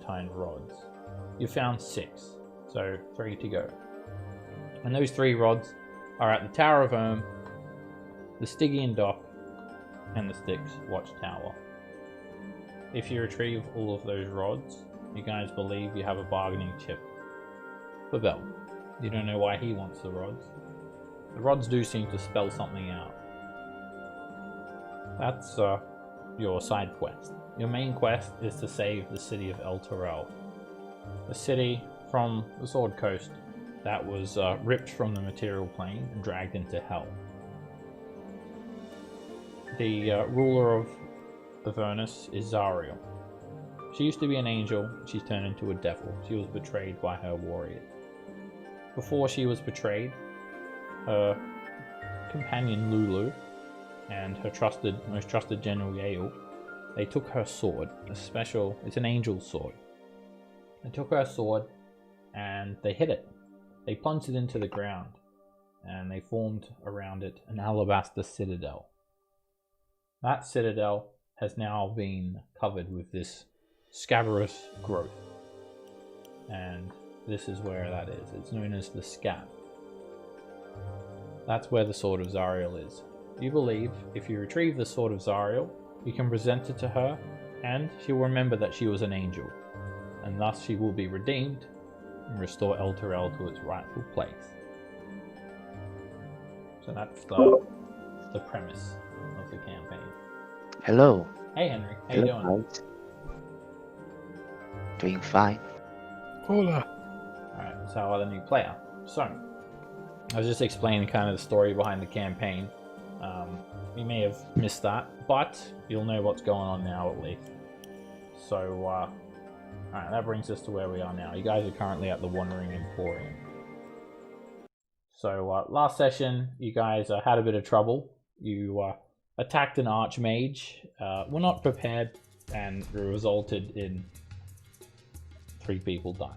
adamantine rods. You found 6, so 3 to go. And those 3 rods are at the Tower of Ohm, the Stygian Dock, and the Styx Watchtower. If you retrieve all of those rods, you guys believe you have a bargaining chip for Bell. You don't know why he wants the rods. The rods do seem to spell something out. That's your side quest. Your main quest is to save the city of El Terrell. A city from the Sword Coast that was ripped from the material plane and dragged into hell. The ruler of Avernus is Zariel. She used to be an angel, she's turned into a devil. She was betrayed by her warriors. Before she was betrayed, her companion Lulu and her most trusted general Yael, they took her sword, it's an angel's sword. They took her sword and they hid it. They plunged it into the ground and they formed around it an alabaster citadel. That citadel has now been covered with this scabrous growth. And this is where that is. It's known as the Scab. That's where the Sword of Zariel is. You believe if you retrieve the Sword of Zariel, you can present it to her, and she will remember that she was an angel, and thus she will be redeemed and restore El Terrell to its rightful place. So that's the premise of the campaign. Hello. Hey Henry, how you doing? Guys. Doing fine. Hola. Alright, so how are the new player? So, I was just explaining kind of the story behind the campaign. You may have missed that, but you'll know what's going on now at least. So, alright, that brings us to where we are now. You guys are currently at the Wandering Emporium. So, last session, you guys had a bit of trouble. You attacked an archmage, were not prepared, and resulted in 3 people dying.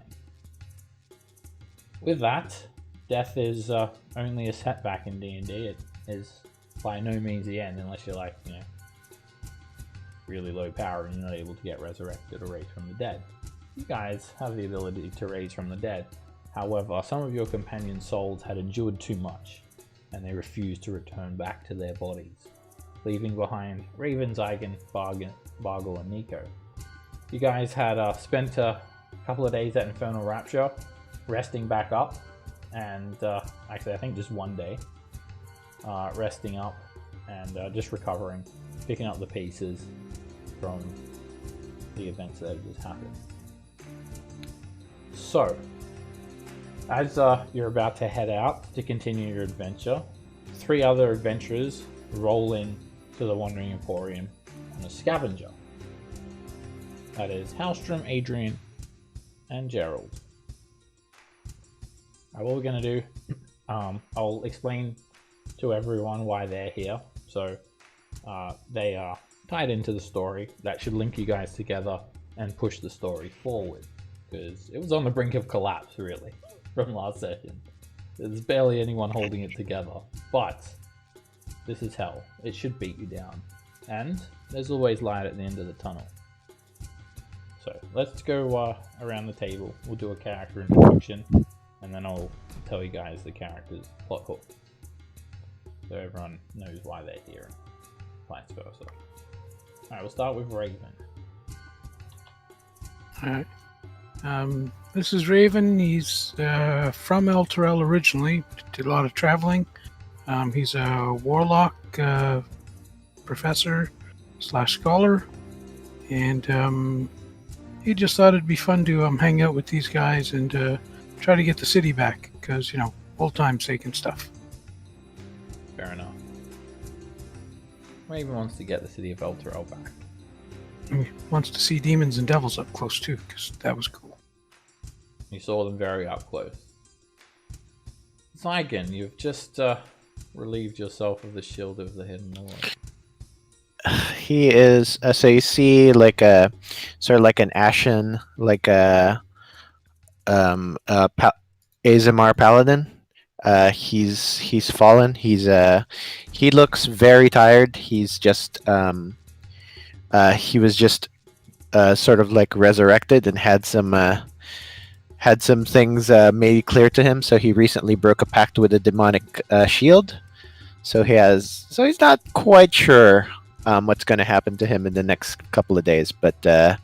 With that, death is only a setback in D&D. It is by no means the end, unless you're like, really low power and you're not able to get resurrected or raised from the dead. You guys have the ability to raise from the dead. However, some of your companion souls had endured too much, and they refused to return back to their bodies, leaving behind Raven, Zygon, Bargle, and Nico. You guys had spent a couple of days at Infernal Rapture, resting back up, and actually I think just one day, resting up and just recovering, picking up the pieces from the events that have just happened. So, as you're about to head out to continue your adventure, 3 other adventurers roll in to the Wandering Emporium on a scavenger. That is Halstrom, Adrian, and Gerald. What we're going to do, I'll explain to everyone why they're here. So they are tied into the story. That should link you guys together and push the story forward, because it was on the brink of collapse, really, from last session. There's barely anyone holding it together, but this is hell. It should beat you down, and there's always light at the end of the tunnel. So let's go around the table. We'll do a character introduction, and then I'll tell you guys the character's plot hook, so everyone knows why they're here, and vice versa. Alright, we'll start with Raven. Alright. This is Raven. He's from El Terrell originally. Did a lot of traveling. He's a warlock professor / scholar, and he just thought it'd be fun to hang out with these guys and try to get the city back, because, old time's sake and stuff. Fair enough. Raven wants to get the city of El Terrell back. He wants to see demons and devils up close too, because that was cool. You saw them very up close. Zygon, you've just relieved yourself of the shield of the Hidden Lord. He is, so you see, like a sort of like an ashen, like a Azamar paladin. He's fallen. He looks very tired. He's just he was just sort of like resurrected and had some things made clear to him. So he recently broke a pact with a demonic shield. So he's not quite sure what's going to happen to him in the next couple of days, but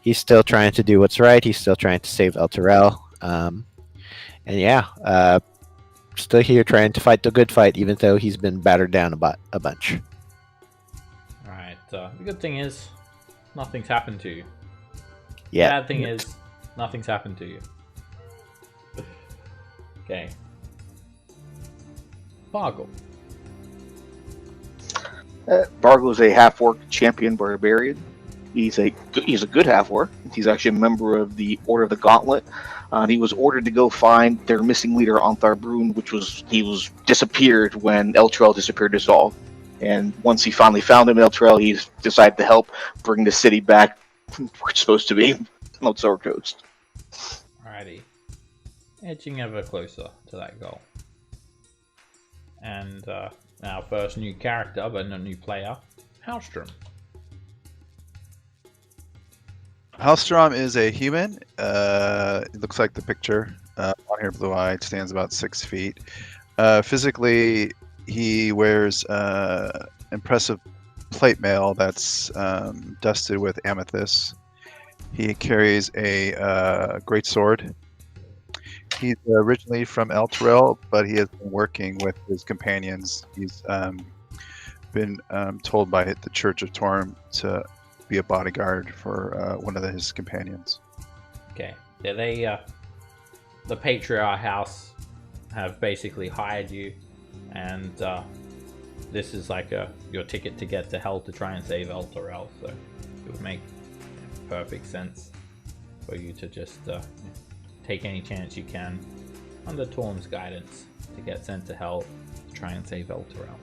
he's still trying to do what's right. He's still trying to save El Terrell. And yeah, still here trying to fight the good fight, even though he's been battered down a bunch. Alright, the good thing is, nothing's happened to you. Yeah. Bad thing is, nothing's happened to you. Okay. Boggle. Bargle is a half-orc champion barbarian. He's a good half-orc. He's actually a member of the Order of the Gauntlet. He was ordered to go find their missing leader, Anthar Brun, he was disappeared when Eltrell disappeared as all. And once he finally found him, Eltrell, he decided to help bring the city back where it's supposed to be, on Sour Coast. Alrighty. Edging ever closer to that goal. And our first new character, but not new player, Halstrom. Halstrom is a human. It looks like the picture. Long-haired, blue-eyed, stands about 6 feet. Physically, he wears impressive plate mail that's dusted with amethyst. He carries a great sword. He's originally from Elturel, but he has been working with his companions. He's been told by the Church of Torm to be a bodyguard for one of his companions. Okay. Yeah, they, the Patriarch House have basically hired you, and this is like your ticket to get to Hell to try and save Elturel, so it would make perfect sense for you to just take any chance you can under Torm's guidance to get sent to Hell to try and save Elturel.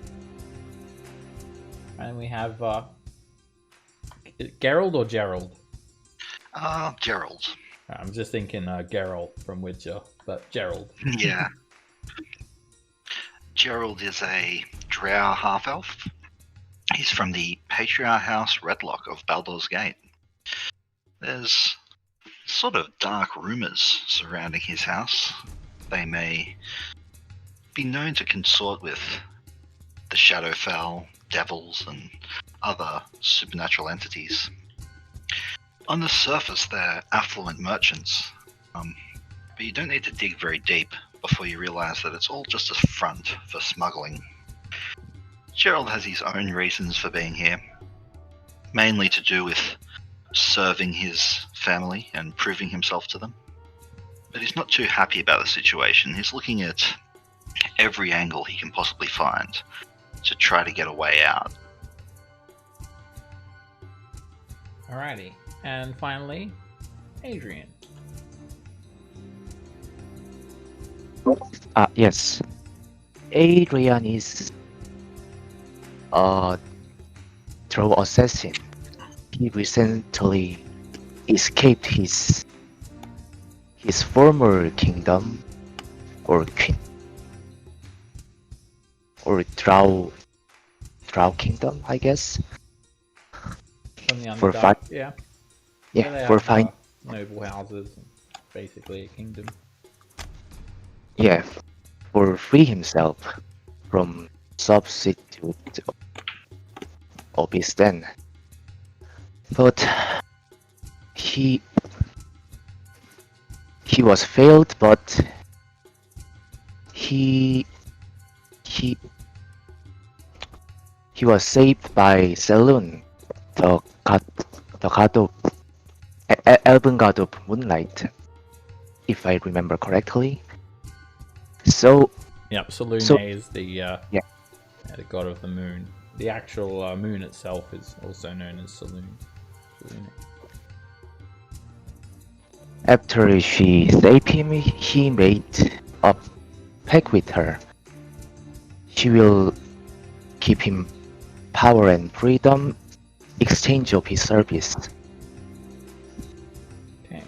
And we have Gerald or Gerald? Gerald. I'm just thinking Geralt from Witcher, but Gerald. Yeah. Gerald is a drow half-elf. He's from the Patriarch House Redlock of Baldur's Gate. There's sort of dark rumours surrounding his house. They may be known to consort with the Shadowfell, devils, and other supernatural entities. On the surface, they're affluent merchants, but you don't need to dig very deep before you realise that it's all just a front for smuggling. Gerald has his own reasons for being here, mainly to do with serving his family and proving himself to them. But he's not too happy about the situation. He's looking at every angle he can possibly find to try to get a way out. Alrighty. And finally, Adrian. Yes. Adrian is a troll assassin. He recently escaped his former kingdom, or drow kingdom, I guess. From the For Underdark, yeah. Yeah, they for have, fine. Noble houses, and basically a kingdom. Yeah, for free himself from substitute of his den. But he was failed, but he was saved by Selûne, the god of elven god of moonlight, if I remember correctly. So Yep, Selûne So- is the the god of the moon. The actual moon itself is also known as Selûne. after she saved him, he made a pact with her. She will give him power and freedom, exchange of his service. Okay.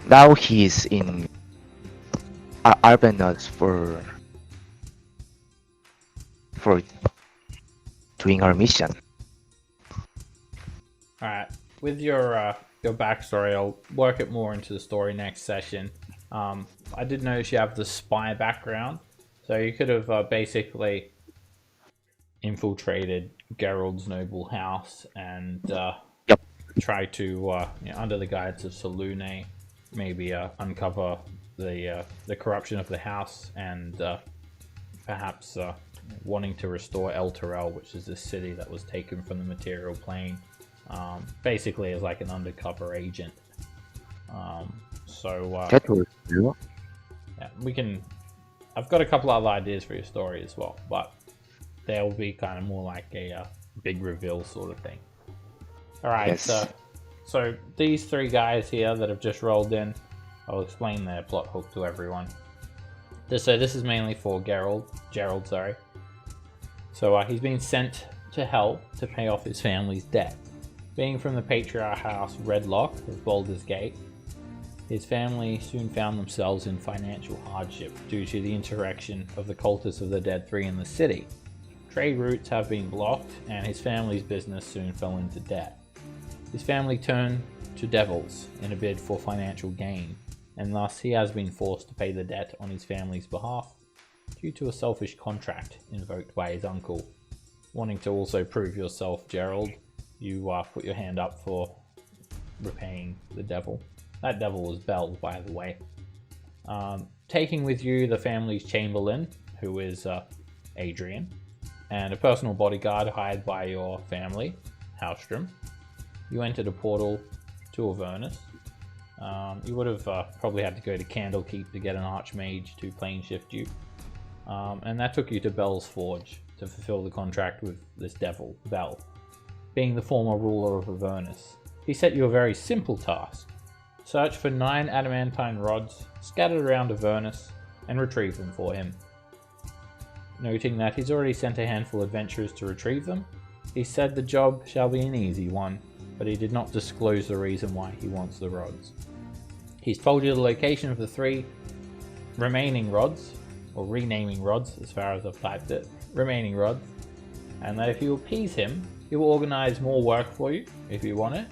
Now he is in Avernus for doing our mission. Alright. With your your backstory. I'll work it more into the story next session. I did notice you have the spy background, so you could have basically infiltrated Geralt's noble house and try to, under the guidance of Salune, maybe uncover the corruption of the house and perhaps wanting to restore El Terrell, which is this city that was taken from the material plane, basically as like an undercover agent. That will do. Yeah, we can. I've got a couple other ideas for your story as well, but they'll be kind of more like a big reveal sort of thing. All right, Yes. so these three guys here that have just rolled in, I'll explain their plot hook to everyone. So this is mainly for Gerald, sorry. So he's been sent to Hell to pay off his family's debt. Being from the Patriarch House Redlock of Baldur's Gate, his family soon found themselves in financial hardship due to the insurrection of the cultists of the Dead Three in the city. Trade routes have been blocked, and his family's business soon fell into debt. His family turned to devils in a bid for financial gain, and thus he has been forced to pay the debt on his family's behalf due to a selfish contract invoked by his uncle. Wanting to also prove yourself, Gerald, you put your hand up for repaying the devil. That devil was Bell, by the way. Taking with you the family's chamberlain, who is Adrian, and a personal bodyguard hired by your family, Halstrom, you entered a portal to Avernus. You would have probably had to go to Candlekeep to get an archmage to plane shift you. And that took you to Bell's Forge to fulfill the contract with this devil, Bell. Being the former ruler of Avernus, he set you a very simple task. Search for 9 adamantine rods scattered around Avernus and retrieve them for him. Noting that he's already sent a handful of adventurers to retrieve them, he said the job shall be an easy one, but he did not disclose the reason why he wants the rods. He's told you the location of the 3 remaining rods, or renaming rods as far as I've typed it, remaining rods, and that if you appease him, he will organize more work for you, if you want it,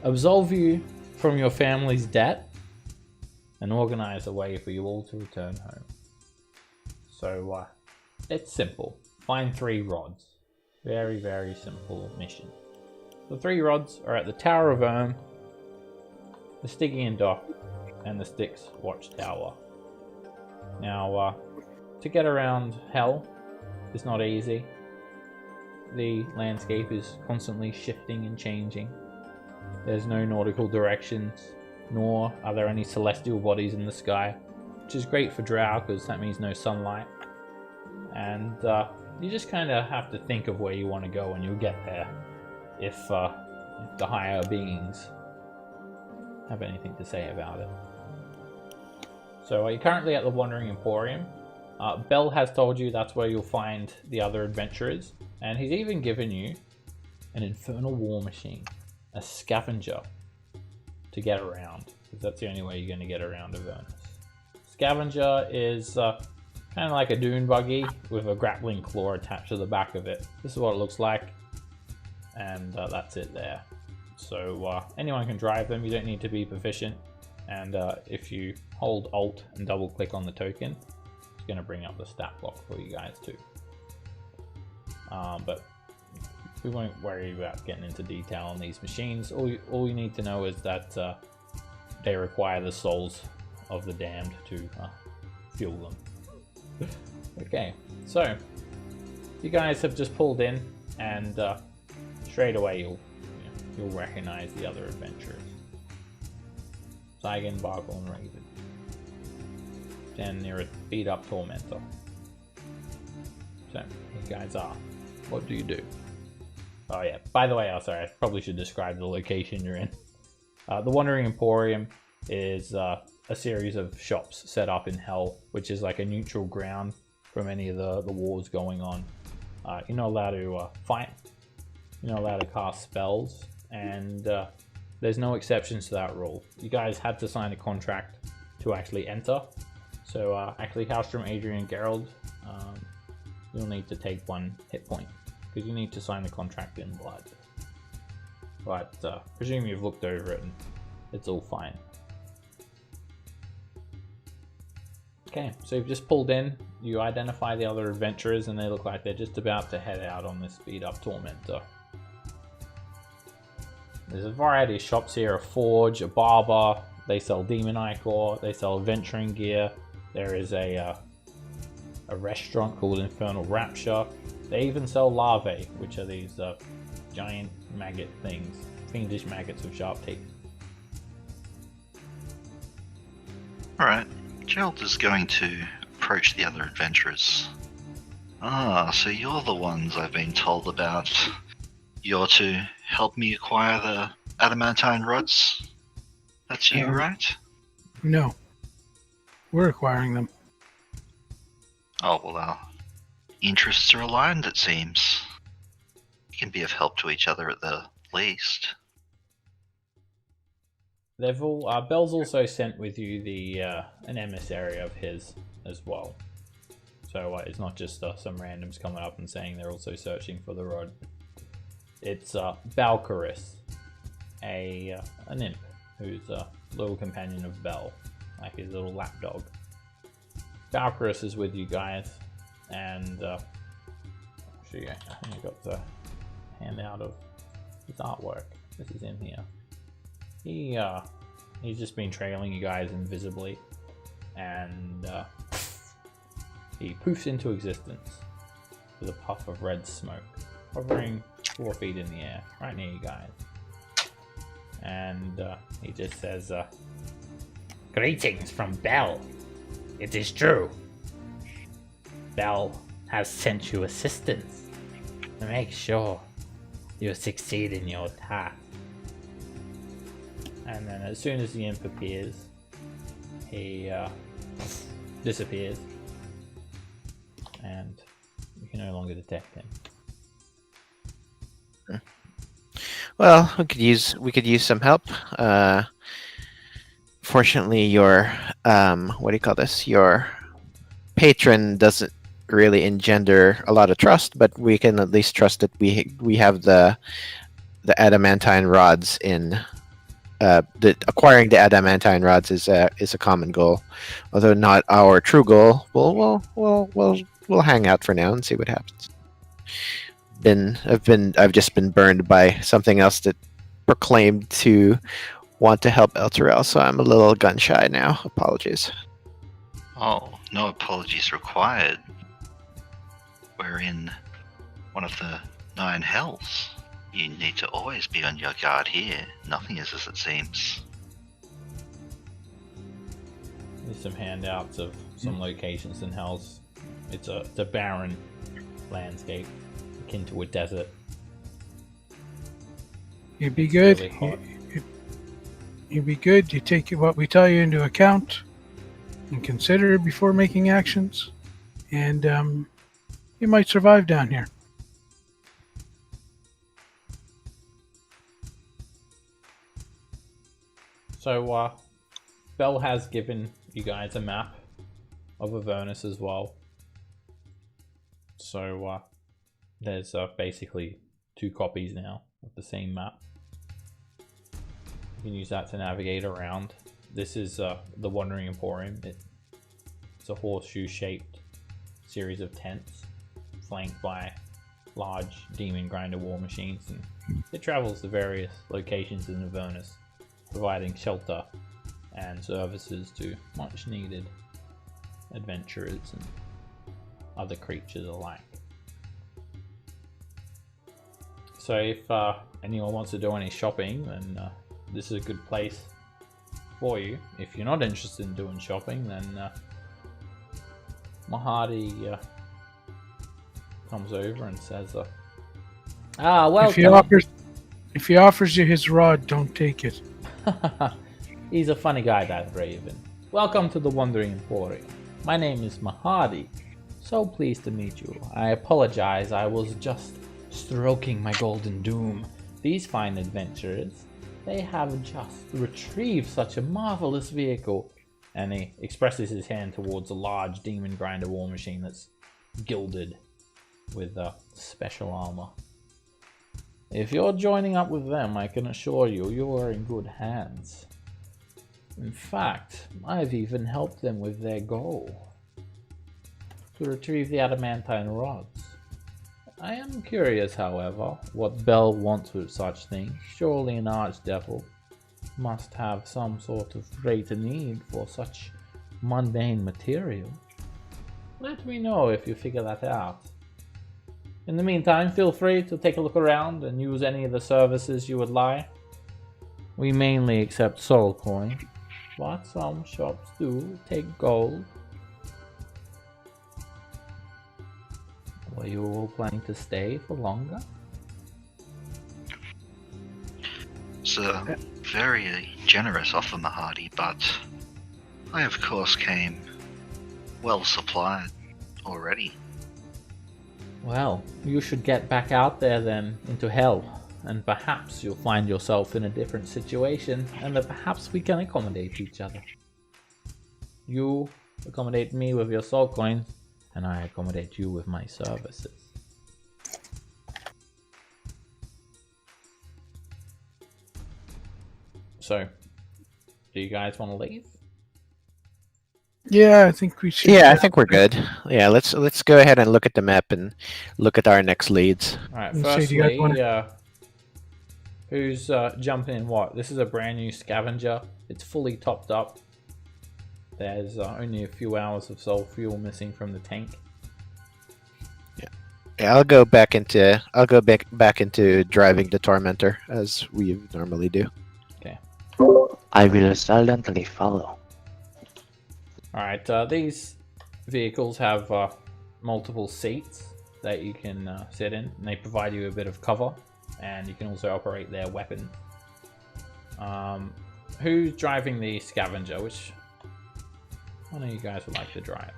absolve you from your family's debt, and organize a way for you all to return home. So, it's simple. Find 3 rods. Very, very simple mission. The 3 rods are at the Tower of Erm, the Stygian Dock, and the Styx Watchtower. Now, to get around Hell is not easy. The landscape is constantly shifting and changing. There's no nautical directions, nor are there any celestial bodies in the sky, which is great for Drow because that means no sunlight. And you just kind of have to think of where you want to go and you'll get there if the higher beings have anything to say about it. So you're currently at the Wandering Emporium. Bell has told you that's where you'll find the other adventurers, and he's even given you an infernal war machine, a scavenger, to get around, because that's the only way you're going to get around Avernus. Scavenger is kind of like a dune buggy with a grappling claw attached to the back of it. This is what it looks like, and that's it there. So anyone can drive them, you don't need to be proficient, and if you hold Alt and double click on the token, it's going to bring up the stat block for you guys too. But we won't worry about getting into detail on these machines. All you need to know is that they require the souls of the damned to fuel them. Okay, so you guys have just pulled in, and straight away you'll recognize the other adventurers. Zygon, Bargle, and Raven. Stand near a beat-up tormentor. So, you guys are. What do you do? Oh yeah, by the way, sorry, I probably should describe the location you're in. The Wandering Emporium is a series of shops set up in Hell, which is like a neutral ground from any of the wars going on. You're not allowed to fight, you're not allowed to cast spells, and there's no exceptions to that rule. You guys had to sign a contract to actually enter. So actually, Halstrom, Adrian, and Gerald, you'll need to take 1 hit point, because you need to sign the contract in blood. but presume you've looked over it and it's all fine. Okay, so you've just pulled in, you identify the other adventurers, and they look like they're just about to head out on this speed-up tormentor. There's a variety of shops here, a forge, a barber, they sell demon ichor, they sell adventuring gear, there is a restaurant called Infernal Rapture, they even sell larvae, which are these giant maggot things, fiendish maggots with sharp teeth. Alright, Gerald is going to approach the other adventurers. Ah, so you're the ones I've been told about. You're to help me acquire the adamantine rods? That's you, right? No. We're acquiring them. Oh, well, our interests are aligned, it seems. We can be of help to each other at the least. They've all, Bell's also sent with you the an emissary of his as well. So it's not just some randoms coming up and saying they're also searching for the rod. It's Baldur, an imp who's a little companion of Bell, like his little lapdog. Baldur is with you guys, and I'll show you. I think I got the handout of his artwork. This is in here. He's just been trailing you guys invisibly, and he poofs into existence with a puff of red smoke, hovering 4 feet in the air, right near you guys. And he just says, "Greetings from Bell. It is true. Bell has sent you assistance to make sure you succeed in your task." And then as soon as the imp appears, he disappears, and you can no longer detect him. Well, we could use some help. Fortunately, your what do you call this? Your patron doesn't really engender a lot of trust, but we can at least trust that we have the adamantine rods in. Acquiring the adamantine rods is a common goal, although not our true goal. We'll hang out for now and see what happens. I've just been burned by something else that proclaimed to want to help Elturel, so I'm a little gun shy now. Apologies. Oh, no apologies required. We're in one of the 9 hells. You need to always be on your guard here. Nothing is as it seems. There's some handouts of some locations in Hells. It's a barren landscape, akin to a desert. You'd be good. Really hot. You'd be good. You take what we tell you into account and consider it before making actions, and you might survive down here. So, Bell has given you guys a map of Avernus as well. So, there's basically 2 copies now of the same map. You can use that to navigate around. This is the Wandering Emporium. It's a horseshoe-shaped series of tents flanked by large demon grinder war machines, and it travels to various locations in Avernus, providing shelter and services to much needed adventurers and other creatures alike. So if anyone wants to do any shopping, then this is a good place for you. If you're not interested in doing shopping, then Mahadi comes over and says, welcome. If he offers you his rod, don't take it. He's a funny guy, that Raven. Welcome to the Wandering Emporium. My name is Mahadi. So pleased to meet you. I apologize, I was just stroking my golden doom. These fine adventurers, they have just retrieved such a marvelous vehicle. And he expresses his hand towards a large demon grinder war machine that's gilded with special armor. If you're joining up with them, I can assure you, you are in good hands. In fact, I've even helped them with their goal. To retrieve the adamantine rods. I am curious, however, what Bell wants with such things. Surely an archdevil must have some sort of greater need for such mundane material. Let me know if you figure that out. In the meantime, feel free to take a look around and use any of the services you would like. We mainly accept soul coin, but some shops do take gold. Were you all planning to stay for longer? It's a very generous offer, Mahadi, but I of course came well supplied already. Well, you should get back out there then, into hell, and perhaps you'll find yourself in a different situation, and that perhaps we can accommodate each other. You accommodate me with your soul coins, and I accommodate you with my services. So, do you guys want to leave? Yeah, I think we should. Yeah, I think we're good. Yeah, let's go ahead and look at the map and look at our next leads. Alright, Let's see, do you guys firstly, who's jumping in what? This is a brand new scavenger. It's fully topped up. There's only a few hours of soul fuel missing from the tank. Yeah, I'll go back into driving the Tormentor as we normally do. I will silently follow. Alright, these vehicles have multiple seats that you can sit in, and they provide you a bit of cover, and you can also operate their weapons. Who's driving the scavenger? Which one of you guys would like to drive?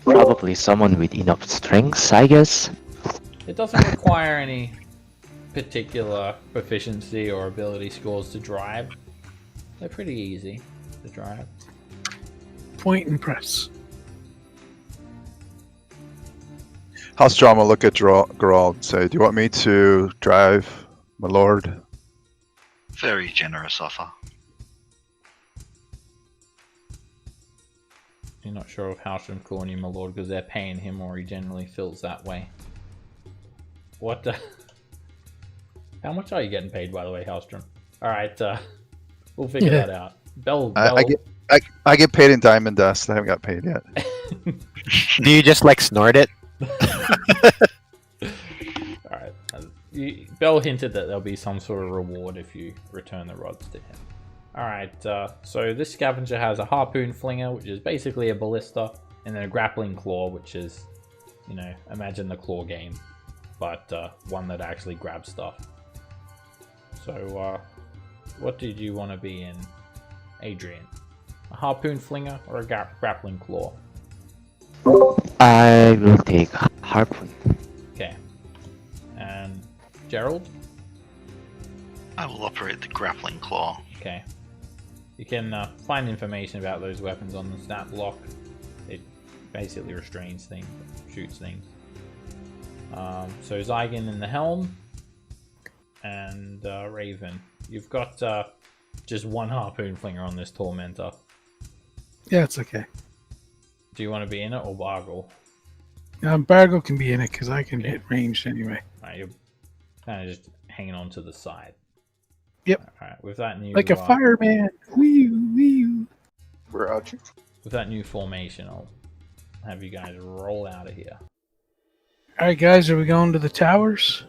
Probably someone with enough strength, I guess. It doesn't require any particular proficiency or ability scores to drive. They're pretty easy to drive. Point and press. Halstrom will look at Geralt and say, "Do you want me to drive, my lord?" Very generous offer. You're not sure if Halstrom's calling you my lord because they're paying him, or he generally feels that way. What the? How much are you getting paid, by the way, Halstrom? Alright, we'll figure that out. Bell. I get paid in diamond dust. I haven't got paid yet. Do you just like snort it? Alright. Bell hinted that there'll be some sort of reward if you return the rods to him. Alright, so this scavenger has a harpoon flinger, which is basically a ballista, and then a grappling claw, which is, you know, imagine the claw game, but one that actually grabs stuff. So, what did you want to be in, Adrian? A harpoon flinger or a grappling claw? I will take harpoon. Okay. And Gerald? I will operate the grappling claw. Okay. You can find information about those weapons on the stat block. It basically restrains things, shoots things. So Zygon in the helm, and Raven. You've got just one harpoon flinger on this Tormentor. Yeah, it's okay. Do you want to be in it or Bargle? Bargle can be in it because I can hit ranged anyway. Right, you're kind of just hanging on to the side. Yep. Alright, with that new Like a fireman. Wee-oo. We're out. with that new formation, I'll have you guys roll out of here. All right, guys, are we going to the towers?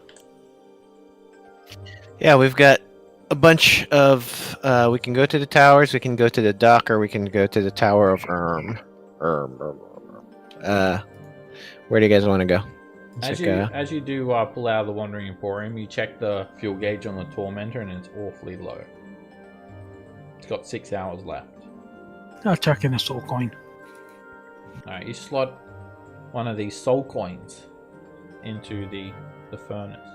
Yeah, we've got a bunch of. We can go to the towers, we can go to the dock, or we can go to the Tower of where do you guys want to go? As you do pull out of the Wandering Emporium, you check the fuel gauge on the Tormentor, and it's awfully low. It's got 6 hours left. I'll chuck in a soul coin. Alright, you slot one of these soul coins into the furnace.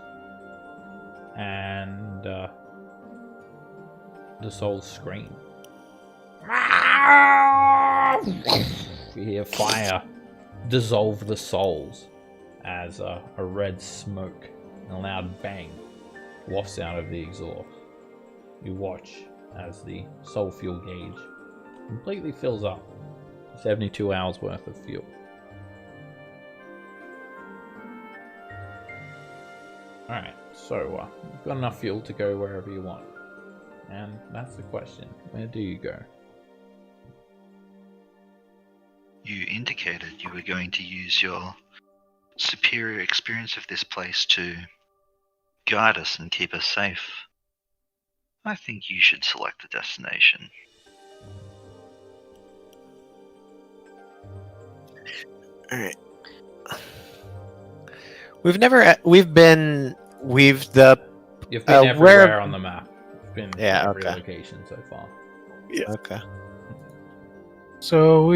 And the souls scream. You hear fire dissolve the souls as a red smoke and a loud bang wafts out of the exhaust. You watch as the soul fuel gauge completely fills up. 72 hours worth of fuel. Alright, so you've got enough fuel to go wherever you want. And that's the question. Where do you go? You indicated you were going to use your superior experience of this place to guide us and keep us safe. I think you should select a destination. All right. You've been everywhere on the map. You've been Yeah, every okay. location so far. Okay. So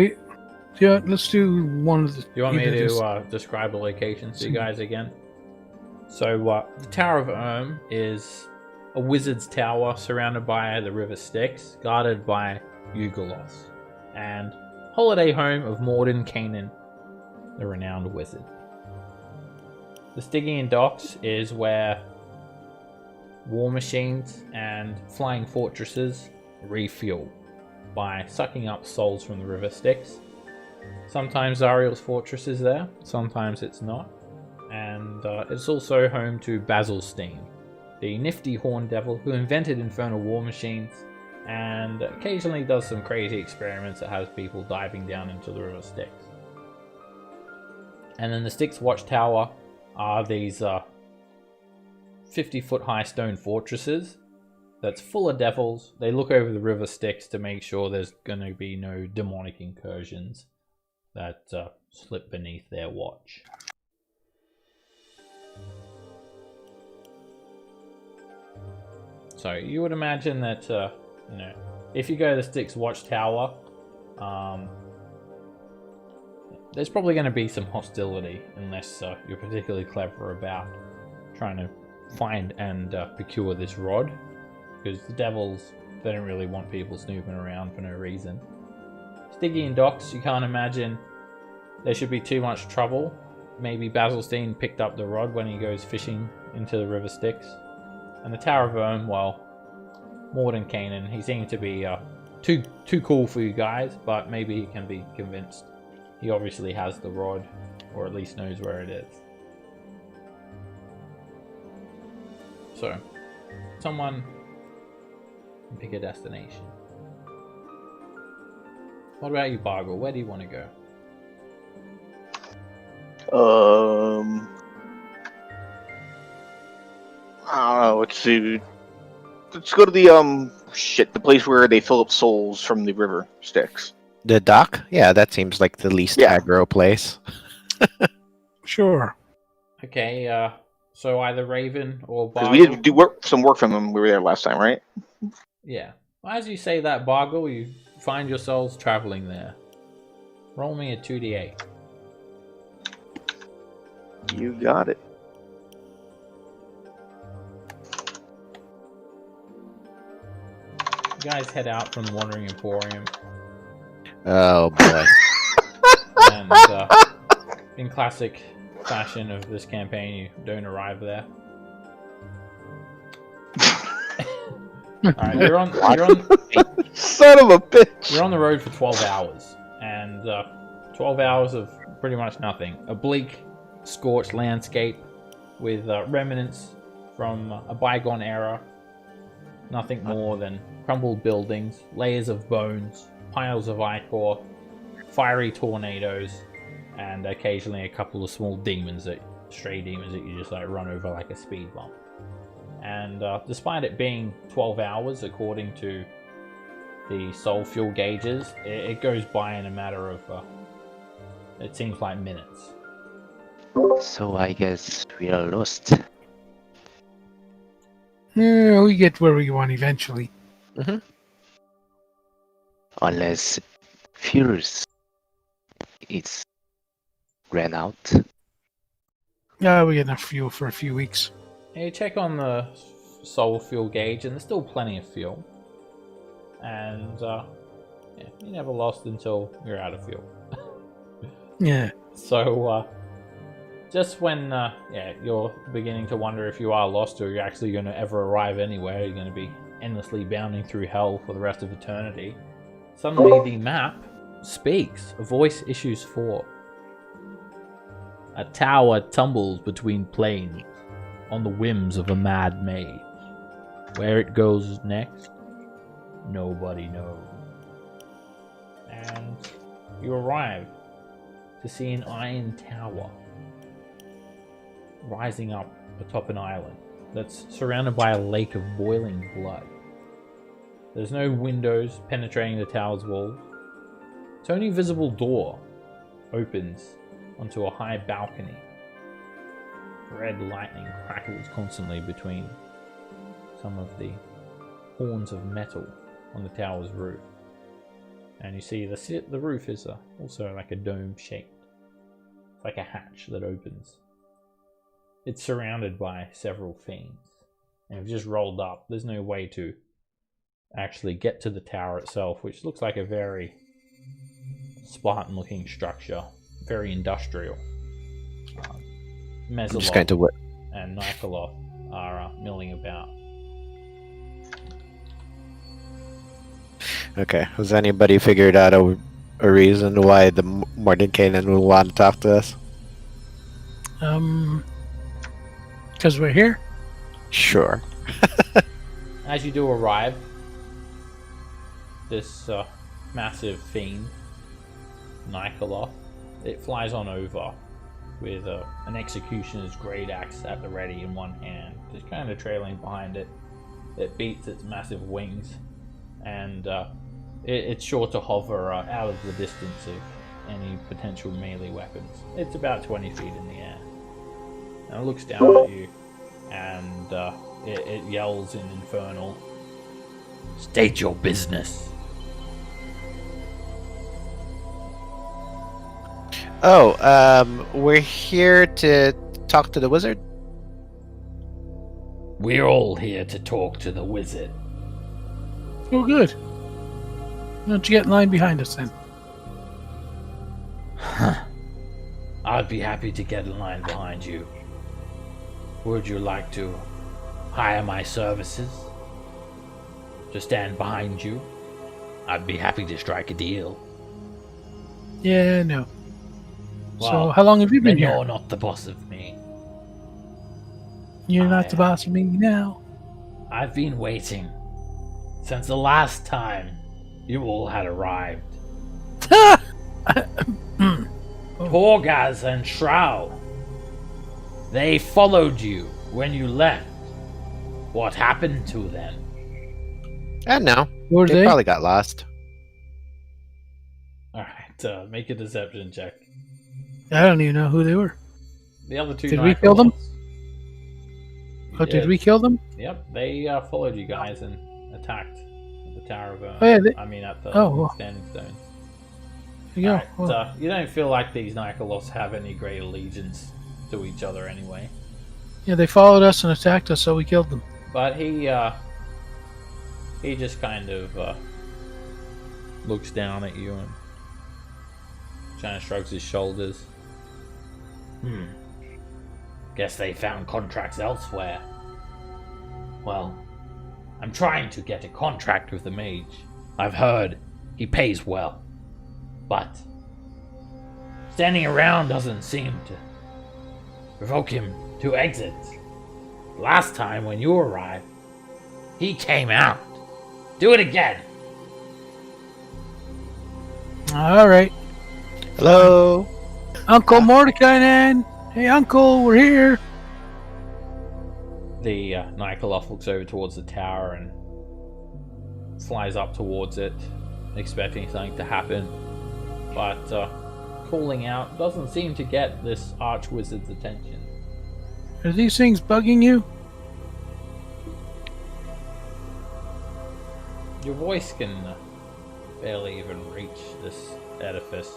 let's do one of the. Do you want me either this- to describe the locations to you guys again? So the Tower of Erm is a wizard's tower surrounded by the River Styx, guarded by Ugalos, and holiday home of Morden Kanan, the renowned wizard. The Stygian Docks is where war machines and flying fortresses refuel by sucking up souls from the River Styx. Sometimes Zariel's fortress is there, sometimes it's not. And it's also home to Basilstein, the nifty horn devil who invented infernal war machines and occasionally does some crazy experiments that has people diving down into the River Styx. And then the Styx Watchtower are these 50-foot high stone fortresses that's full of devils. They look over the River Styx to make sure there's going to be no demonic incursions that slip beneath their watch. So you would imagine that, if you go to the Styx Watchtower, there's probably going to be some hostility unless you're particularly clever about trying to find and procure this rod, because the devils, they don't really want people snooping around for no reason. Stygian Docks, you can't imagine there should be too much trouble. Maybe Basilstein picked up the rod when he goes fishing into the River Styx. And the Tower of Erm, well, Morden Kanan, he seemed to be too cool for you guys, but maybe he can be convinced. He obviously has the rod, or at least knows where it is. So, someone can pick a destination. What about you, Bargle? Where do you want to go? I don't know. Let's see. Let's go to the place where they fill up souls from the river Styx. The dock? Yeah, that seems like the least Yeah. aggro place. Sure. Okay, so either Raven or Because Bargle. we did some work from them. We were there last time, right? Yeah. As you say that, Bargle, you find yourselves traveling there. Roll me a 2d8. You got it. You guys head out from the Wandering Emporium, Oh boy. and in classic fashion of this campaign, you don't arrive there. Alright, you're on Son of a bitch. You're on the road for 12 hours, and 12 hours of pretty much nothing. A bleak, scorched landscape with remnants from a bygone era. Nothing more than crumbled buildings, layers of bones, piles of ichor, fiery tornadoes, and occasionally a couple of small demons, stray demons that you just like run over like a speed bump. And despite it being 12 hours, according to the soul fuel gauges, it goes by in a matter of, it seems like minutes. So I guess we are lost. Yeah, we get where we want eventually. Unless fuels is ran out. Yeah, we get enough fuel for a few weeks. You check on the soul fuel gauge, and there's still plenty of fuel. And yeah, you never lost until you're out of fuel. Yeah. So just when you're beginning to wonder if you are lost or you're actually going to ever arrive anywhere, you're going to be endlessly bounding through hell for the rest of eternity. Suddenly the map speaks. A voice issues forth. A tower tumbles between planes on the whims of a mad mage. Where it goes next, nobody knows. And you arrive to see an iron tower rising up atop an island that's surrounded by a lake of boiling blood. There's no windows penetrating the tower's walls. Its only visible door opens onto a high balcony. Red lightning crackles constantly between some of the horns of metal on the tower's roof. And you see the roof is also like a dome shaped. It's like a hatch that opens. It's surrounded by several fiends. And you've just rolled up. There's no way to actually get to the tower itself, which looks like a very Spartan looking structure. Very industrial. Mezzalov and Nikolov are milling about. Okay. Has anybody figured out a reason why the Mordenkainen would want to talk to us? Because we're here. Sure. As you do arrive, this massive fiend, Nikolov, it flies on over with an executioner's great axe at the ready in one hand, just kind of trailing behind it. It beats its massive wings, and it's sure to hover out of the distance of any potential melee weapons. It's about 20 feet in the air. And it looks down at you, and it yells in Infernal, "State your business." We're here to talk to the wizard. We're all here to talk to the wizard. Oh, good. Why don't you get in line behind us then? I'd be happy to get in line behind you. Would you like to hire my services to stand behind you? I'd be happy to strike a deal. Yeah, no. Well, so, how long have you been then here? you're not the boss of me. You're not the boss of me now. I've been waiting since the last time you all had arrived. Torgaz and Shroud. They followed you when you left. What happened to them? I don't know. Who are They they? probably got lost. Alright, make a deception check. I don't even know who they were. The other two Did we kill them? You Oh, did we kill them? Yep, they followed you guys and attacked at the Tower of Oh, yeah, at the well. Standing Stone. There you go. Alright, Well, you don't feel like these Nikolos have any great allegiance to each other anyway. yeah, they followed us and attacked us, so we killed them. But he just kind of looks down at you and kind of shrugs his shoulders. Guess they found contracts elsewhere. Well, I'm trying to get a contract with the mage. I've heard he pays well. But standing around doesn't seem to provoke him to exit. Last time when you arrived, he came out. Do it again. All right. Hello. Uncle Mordekainen! Hey, Uncle, we're here! The Nikolov looks over towards the tower and flies up towards it, expecting something to happen. But calling out doesn't seem to get this archwizard's attention. Are these things bugging you? Your voice can barely even reach this edifice.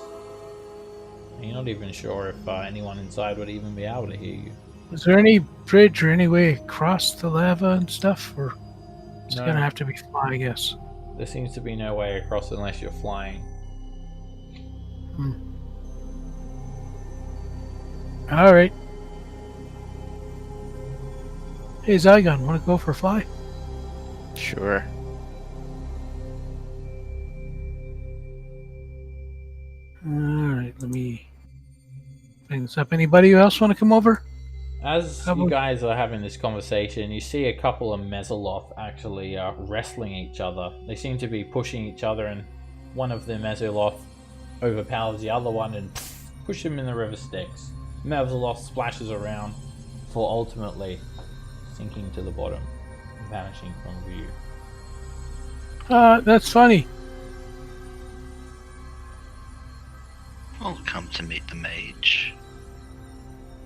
And you're not even sure if anyone inside would even be able to hear you. Is there any bridge or any way across the lava and stuff? Or it's No. gonna have to be fly, I guess. There seems to be no way across unless you're flying. All right. Hey, Zygon, want to go for a fly? Sure. All right, let me bring this up. Anybody else want to come over? As How you about- guys are having this conversation, you see a couple of Mesoloth actually wrestling each other. They seem to be pushing each other, and one of the Mesoloth overpowers the other one and push him in the river Styx. Mesoloth splashes around before ultimately sinking to the bottom, vanishing from view. That's funny. I'll come to meet the mage.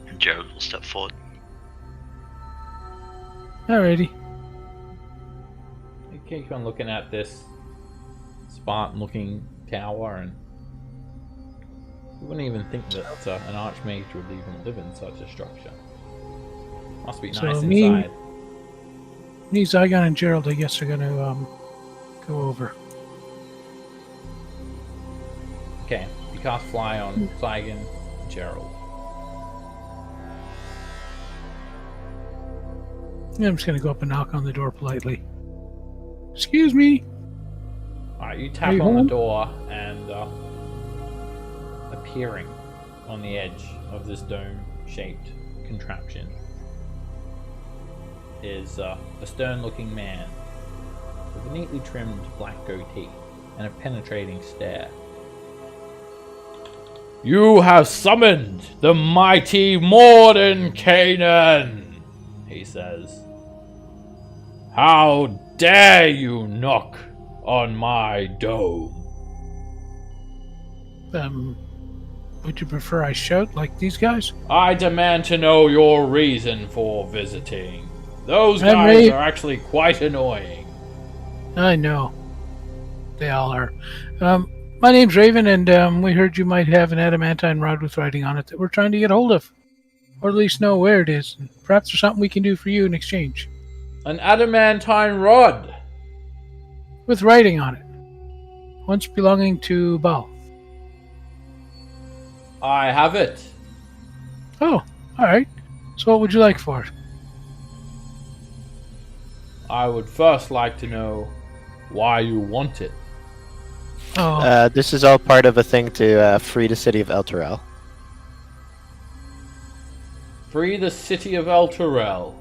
And Jared will step forward. Alrighty. You keep on looking at this Spartan-looking tower, and you wouldn't even think that an archmage would even live in such a structure. Must be So nice me- inside. Me, Zygon, and Gerald, I guess, are going to go over. Okay, you cast Fly on Zygon and Gerald. Yeah, I'm just going to go up and knock on the door politely. Excuse me. Alright, you Are tap you on the home? door, and appearing on the edge of this dome-shaped contraption is a stern-looking man with a neatly trimmed black goatee and a penetrating stare. You have summoned the mighty Mordenkainen, he says. How dare you knock on my dome? Would you prefer I shout like these guys? I demand to know your reason for visiting. Those I'm guys ready. are actually quite annoying. I know. They all are. My name's Raven, and we heard you might have an adamantine rod with writing on it that we're trying to get hold of. Or at least know where it is. Perhaps there's something we can do for you in exchange. An adamantine rod. With writing on it. Once belonging to Baal. I have it. Oh, alright. So what would you like for it? I would first like to know why you want it. Oh, This is all part of a thing to free the city of Elturel. Free the city of Elturel.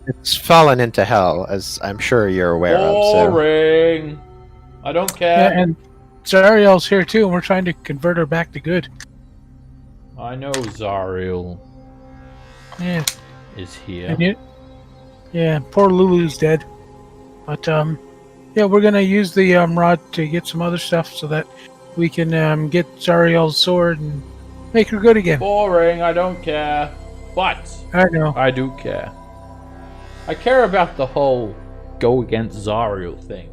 It's fallen into hell, as I'm sure you're aware of. So Boring. I don't yeah, care. and Zariel's here too, and we're trying to convert her back to good. I know Zariel Yeah, is here. and yeah, poor Lulu's dead. But yeah, we're gonna use the rod to get some other stuff so that we can get Zariel's sword and make her good again. Boring. I don't care. But I know. I do care. I care about the whole go against Zariel thing.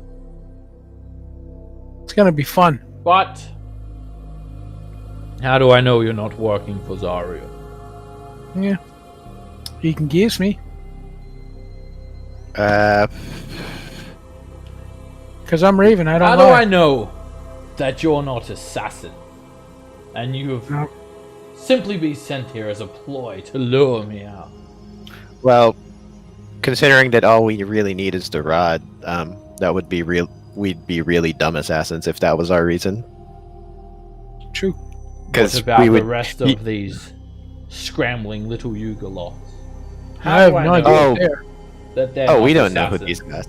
It's gonna be fun. But how do I know you're not working for Zariel? Yeah, you can guess me, uh, cause I'm Raven. I don't How lie. do I know that you're not assassin? And you've No. simply been sent here as a ploy to lure me out. well, considering that all we really need is the rod, that would be real. We'd be really dumb assassins if that was our reason. True. What about we would. the rest of these scrambling little Yugoloths? I have no idea. Oh. what they are. That they're Oh, not we don't know who assassins? these guys.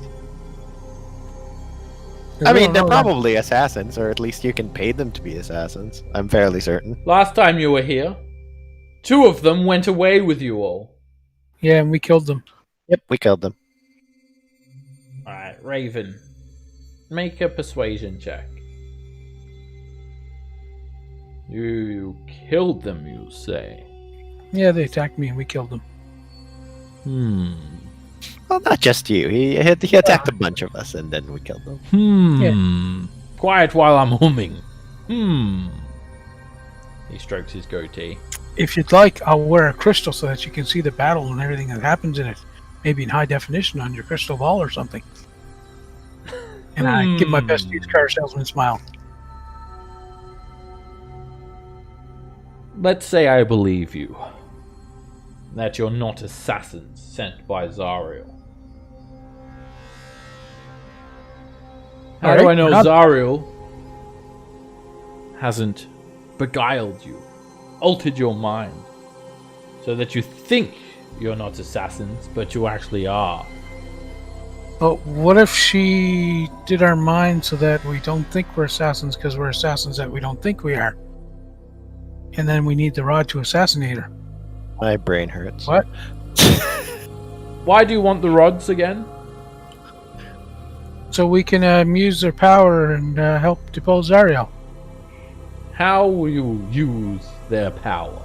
We I mean, don't they're know them. probably assassins, or at least you can pay them to be assassins. I'm fairly certain. Last time you were here, 2 of them went away with you all. Yeah, and we killed them. Yep, we killed them. Alright, Raven. Make a persuasion check. You killed them, you say? Yeah, they attacked me and we killed them. Well, not just you. He attacked a bunch of us, and then we killed them. Quiet while I'm humming. He strokes his goatee. If you'd like, I'll wear a crystal so that you can see the battle and everything that happens in it. Maybe in high definition on your crystal ball or something. And I give my best used car salesman smile. Let's say I believe you. that you're not assassins sent by Zariel. How do I know Zariel hasn't beguiled you, altered your mind, so that you think you're not assassins, but you actually are? But what if she did our minds so that we don't think we're assassins because we're assassins that we don't think we are? And then we need the rod to assassinate her. My brain hurts. What? Why do you want the rods again? So we can use their power and help depose Zariel. How will you use their power?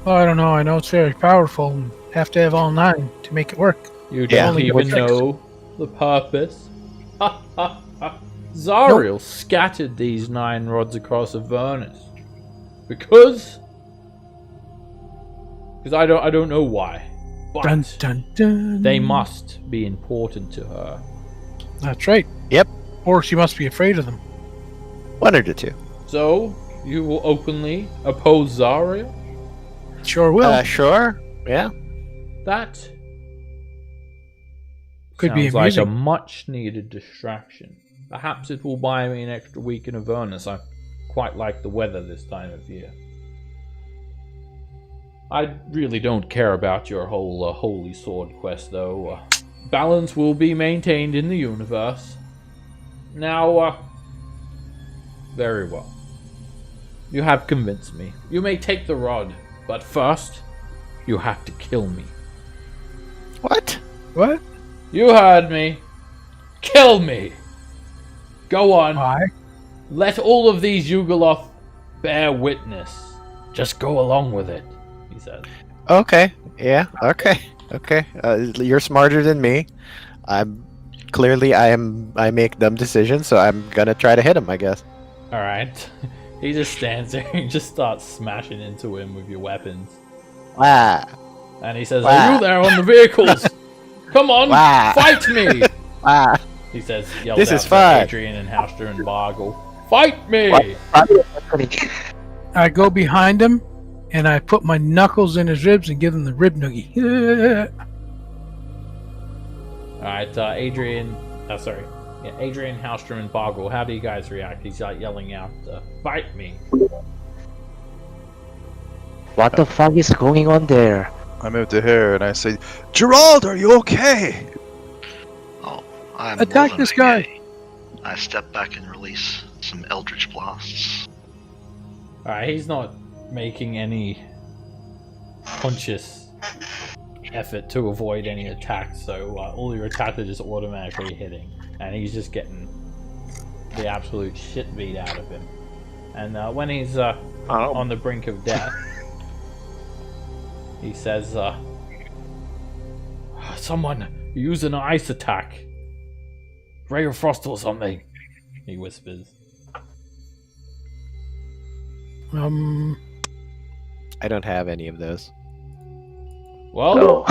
Well, I don't know. I know it's very powerful and have to have all 9 to make it work. You Yeah, don't even know the purpose. Zariel scattered these 9 rods across Avernus because I don't know why, but Dun, dun, dun. they must be important to her. That's right. Yep. Or she must be afraid of them. One or two. So you will openly oppose Zariel? Sure will. Sure. Yeah. That Could be sounds like a amusing. much-needed distraction. Perhaps it will buy me an extra week in Avernus. I quite like the weather this time of year. I really don't care about your whole Holy Sword quest, though. Balance will be maintained in the universe. Now, very well. You have convinced me. You may take the rod, but first, you have to kill me. What? What? You heard me. Kill me! Go on. Why? Let all of these Yugoloth bear witness. Just go along with it, he says. Okay. Yeah. Okay. Okay. You're smarter than me. I make dumb decisions, so I'm gonna try to hit him, I guess. Alright. He just stands there and just starts smashing into him with your weapons. Wow. And he says, Wow. Are you there on the vehicles? Come on, Wow. fight me! Wow. He says, yells This out is to fun. Adrian and Hauster and Bargle. Fight me! I go behind him and I put my knuckles in his ribs and give him the rib noogie. Alright, Adrian, Hauster and Bargle, how do you guys react? He's like yelling out, fight me. What the fuck is going on there? I move to here and I say, Gerald, are you okay? Oh, I'm Attack more than this guy. okay. I step back and release some eldritch blasts. Alright, he's not making any conscious effort to avoid any attacks, so all your attacks are just automatically hitting, and he's just getting the absolute shit beat out of him. And when he's on the brink of death, he says, someone use an ice attack. Ray of Frost or something, he whispers. I don't have any of those. Well, No.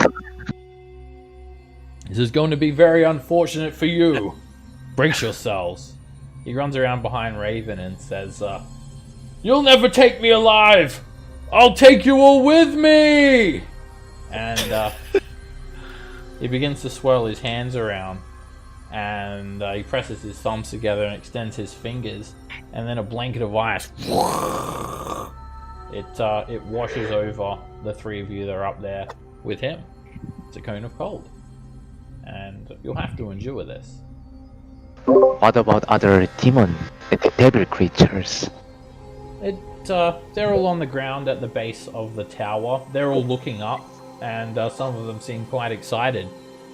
this is going to be very unfortunate for you. Brace yourselves. He runs around behind Raven and says, You'll never take me alive! I'll take you all with me! And he begins to swirl his hands around. And he presses his thumbs together and extends his fingers. And then a blanket of ice, it washes over the 3 of you that are up there with him. It's a cone of cold. And you'll have to endure this. What about other demon and devil creatures? They're all on the ground at the base of the tower. They're all looking up, and some of them seem quite excited.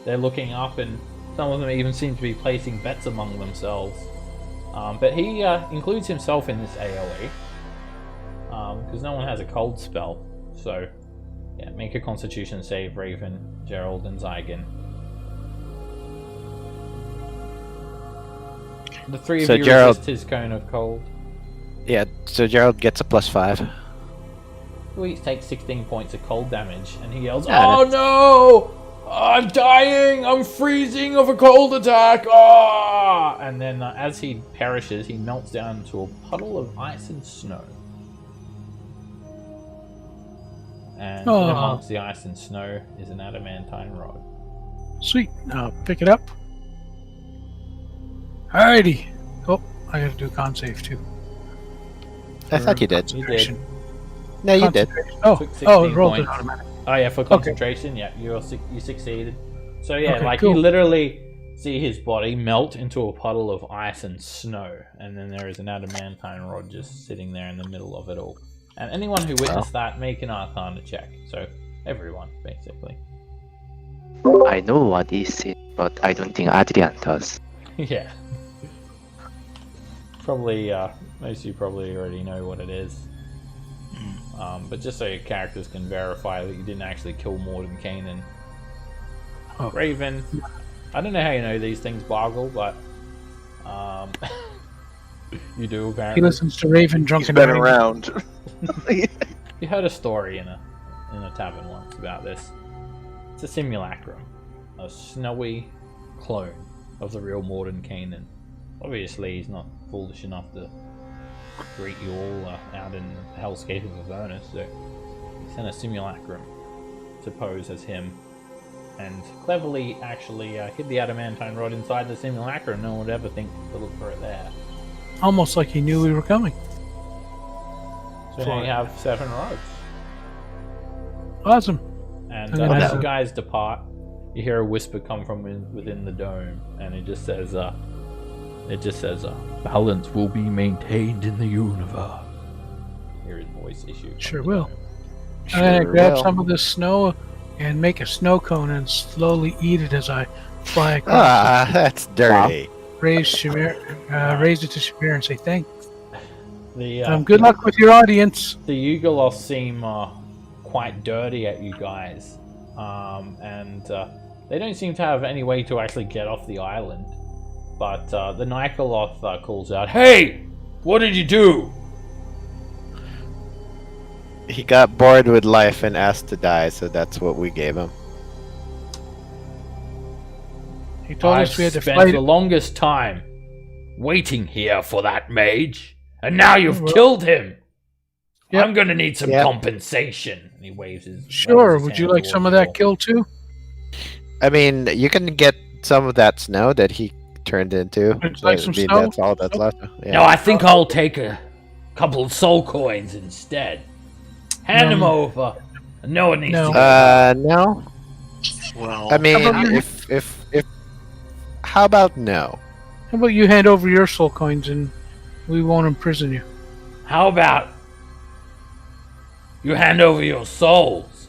They're looking up, and some of them even seem to be placing bets among themselves. But he includes himself in this AoE, because no one has a cold spell. So, yeah, make a Constitution save, Raven, Gerald, and Zygon. The 3 of So you Gerald- resist his cone of cold. Yeah, so Gerald gets a +5. You each take 16 points of cold damage, and he yells, Yeah, "Oh no! I'm dying! I'm freezing of a cold attack! Ah!" And then as he perishes, he melts down into a puddle of ice and snow. And in Oh. amongst the ice and snow is an adamantine rod. Sweet. Now pick it up. Alrighty. Oh, I gotta do con save too. I thought you did. Concentration. No, you did. Concentration. Oh, Took it 16 rolled it points. automatic. Oh yeah, for concentration, yeah, you succeeded. So yeah, Okay, like cool. you literally see his body melt into a puddle of ice and snow, and then there is an adamantine rod just sitting there in the middle of it all. And anyone who witnessed that, make an Arcana check. So everyone, basically. I know what is it, but I don't think Adrian does. Yeah. Probably, most of you probably already know what it is. But just so your characters can verify that you didn't actually kill Mordenkainen. Oh. Raven, I don't know how you know these things, Bargle, but you do He apparently. listens to Raven He's drunken. been Raven. around. You heard a story in a tavern once about this. It's a simulacrum, a snowy clone of the real Mordenkainen. Obviously, he's not foolish enough to greet you all out in the hellscape of Avernus, so he sent a simulacrum to pose as him, and cleverly actually hid the adamantine rod inside the simulacrum. No one would ever think to look for it there. Almost like he knew we were coming. So now you have 7 rods. Awesome. And I'm gonna as have- you guys depart, you hear a whisper come from within the dome, and it just says, balance will be maintained in the universe. Hear his voice issue. from Sure the will. dome. I'm gonna grab will. some of this snow and make a snow cone and slowly eat it as I fly across. Ah, that's dirty. Raise raise it to Shamir and say thanks. The Good luck with your audience. the Yugoloths seem quite dirty at you guys, and they don't seem to have any way to actually get off the island. But the Nikoloth calls out, "Hey, what did you do?" He got bored with life and asked to die, so that's what we gave him. He told I've us we had to spent fight. the longest time waiting here for that mage, and now you've Well- killed him. Yep. I'm gonna need some Yep. compensation. And he waves his. Sure. waves his Would you hand like some of towards that kill too? I mean, you can get some of that snow that he turned into. Would you like some I mean, snow? That's all that's left. Yeah. No, I think I'll take a couple of soul coins instead. Hand them over. No one needs No. to get No. Well, I mean, about you? if how about no? How about you hand over your soul coins and we won't imprison you? How about you hand over your souls?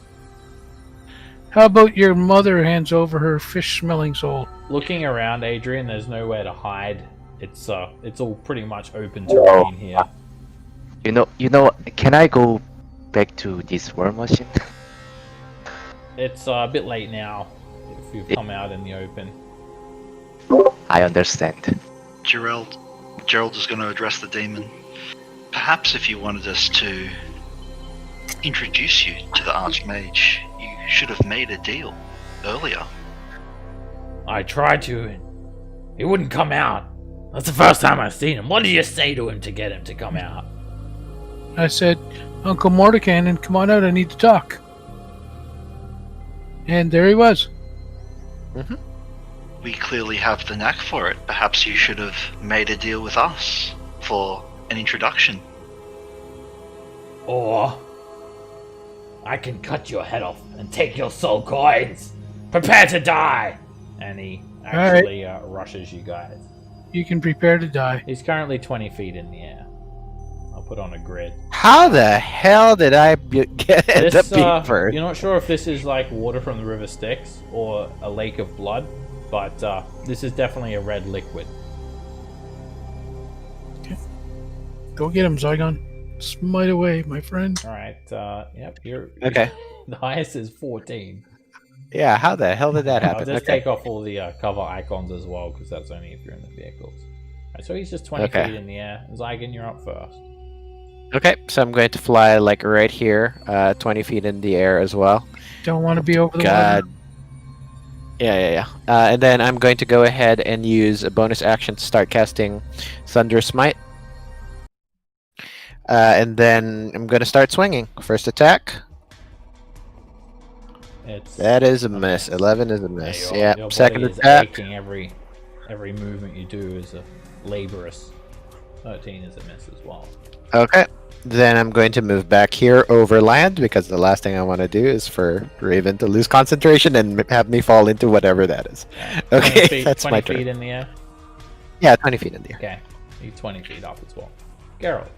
How about your mother hands over her fish-smelling soul? Looking around, Adrian, there's nowhere to hide. It's all pretty much open terrain here. You know. Can I go back to this war machine? It's a bit late now if you've come out in the open. I understand. Gerald is going to address the demon. Perhaps if you wanted us to introduce you to the Archmage, you should have made a deal earlier. I tried to, and he wouldn't come out. That's the first time I've seen him. What did you say to him to get him to come out? I said, Uncle Mordenkainen, come on out, I need to talk. And there he was. We clearly have the knack for it. Perhaps you should have made a deal with us for an introduction. Or I can cut your head off and take your soul coins. Prepare to die. And he actually rushes you guys. You can prepare to die. He's currently 20 feet in the air. I'll put on a grid. How the hell did I get end up being first? You're not sure if this is like water from the river Styx or a lake of blood, but this is definitely a red liquid. Go get him, Zygon. Smite away, my friend. All right. Yep. You're Okay. The highest is 14. Yeah, how the hell did that I'll happen? just Okay. take off all the cover icons as well, because that's only if you're in the vehicles. Right, so he's just 20 Okay. feet in the air. Zygon, you're up first. Okay, so I'm going to fly like right here, 20 feet in the air as well. Don't want to be over the God. water. Yeah. And then I'm going to go ahead and use a bonus action to start casting Thunder Smite. And then I'm going to start swinging. First attack. That is a a miss. 11 is a miss. Yeah. Your Second body is attack. aching. Every movement you do is a laborious. 13 is a miss as well. Okay. Then I'm going to move back here over land because the last thing I want to do is for Raven to lose concentration and have me fall into whatever that is. Okay, 20 feet, that's 20 my feet turn. in the air. Yeah, 20 feet in the air. Okay, you're 20 feet up as well. Geralt.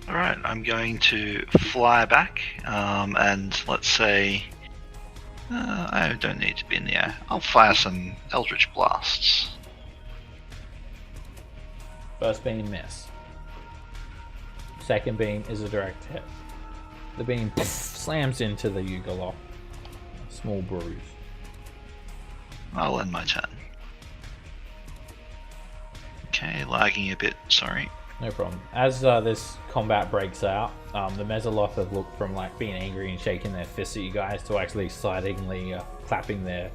Alright, I'm going to fly back, and let's say... I don't need to be in the air. I'll fire some Eldritch Blasts. First beam miss. Second beam is a direct hit. The beam slams into the Yugoloth. Small bruise. I'll end my turn. Okay, lagging a bit, sorry. No problem. As this combat breaks out, the Mesoloth have looked from like being angry and shaking their fists at you guys to actually excitingly clapping their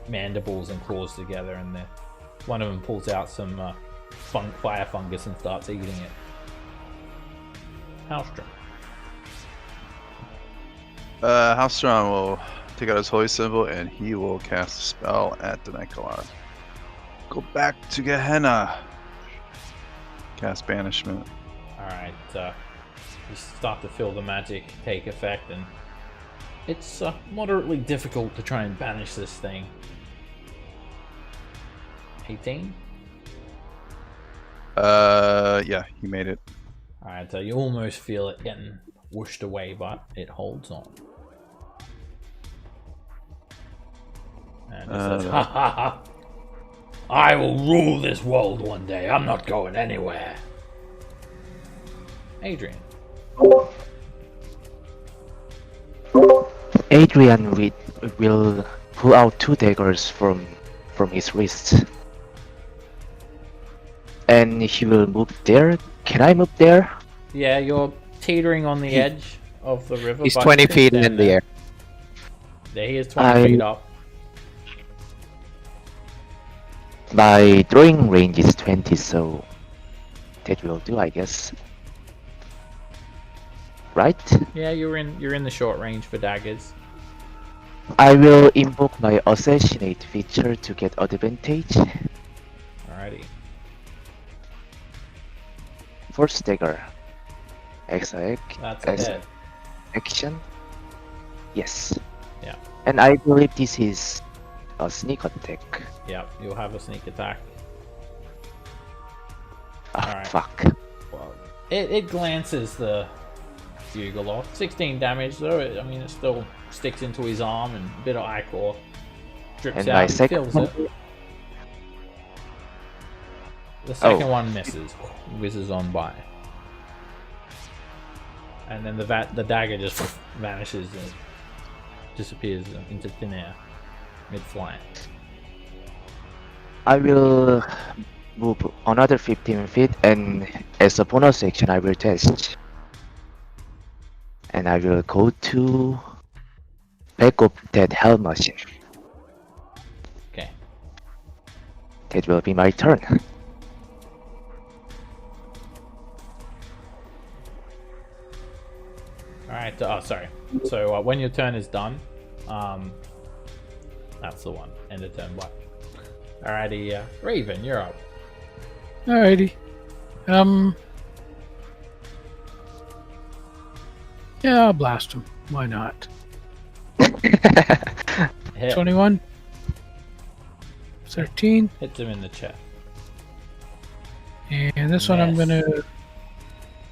mandibles and claws together, and one of them pulls out some fire fungus and starts eating it. Halstrom. Halstrom will take out his holy symbol and he will cast a spell at the Nightcrawler. Go back to Gehenna. Cast banishment. Alright, you start to feel the magic take effect, and it's moderately difficult to try and banish this thing. 18? Yeah, he made it. Alright, you almost feel it getting whooshed away, but it holds on. And it says, ha ha ha! I will rule this world one day. I'm not going anywhere. Adrian. Adrian will pull out 2 daggers from his wrist. And he will move there. Can I move there? Yeah, you're teetering on the edge of the river. He's but 20 you can feet stand in the there. air. There he is, 20 feet up. My throwing range is 20, so that will do, I guess. Right? Yeah, you're in the short range for daggers. I will invoke my assassinate feature to get advantage. Alrighty. First dagger. Exile That's a hit. action. Yes. Yeah. And I believe this is a sneak attack. Yeah, you'll have a sneak attack. Ah, Alright. fuck. Well, it glances the Yugoloth. 16 damage though. I mean, it still sticks into his arm, and a bit of ichor drips And out. my He second feels it. The second Oh. one misses, whizzes on by, and then the dagger just vanishes and disappears into thin air, mid-flight. I will move another 15 feet, and as a bonus action, I will test. And I will go to back up that hell machine. Okay. That will be my turn. Alright, sorry. So when your turn is done, that's the one. End of turn 1. Alrighty, Raven, you're up. Alrighty. Yeah, I'll blast him. Why not? Hit. 21. 13. Hits him in the chest. And this one I'm Miss. gonna...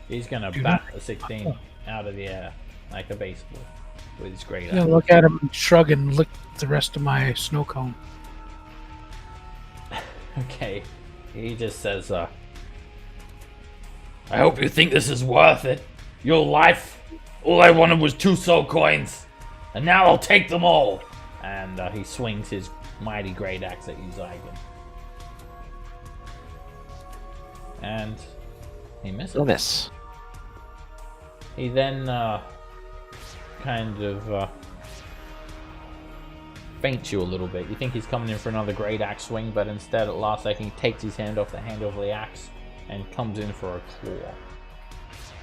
He's gonna Do bat not- a 16 out of the air like a baseball with his great Yeah, axe. look at him and shrug and lick the rest of my snow cone. Okay. He just says, I hope you think this is worth it. Your life. All I wanted was 2 soul coins. And now I'll take them all. And he swings his mighty great axe at you, Zygon. And he misses. Still miss. He then kind of feints you a little bit. You think he's coming in for another great axe swing, but instead at last second he takes his hand off the handle of the axe and comes in for a claw.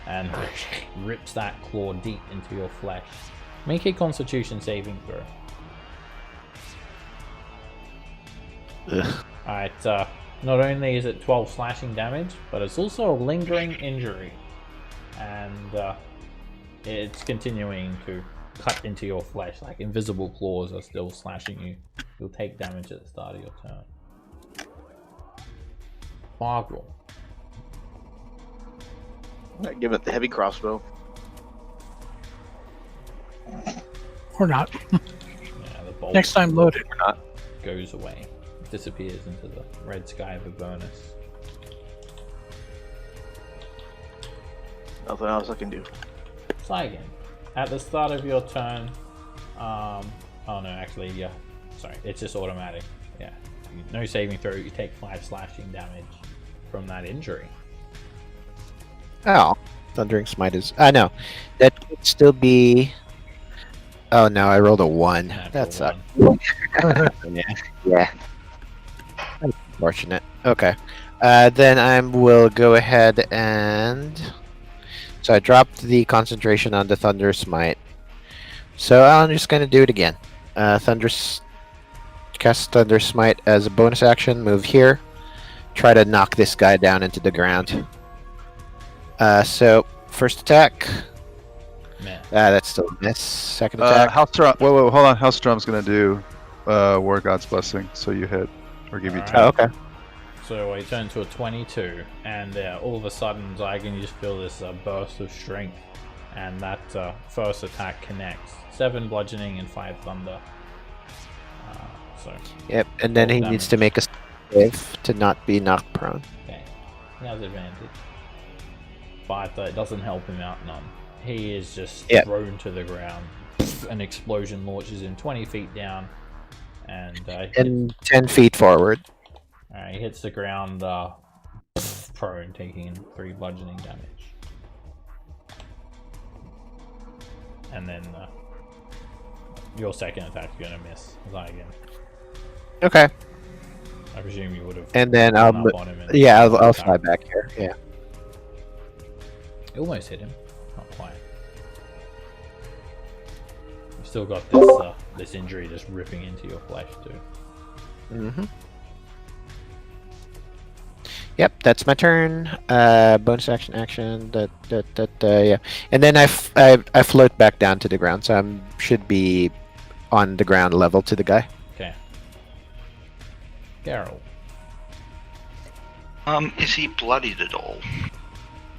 And rips that claw deep into your flesh. Make a Constitution saving throw. Ugh. Alright, not only is it 12 slashing damage, but it's also a lingering injury. And it's continuing to cut into your flesh, like invisible claws are still slashing you. You'll take damage at the start of your turn. Bargle. Give it the heavy crossbow. Or not. Yeah, the bolt Next time, load it. goes away. Disappears into the red sky of Avernus. Nothing else I can do. Try again. At the start of your turn, oh no, actually, yeah. Sorry, it's just automatic. Yeah. No saving throw, you take 5 slashing damage from that injury. Oh, Thundering Smite is. No, that would still be. Oh no, I rolled a 1. Natural That sucks. one. Yeah, Yeah. unfortunate. Okay, then I will go ahead and. So I dropped the concentration on the Thunder Smite. So I'm just gonna do it again. Cast Thunder Smite as a bonus action. Move here. Try to knock this guy down into the ground. So first attack. Meh. That's still a miss. Second attack. Hellstrom. Whoa, hold on. Hellstrom's gonna do War God's Blessing, so you hit or give you Alright. 10. Oh, okay. So I turn to a 22, and all of a sudden, Zygon, you just feel this burst of strength, and that first attack connects. 7 bludgeoning and 5 thunder. So, Yep, and then he Roll needs to make a save to not be knocked prone. okay. He has advantage. But it doesn't help him out none. He is just Yep. thrown to the ground. An explosion launches him 20 feet down, and And 10 feet forward. he hits the ground prone, taking 3 bludgeoning damage. And then your second attack's gonna miss, Zygon. Okay. I presume you would have. And then I'll. gone up on him and Yeah, I'll attack. fly back here. Yeah. You almost hit him, not quite. You've still got this this injury just ripping into your flesh too. Mm-hmm. Yep, that's my turn. Bonus action. Yeah. And then I float back down to the ground, so I should be on the ground level to the guy. Okay. Geralt. Is he bloodied at all?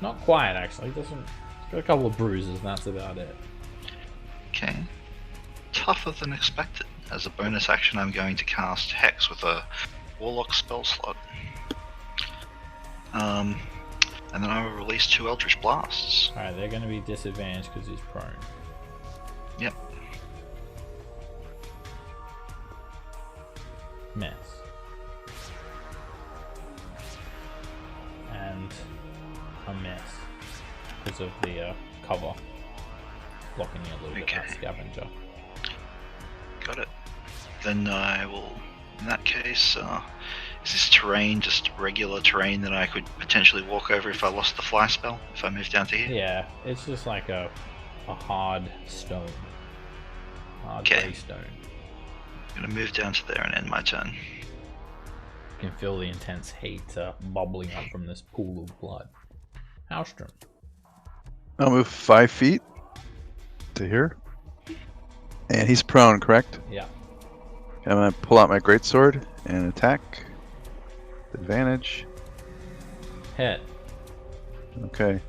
Not quite, actually. He's got a couple of bruises, and that's about it. Okay. Tougher than expected. As a bonus action, I'm going to cast Hex with a Warlock spell slot. And then I will release 2 Eldritch Blasts. Alright, they're going to be disadvantaged because he's prone. Yep. Miss. And a miss because of the cover blocking you a little bit, Okay. that scavenger. Got it. Then I will, in that case, is this terrain just regular terrain that I could potentially walk over if I lost the fly spell, if I moved down to here? Yeah, it's just like a hard stone. Hard Okay. grey stone. I'm gonna move down to there and end my turn. You can feel the intense heat bubbling up from this pool of blood. Haustrom. I'll move 5 feet to here. And he's prone, correct? Yeah. I'm gonna pull out my greatsword and attack. Advantage. Hit. Okay.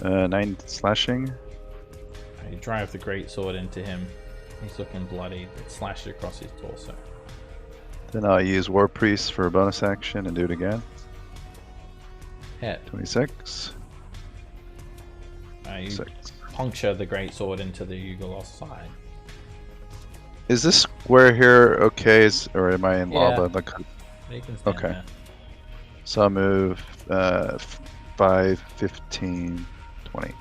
9 slashing. You drive the great sword into him. He's looking bloody. It slashed across his torso. Then I'll use War Priest for a bonus action and do it again. Hit. 26. You 6. puncture the great sword into the Yugoloth's side. Is this square here okay? Or am I in Yeah. lava? You can stand Okay. there. So I'll move 5, 15, 20.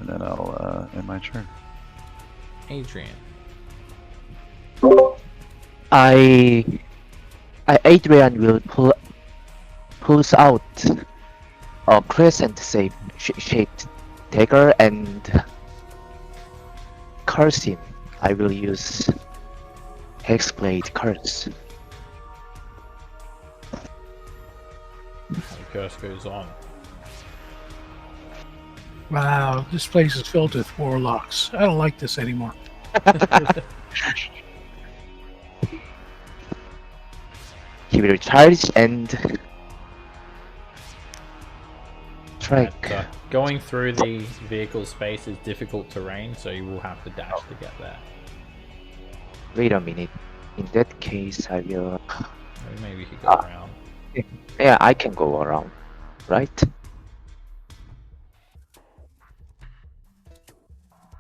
And then I'll end my turn. Adrian. Adrian will pulls out a crescent shaped dagger and curse him, I will use Hexblade Curse. The curse goes on. Wow, this place is filled with warlocks. I don't like this anymore. He will charge and strike. But, going through the vehicle space is difficult terrain, so you will have to dash to get there. Wait a minute. In that case, I will. Maybe you could go around. Yeah, I can go around, right?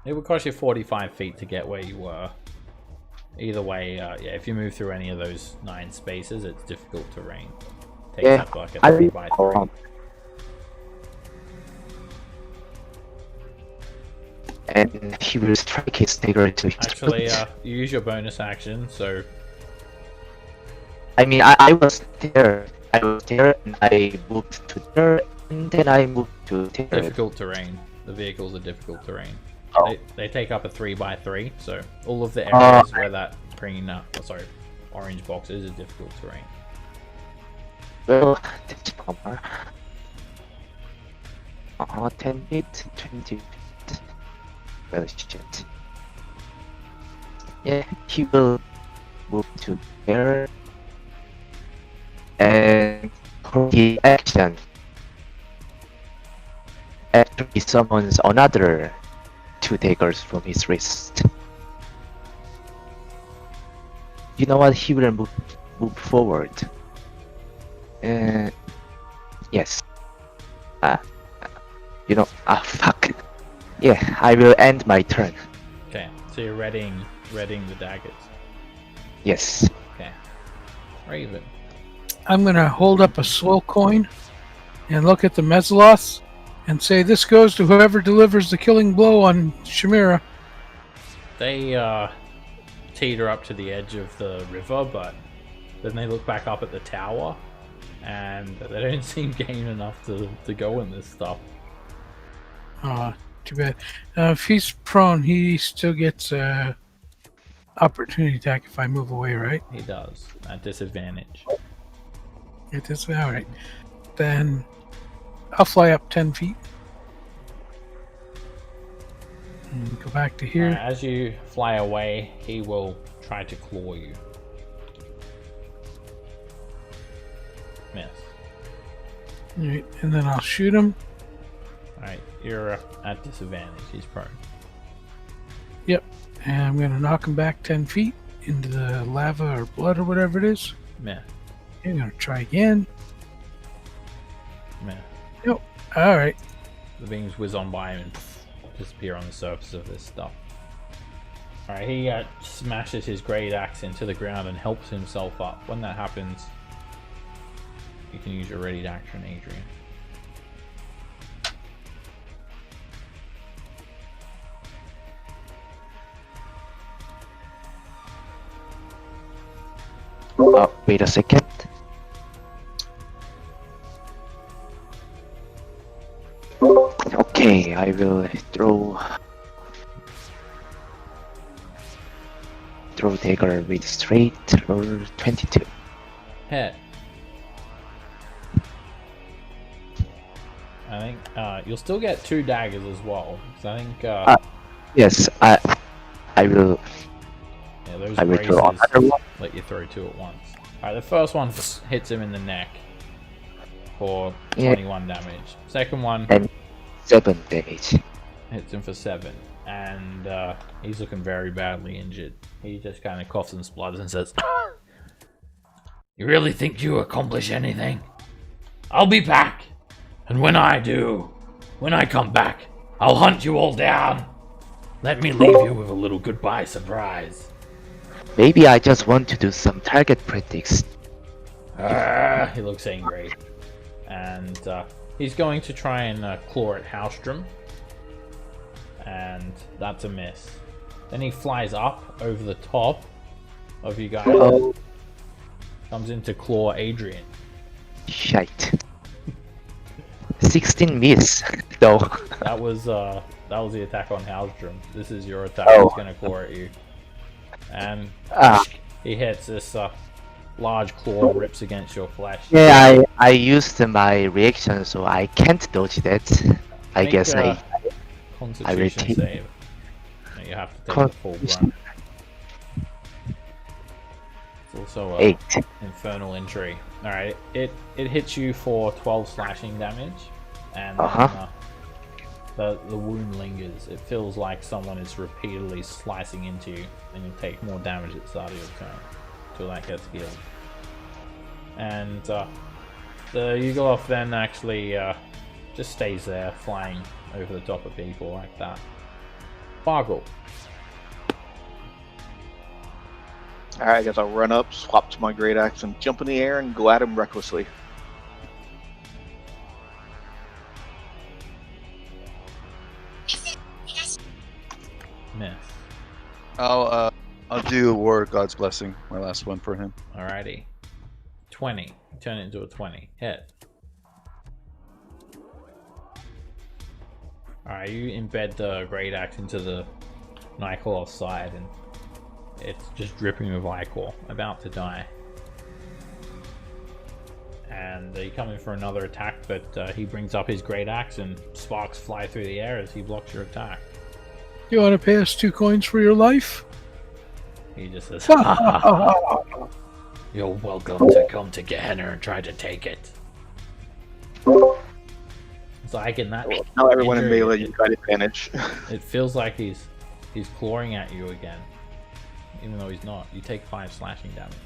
It would cost you 45 feet to get where you were. Either way, yeah, if you move through any of those 9 spaces, it's difficult terrain. Takes Yeah, up like a I 3 will by go 3. around. And he will strike his dagger to his Actually, foot. you use your bonus action, so I mean, I was there. I was there, and I moved to there, and then I moved to there. difficult terrain. The vehicles are difficult terrain. Oh. They take up a 3 by 3, so all of the areas where that green, orange box is difficult terrain. Well, that's a bummer. 10 feet, 20 feet. Well, shit. Yeah, he will move to there. And for the action, after he summons another 2 daggers from his wrist. You know what? He will move forward. Yes. Fuck. Yeah, I will end my turn. Okay, so you're readying the daggers. Yes. Okay. Raven. I'm going to hold up a slow coin and look at the Mezzaloths and say, this goes to whoever delivers the killing blow on Chimera. They teeter up to the edge of the river, but then they look back up at the tower, and they don't seem game enough to go in this stuff. Too bad. If he's prone, he still gets opportunity attack if I move away, right? He does, at disadvantage. It is alright. Then I'll fly up 10 feet. And go back to here. As you fly away, he will try to claw you. Miss. Alright, and then I'll shoot him. Alright, you're at disadvantage. He's prone. Yep. And I'm going to knock him back 10 feet into the lava or blood or whatever it is. Miss. I'm going to try again. Miss. Yep. Alright. The beams whiz on by him and disappear on the surface of this stuff. Alright, he smashes his great axe into the ground and helps himself up. When that happens, you can use your ready action, Adrian. Wait a second. Okay, I will throw dagger with straight roll 22. Hit. I think you'll still get 2 daggers as well. So I think Yes, I will. yeah, those I will braces throw another one. let you throw 2 at once. Alright, the first one hits him in the neck for 21 damage. Second one And 7 damage. hits him for 7, and he's looking very badly injured. He just kind of coughs and splutters and says, "You really think you accomplish anything? I'll be back, and when I do, when I come back, I'll hunt you all down. Let me leave you with a little goodbye surprise." Maybe I just want to do some target practice. He looks angry, and he's going to try and claw at Haustrom, and that's a miss. Then he flies up over the top of you guys, Oh, comes in to claw Adrian. shite. 16 miss, though. That was That was the attack on Halstrom. This is your attack. Oh. He's gonna claw at you. And Ah, he hits this large claw, rips against your flesh. yeah, I used my reaction, so I can't dodge that. I Make guess a I Constitution take- save. No, you have to take the full brunt. It's also a 8. infernal injury. Alright, it hits you for 12 slashing damage, and Uh-huh. then the wound lingers. It feels like someone is repeatedly slicing into you, and you take more damage at the start of your turn until that gets healed. And the Yugoloth then actually just stays there, flying over the top of people like that. Bargle. Alright, I guess I'll run up, swap to my great axe, and jump in the air and go at him recklessly. Miss. I'll do War of God's Blessing, my last one for him. Alrighty. 20. Turn it into a 20. Hit. Alright, you embed the great axe into the Nyclaw's side, and it's just dripping with ichor, about to die. And you come in for another attack, but he brings up his great axe and sparks fly through the air as he blocks your attack. You want to pay us 2 coins for your life? He just says, Oh, "You're welcome to come to Gehenna and try to take it." So I can that. Now everyone in injury, melee, you've got advantage. It feels like he's clawing at you again, even though he's not. You take 5 slashing damage.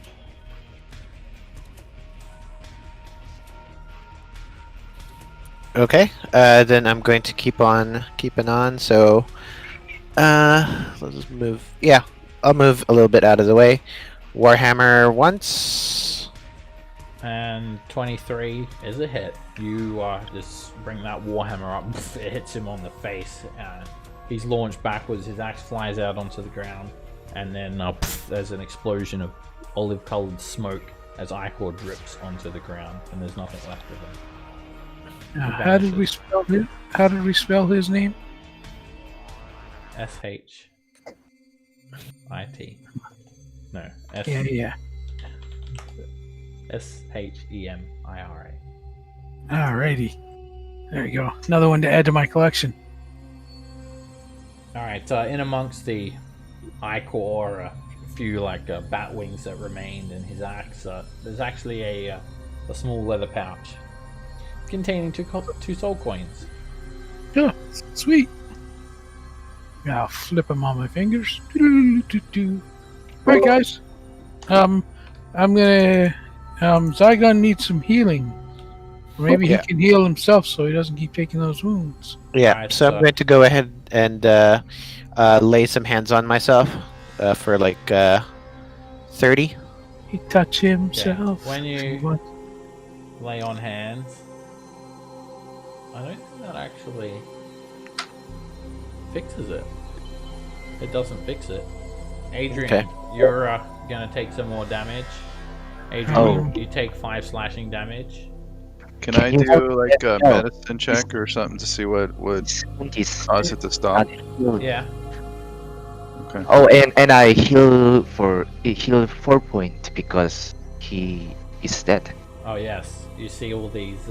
Okay, then I'm going to keep on keeping on. So, let's just move. Yeah, I'll move a little bit out of the way. Warhammer once. And 23 is a hit. You just bring that warhammer up. It hits him on the face. He's launched backwards. His axe flies out onto the ground, and then there's an explosion of olive-colored smoke as ichor drips onto the ground, and there's nothing left of him. how did we spell his? How did we spell his name? S-H-I-T. No, Yeah. S-H-E-M-I-R-A. Alrighty. There you go. Another one to add to my collection. Alright, in amongst the ichor, a few bat wings that remained in his axe, there's actually a small leather pouch containing 2 soul coins. Oh, sweet. I'll flip them on my fingers. Alright, guys. I'm gonna. Zygon needs some healing. Maybe Okay. he can heal himself so he doesn't keep taking those wounds. Yeah, Alright, so I'm going to go ahead and lay some hands on myself for 30. He touch himself. When you- What? Lay on hands. I don't think that actually fixes it. It doesn't fix it. Adrian, Okay. you're gonna take some more damage. Adrian, Oh. you take 5 slashing damage. Can I you do help- like a No. medicine check or something to see what would Is cause it to stop? Yeah. Okay. Oh, and I heal 4 points because he is dead. Oh yes. You see all these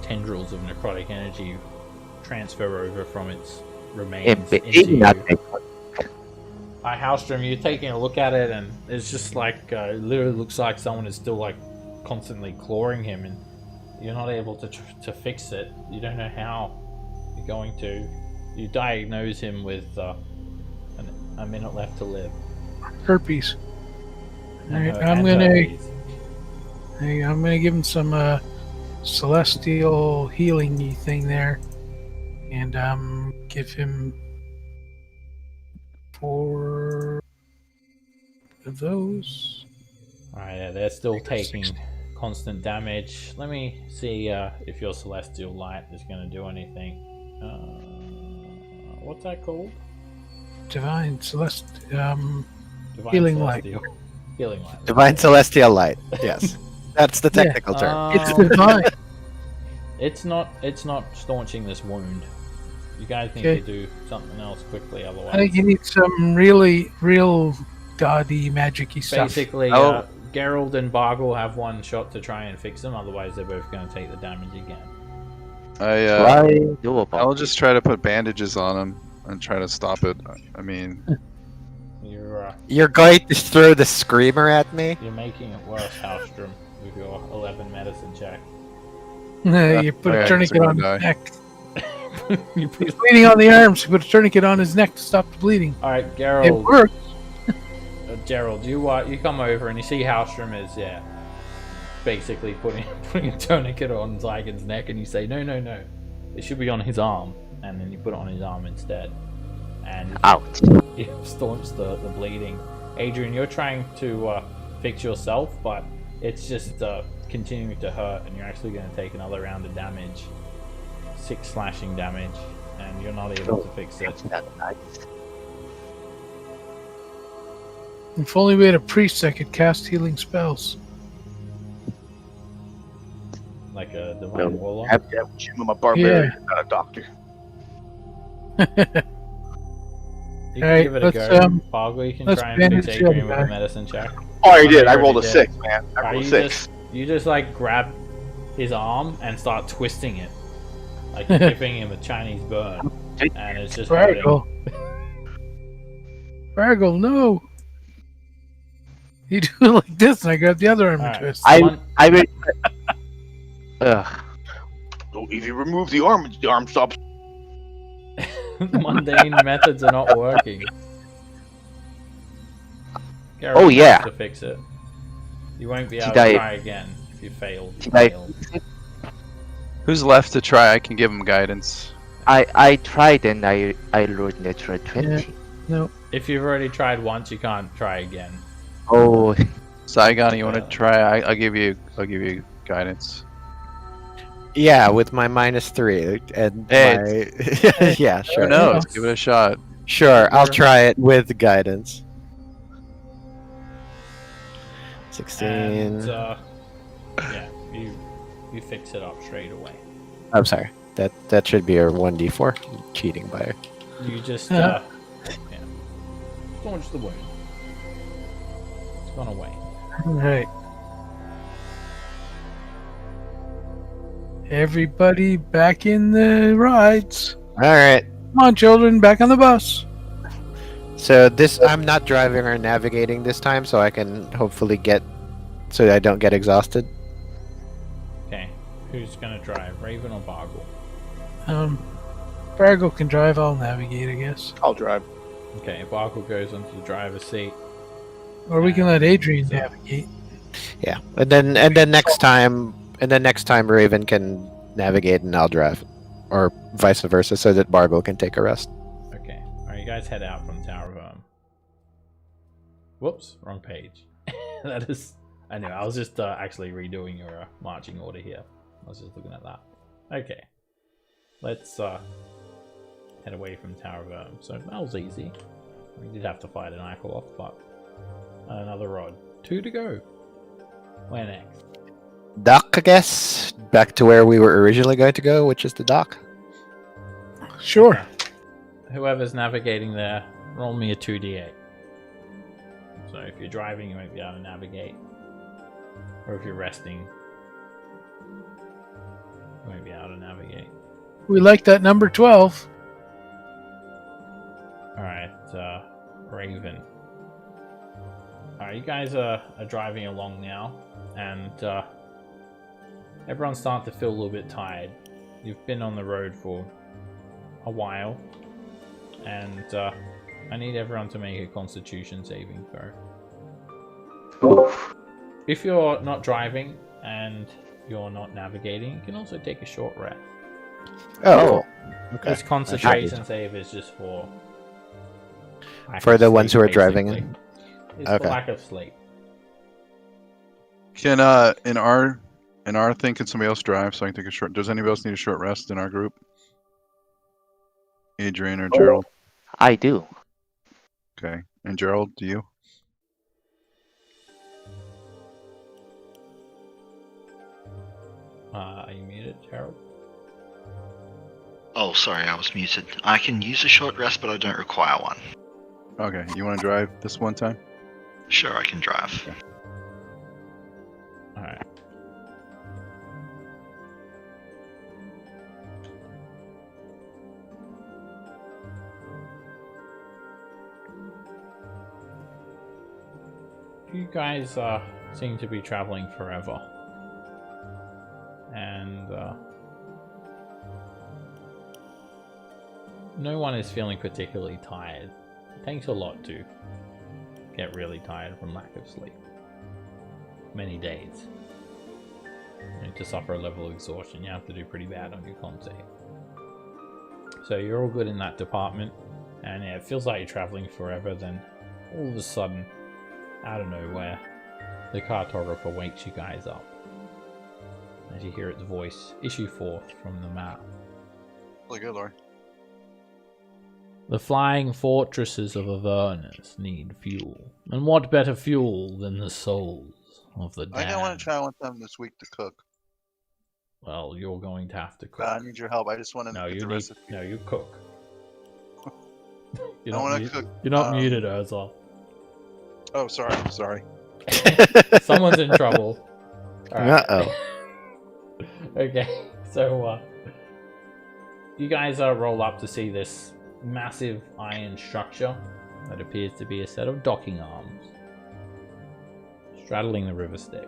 tendrils of necrotic energy transfer over from its remains It into did not you. take Hi, Halstrom, you're taking a look at it, and it's just it literally looks like someone is still constantly clawing him, and you're not able to fix it. You don't know how you're going to. You diagnose him with a minute left to live. Herpes. And Alright, her- I'm and gonna herpes. I'm gonna give him some celestial healing thing there, and give him 4 of those. Alright, yeah, they're still taking constant damage. Let me see if your Celestial Light is going to do anything. What's that called? Divine Divine Healing Light. Celestial. Healing Light. Divine Celestial Light. Yes. That's the technical term. It's divine. It's not staunching this wound. You guys need Okay. to do something else quickly, otherwise. I think you need some real gaudy, magic-y stuff. Basically, Oh. Gerald and Bargle have one shot to try and fix them, otherwise they're both going to take the damage again. Try doable. I'll just try to put bandages on him and try to stop it. I mean, You're going to throw the screamer at me? You're making it worse, Halstrom, with your 11 medicine check. You put a okay, tourniquet so on his die. neck. You He's bleeding on the arms. You put a tourniquet on his neck to stop the bleeding. Alright, It Gerald. worked. Gerald, you come over and you see Halstrom is, basically putting a tourniquet on Zygon's neck, and you say, no, it should be on his arm, and then you put it on his arm instead. And Out. it staunch the bleeding. Adrian, you're trying to fix yourself, but it's just continuing to hurt, and you're actually going to take another round of damage. 6 slashing damage, and you're not able to fix it. That's nice. If only we had a priest that could cast healing spells. Like a divine warlock. I'm a barbarian, not a doctor. You can Alright, give it a let's, go. Bargle, you can let's try and fix bandage the Adrian other with guy. a medicine check. Oh, I know did. you I rolled a already 6, did. man. I Alright, rolled a you 6. you just like grab his arm and start twisting it. Like you're giving him a Chinese burn. And it's just hurting. Farragle. Farragle, no. You do it like this, and I grab the other arm and Alright. twist. I will. Ugh. So if you remove the arm stops. Mundane methods are not working. Garrett Oh, has yeah. to fix it. You won't be Did able to I- try again if you fail. You Did I fail. fix it? who's left to try? I can give him guidance. I tried and I rolled natural 20. No. If you've already tried once, you can't try again. Oh, Saigon, you want to try? I'll give you guidance. Yeah, with my -3 and Hey, my yeah, Who sure, knows? Give it a shot. sure. I'll try it with guidance. 16. And yeah, you fix it up straight away. I'm sorry. That should be a 1d4. Cheating by it. You just staunch the wound. It's gone away. Alright. Everybody back in the rides. All right. Come on, children, back on the bus. So this, I'm not driving or navigating this time, so I can hopefully get, so I don't get exhausted. Okay, who's gonna drive, Raven or Bargle? Farragle can drive, I'll navigate, I guess. I'll drive. Okay, Bargle goes onto the driver's seat. Or we can let Adrian navigate. Yeah, and then next time, Raven can navigate and I'll drive, or vice versa, so that Bargle can take a rest. Okay, alright, you guys head out from Tower of Whoops, wrong page. That is, I know, I was just actually redoing your marching order here. I was just looking at that. Okay, let's head away from Tower of So that was easy. We did have to fight an Eichelhoff, but another rod. 2 to go. Where next? Dock, I guess. Back to where we were originally going to go, which is the dock. Sure. Whoever's navigating there, roll me a 2d8. So if you're driving, you won't be able to navigate. Or if you're resting, you won't be able to navigate. We like that number 12. Alright, Raven. Alright, you guys are driving along now, and everyone's starting to feel a little bit tired. You've been on the road for a while, and I need everyone to make a Constitution saving throw. oof. If you're not driving and you're not navigating, you can also take a short rest. Oh, okay. This concentration save is just for lack For of the ones sleep, who are driving basically. in? It's Okay. for lack of sleep. Can in our thing, can somebody else drive so I can take a short? Does anybody else need a short rest in our group? Adrian or Gerald? I do. Okay, and Gerald, do you? Are you muted, Gerald? Oh, sorry, I was muted. I can use a short rest, but I don't require one. Okay, you want to drive this one time? Sure, I can drive. Alright. You guys seem to be traveling forever. And no one is feeling particularly tired. It takes a lot to get really tired from lack of sleep. Many days. And to suffer a level of exhaustion, you have to do pretty bad on your con save. So you're all good in that department, and yeah, it feels like you're traveling forever. Then all of a sudden, out of nowhere, the cartographer wakes you guys up as you hear its voice issue forth from the map. Really good, Lord. The flying fortresses of Avernus need fuel, and what better fuel than the souls of the I damned? don't want to try one time this week to cook. Well, you're going to have to cook. I need your help. I just want to No, get you the need. recipe. No, you cook. You're I not want to mute- cook. You're not muted, Ursula. Oh, sorry. Someone's in trouble. Alright. Uh-oh. Okay, so you guys roll up to see this massive iron structure that appears to be a set of docking arms straddling the river Styx,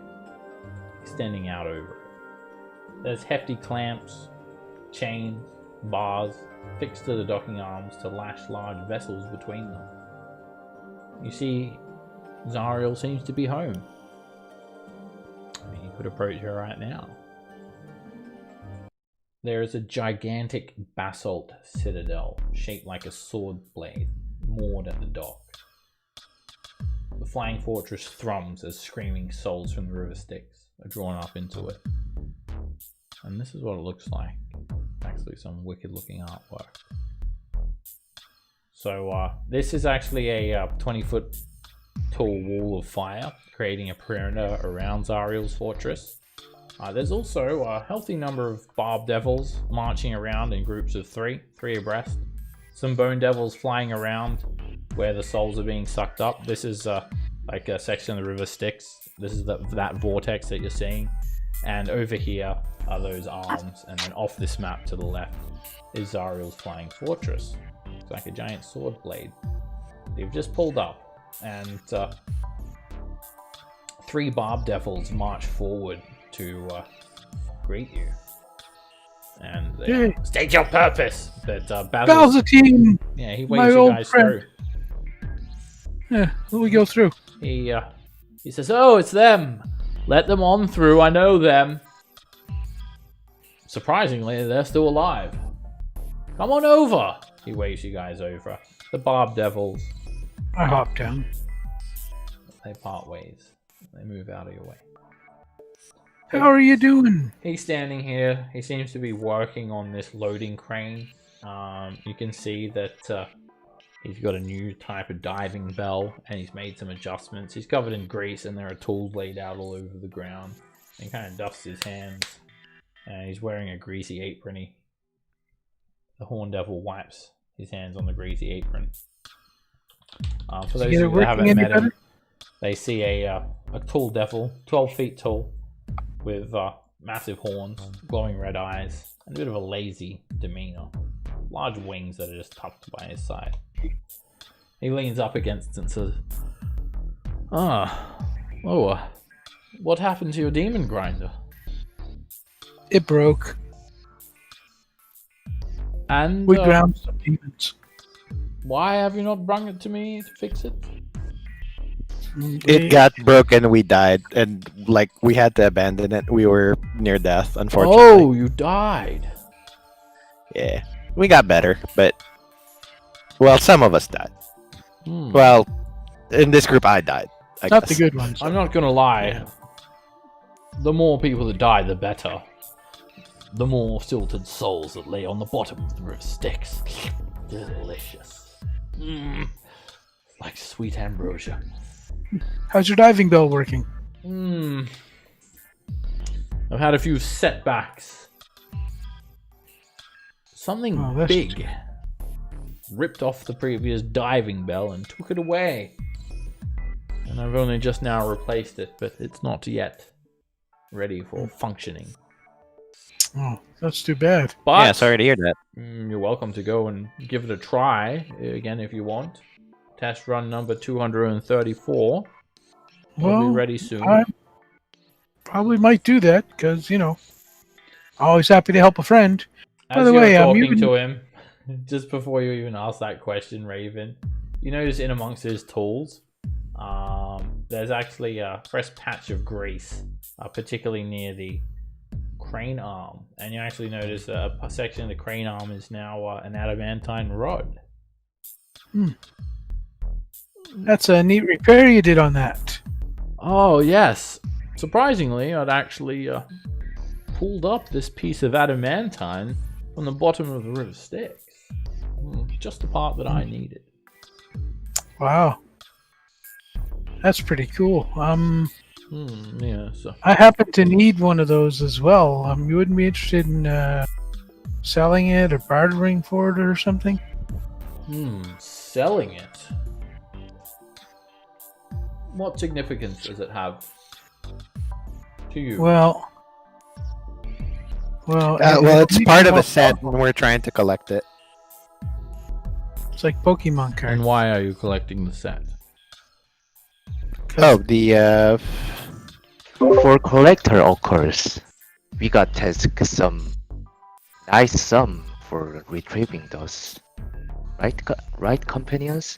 extending out over it. There's hefty clamps, chains, bars fixed to the docking arms to lash large vessels between them. You see, Zariel seems to be home. I mean, you could approach her right now. There is a gigantic basalt citadel shaped like a sword blade moored at the dock. The flying fortress thrums as screaming souls from the river Styx are drawn up into it. And this is what it looks like. Actually, some wicked looking artwork. So this is actually a 20-foot tall wall of fire, creating a perimeter around Zariel's fortress. There's also a healthy number of barb devils marching around in groups of three abreast. Some bone devils flying around where the souls are being sucked up. This is like a section of the river Styx. This is that vortex that you're seeing. And over here are those arms. And then off this map to the left is Zariel's flying fortress. It's like a giant sword blade. They've just pulled up. And 3 barb devils march forward to greet you. And they state your purpose. But Bal's a team. yeah, he my waves you old guys friend. through. Yeah, we go through. He says, "Oh, it's them. Let them on through. I know them. Surprisingly, they're still alive. Come on over." He waves you guys over. The barb devils. I hop down. They part ways. They move out of your way. How are you doing? He's standing here. He seems to be working on this loading crane. You can see that he's got a new type of diving bell, and he's made some adjustments. He's covered in grease, and there are tools laid out all over the ground. He kind of dusts his hands, and he's wearing a greasy apron. The Horn Devil wipes his hands on the greasy apron. For those of you that haven't met him, they see a tall devil, 12 feet tall, with massive horns, glowing red eyes, and a bit of a lazy demeanor. Large wings that are just tucked by his side. He leans up against it and says, what happened to your demon grinder? It broke. And We ground some demons. why have you not brung it to me to fix it? It got broken, we died, and like we had to abandon it. We were near death, unfortunately. Oh, you died. Yeah. We got better, but well, some of us died. Hmm. Well, in this group I died. I Not the guess. good ones. I'm not gonna lie. The more people that die, the better. The more filtered souls that lay on the bottom of the river Styx. Delicious. Like sweet ambrosia. How's your diving bell working? I've had a few setbacks. Something Oh, that's big ripped off the previous diving bell and took it away. And I've only just now replaced it, but it's not yet ready for functioning. Oh, that's too bad. But Yeah, sorry to hear that. you're welcome to go and give it a try again if you want. Test run number 234. It'll Well, be ready soon. I probably might do that because always happy to help a friend. By As the you're way, talking to him, just before you even ask that question, Raven, you notice in amongst his tools, there's actually a fresh patch of grease, particularly near the crane arm. And you actually notice a section of the crane arm is now an adamantine rod. That's a neat repair you did on that. Oh, yes. Surprisingly, I'd actually pulled up this piece of adamantine from the bottom of the river Styx. Just the part that I needed. Wow. That's pretty cool. Yeah, so. I happen to need one of those as well. You wouldn't be interested in selling it or bartering for it or something? Selling it? What significance does it have to you? Well, It's part of a set, and we're trying to collect it. It's like Pokemon cards. And why are you collecting the set? Oh, the For collector, of course, we got task some nice sum for retrieving those. Right, companions?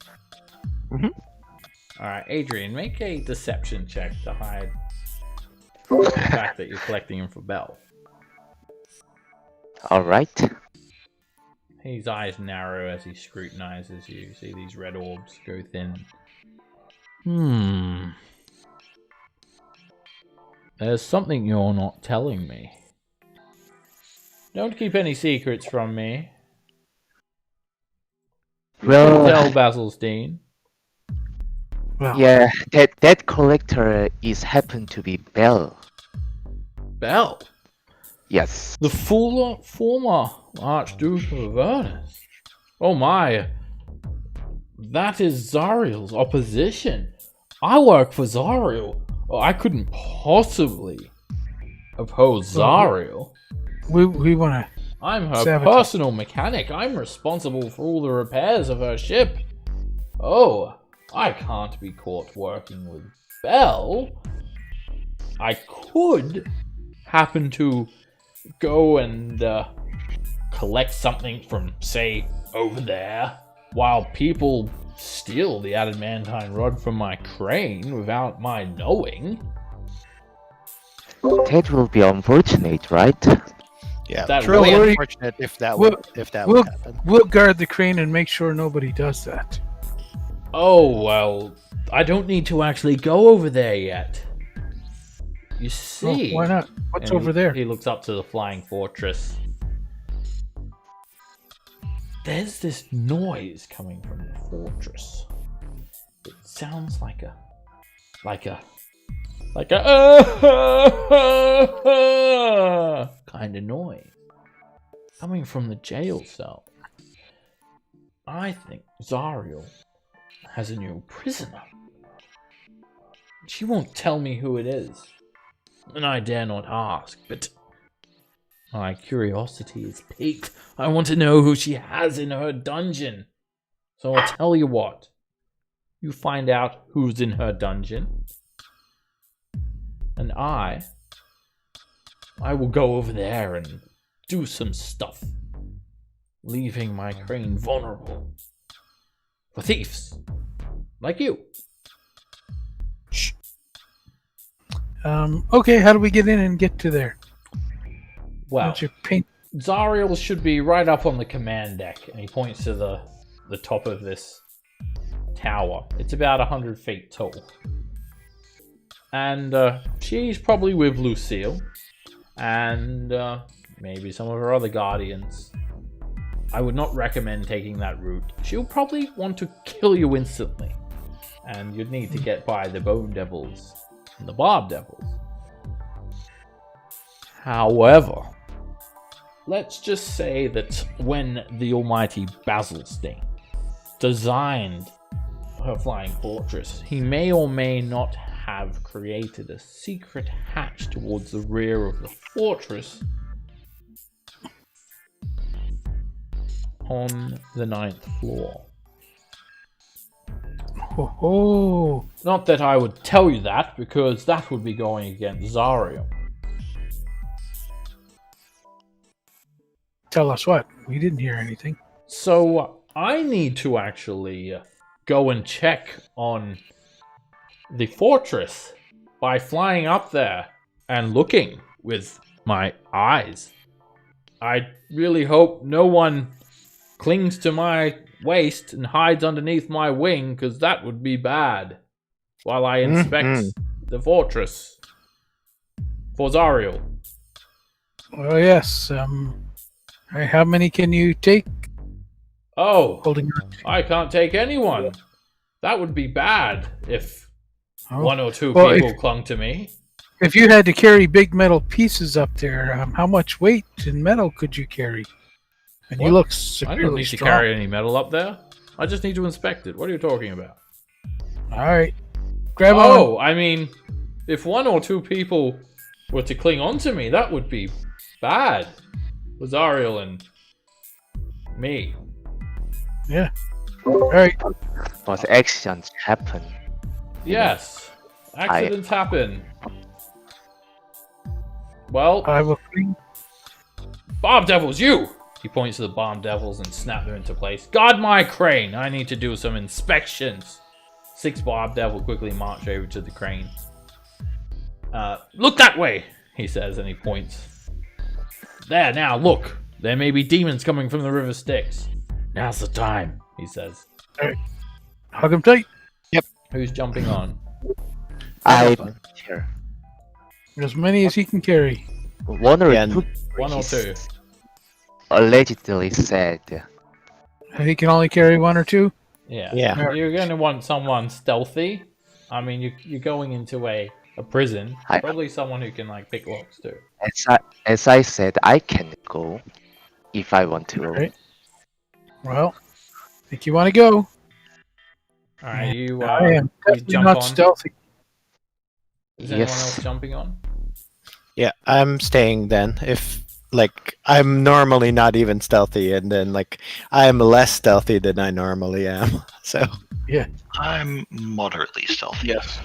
Alright, Adrian, make a deception check to hide the fact that you're collecting them for Bell. Alright. His eyes narrow as he scrutinizes you. You see these red orbs go thin. There's something you're not telling me. Don't keep any secrets from me. Well, Tell Basilstein. Well, yeah, that collector is happened to be Bell. Bell? Yes. The former Archduke of Avernus. Oh my. That is Zariel's opposition. I work for Zariel. Oh, I couldn't possibly oppose Zariel. we want to. I'm her sabotage. personal mechanic. I'm responsible for all the repairs of her ship. Oh, I can't be caught working with Bell. I could happen to go and collect something from, say, over there, while people steal the adamantine rod from my crane without my knowing. That will be unfortunate, right? yeah, That truly will- unfortunate if that we'll- would happen. We'll guard the crane and make sure nobody does that. Oh, well, I don't need to actually go over there yet. You Oh, see... why not? What's And over there? He looks up to the flying fortress. There's this noise coming from the fortress. It sounds like a kind of noise coming from the jail cell. I think Zariel has a new prisoner. She won't tell me who it is, and I dare not ask, but my curiosity is piqued. I want to know who she has in her dungeon. So I'll tell you what. You find out who's in her dungeon, and I will go over there and do some stuff, leaving my crane vulnerable for thieves like you. Okay, how do we get in and get to there? Well, Don't you paint? Zariel should be right up on the command deck, and he points to the top of this tower. It's about 100 feet tall. And she's probably with Lucille, and maybe some of her other guardians. I would not recommend taking that route. She'll probably want to kill you instantly, and you'd need to get by the Bone Devils and the Barb Devils. However, let's just say that when the almighty Basilstein designed her flying fortress, he may or may not have created a secret hatch towards the rear of the fortress on the 9th floor. Oh, Not that I would tell you that, because that would be going against Zariel. tell us what? We didn't hear anything. So I need to actually go and check on the fortress by flying up there and looking with my eyes. I really hope no one clings to my waist and hides underneath my wing, because that would be bad, while I inspect the fortress for Zariel. Well, yes. How many can you take? Oh, Holding. I can't take anyone. That would be bad if Oh. one or two Well, people clung to me. If you had to carry big metal pieces up there, how much weight in metal could you carry? And you What? look I severely don't need to strong. carry any metal up there. I just need to inspect it. What are you talking about? All right, grab on. Oh, I mean, if one or two people were to cling onto me, that would be bad. With Zariel and me. Yeah. All right. But accidents happen. Yes. Accidents happen. Well, I will clean. Bomb Devils, you! He points to the Bomb Devils and snap them into place. Guard my crane! I need to do some inspections. 6 Bomb Devil quickly march over to the crane. Look that way! He says, and he points. There, now, look! There may be demons coming from the River Styx. Now's the time, he says. Hug him tight. Who's jumping on? I volunteer. As many as he can carry. One or Yeah, two. One or two? Allegedly said. He can only carry 1 or 2. Yeah. Yeah. You're going to want someone stealthy. I mean, you're going into a prison. I- Probably someone who can, like, pick locks, too. As I said, I can go if I want to. Right. Well, I think you want to go. Alright, you, I am you definitely jump not on. stealthy. Is anyone Yes. else jumping on? Yeah, I'm staying then. If like I'm normally not even stealthy, and then like I'm less stealthy than I normally am. So I'm moderately stealthy. Yes.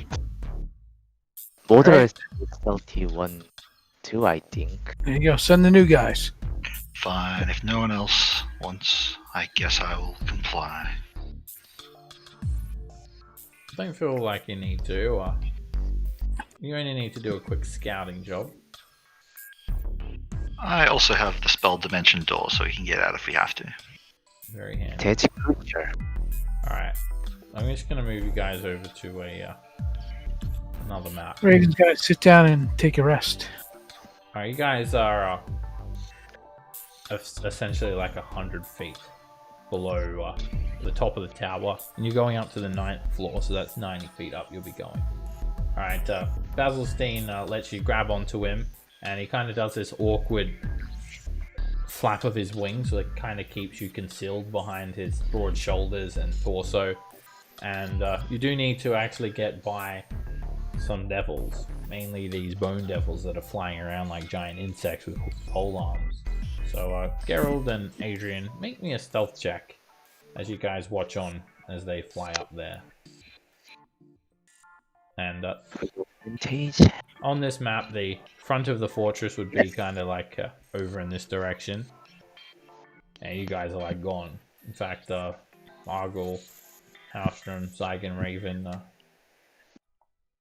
Border is stealthy 1, 2, I think. There you go. Send the new guys. Fine. If no one else wants, I guess I will comply. Don't feel like you need to. You only need to do a quick scouting job. I also have the spell Dimension Door, so we can get out if we have to. Very handy. That's creature. Alright. I'm just going to move you guys over to another map. Raven's got to sit down and take a rest. Alright, you guys are essentially like 100 feet below the top of the tower, and you're going up to the 9th floor, so that's 90 feet up you'll be going. Alright, Basilstein lets you grab onto him, and he kind of does this awkward flap of his wings, so it kind of keeps you concealed behind his broad shoulders and torso. And you do need to actually get by some devils, mainly these bone devils that are flying around like giant insects with pole arms. So Gerald and Adrian, make me a stealth check as you guys watch on as they fly up there. And Advantage. on this map, the front of the fortress would be kind of like over in this direction. And you guys are like gone. In fact, Margul, Halstrom, Zygon, Raven,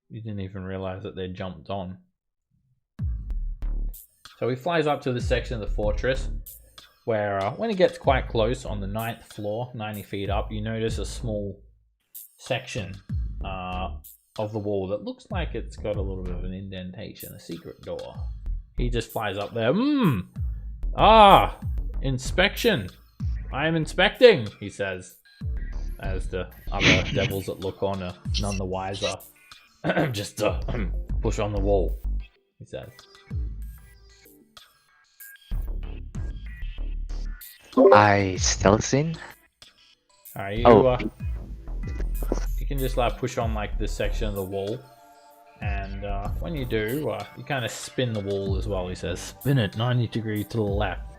you didn't even realize that they jumped on. So he flies up to the section of the fortress where when he gets quite close on the 9th floor, 90 feet up, you notice a small section of the wall that looks like it's got a little bit of an indentation, a secret door. He just flies up there. Inspection. I am inspecting, he says, as the other devils that look on are none the wiser. Just push on the wall, he says. I stealth in. Alright, Oh. you can just like push on like this section of the wall, and when you do, you kind of spin the wall as well. He says, spin it 90 degrees to the left,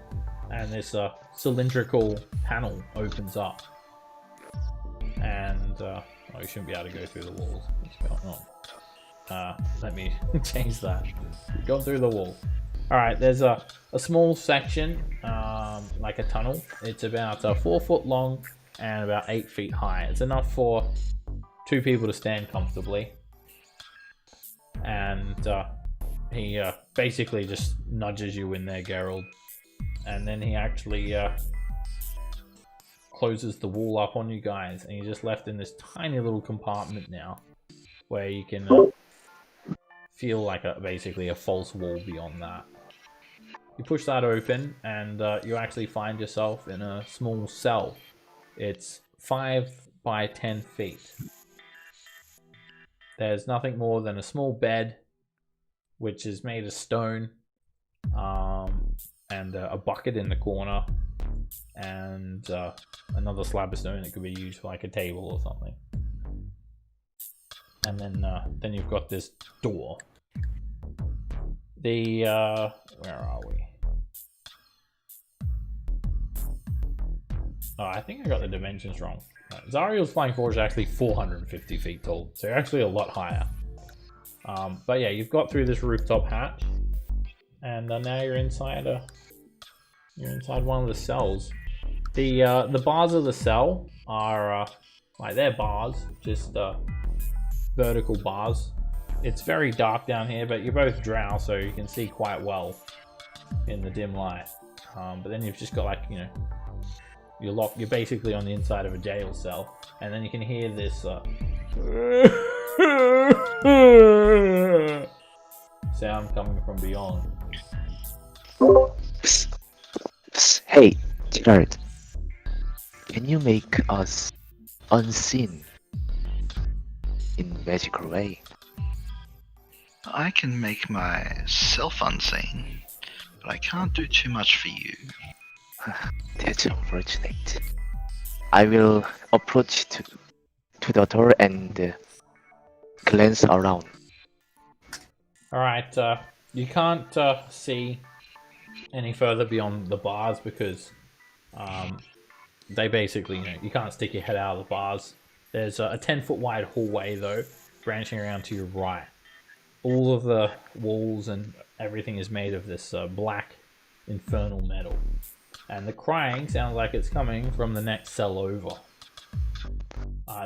and this cylindrical panel opens up, and you shouldn't be able to go through the walls. What's going on? Let me change that. Go through the wall. Alright, there's a small section, like a tunnel. It's about 4 foot long and about 8 feet high. It's enough for 2 people to stand comfortably. And he basically just nudges you in there, Gerald. And then he actually closes the wall up on you guys. And you're just left in this tiny little compartment now, where you can feel like basically a false wall beyond that. You push that open, and you actually find yourself in a small cell. It's 5 by 10 feet. There's nothing more than a small bed, which is made of stone, and a bucket in the corner, and another slab of stone that could be used for like a table or something. And then you've got this door. Where are we? Oh, I think I got the dimensions wrong. Zariel's Flying Forge is actually 450 feet tall, so you're actually a lot higher. But yeah, you've got through this rooftop hatch, and now you're inside one of the cells. The bars of the cell are like they're bars, just vertical bars. It's very dark down here, but you're both drow, so you can see quite well in the dim light. But then you've just got like, you know, you're basically on the inside of a jail cell, and then you can hear this sound coming from beyond. Psst, psst. Hey, Gerard. Can you make us unseen in magical way? I can make myself unseen, but I can't do too much for you. That's unfortunate. I will approach to the door and glance around. Alright, you can't see any further beyond the bars because they basically, you know, you can't stick your head out of the bars. There's a 10-foot wide hallway though, branching around to your right. All of the walls and everything is made of this black infernal metal. And the crying sounds like it's coming from the next cell over.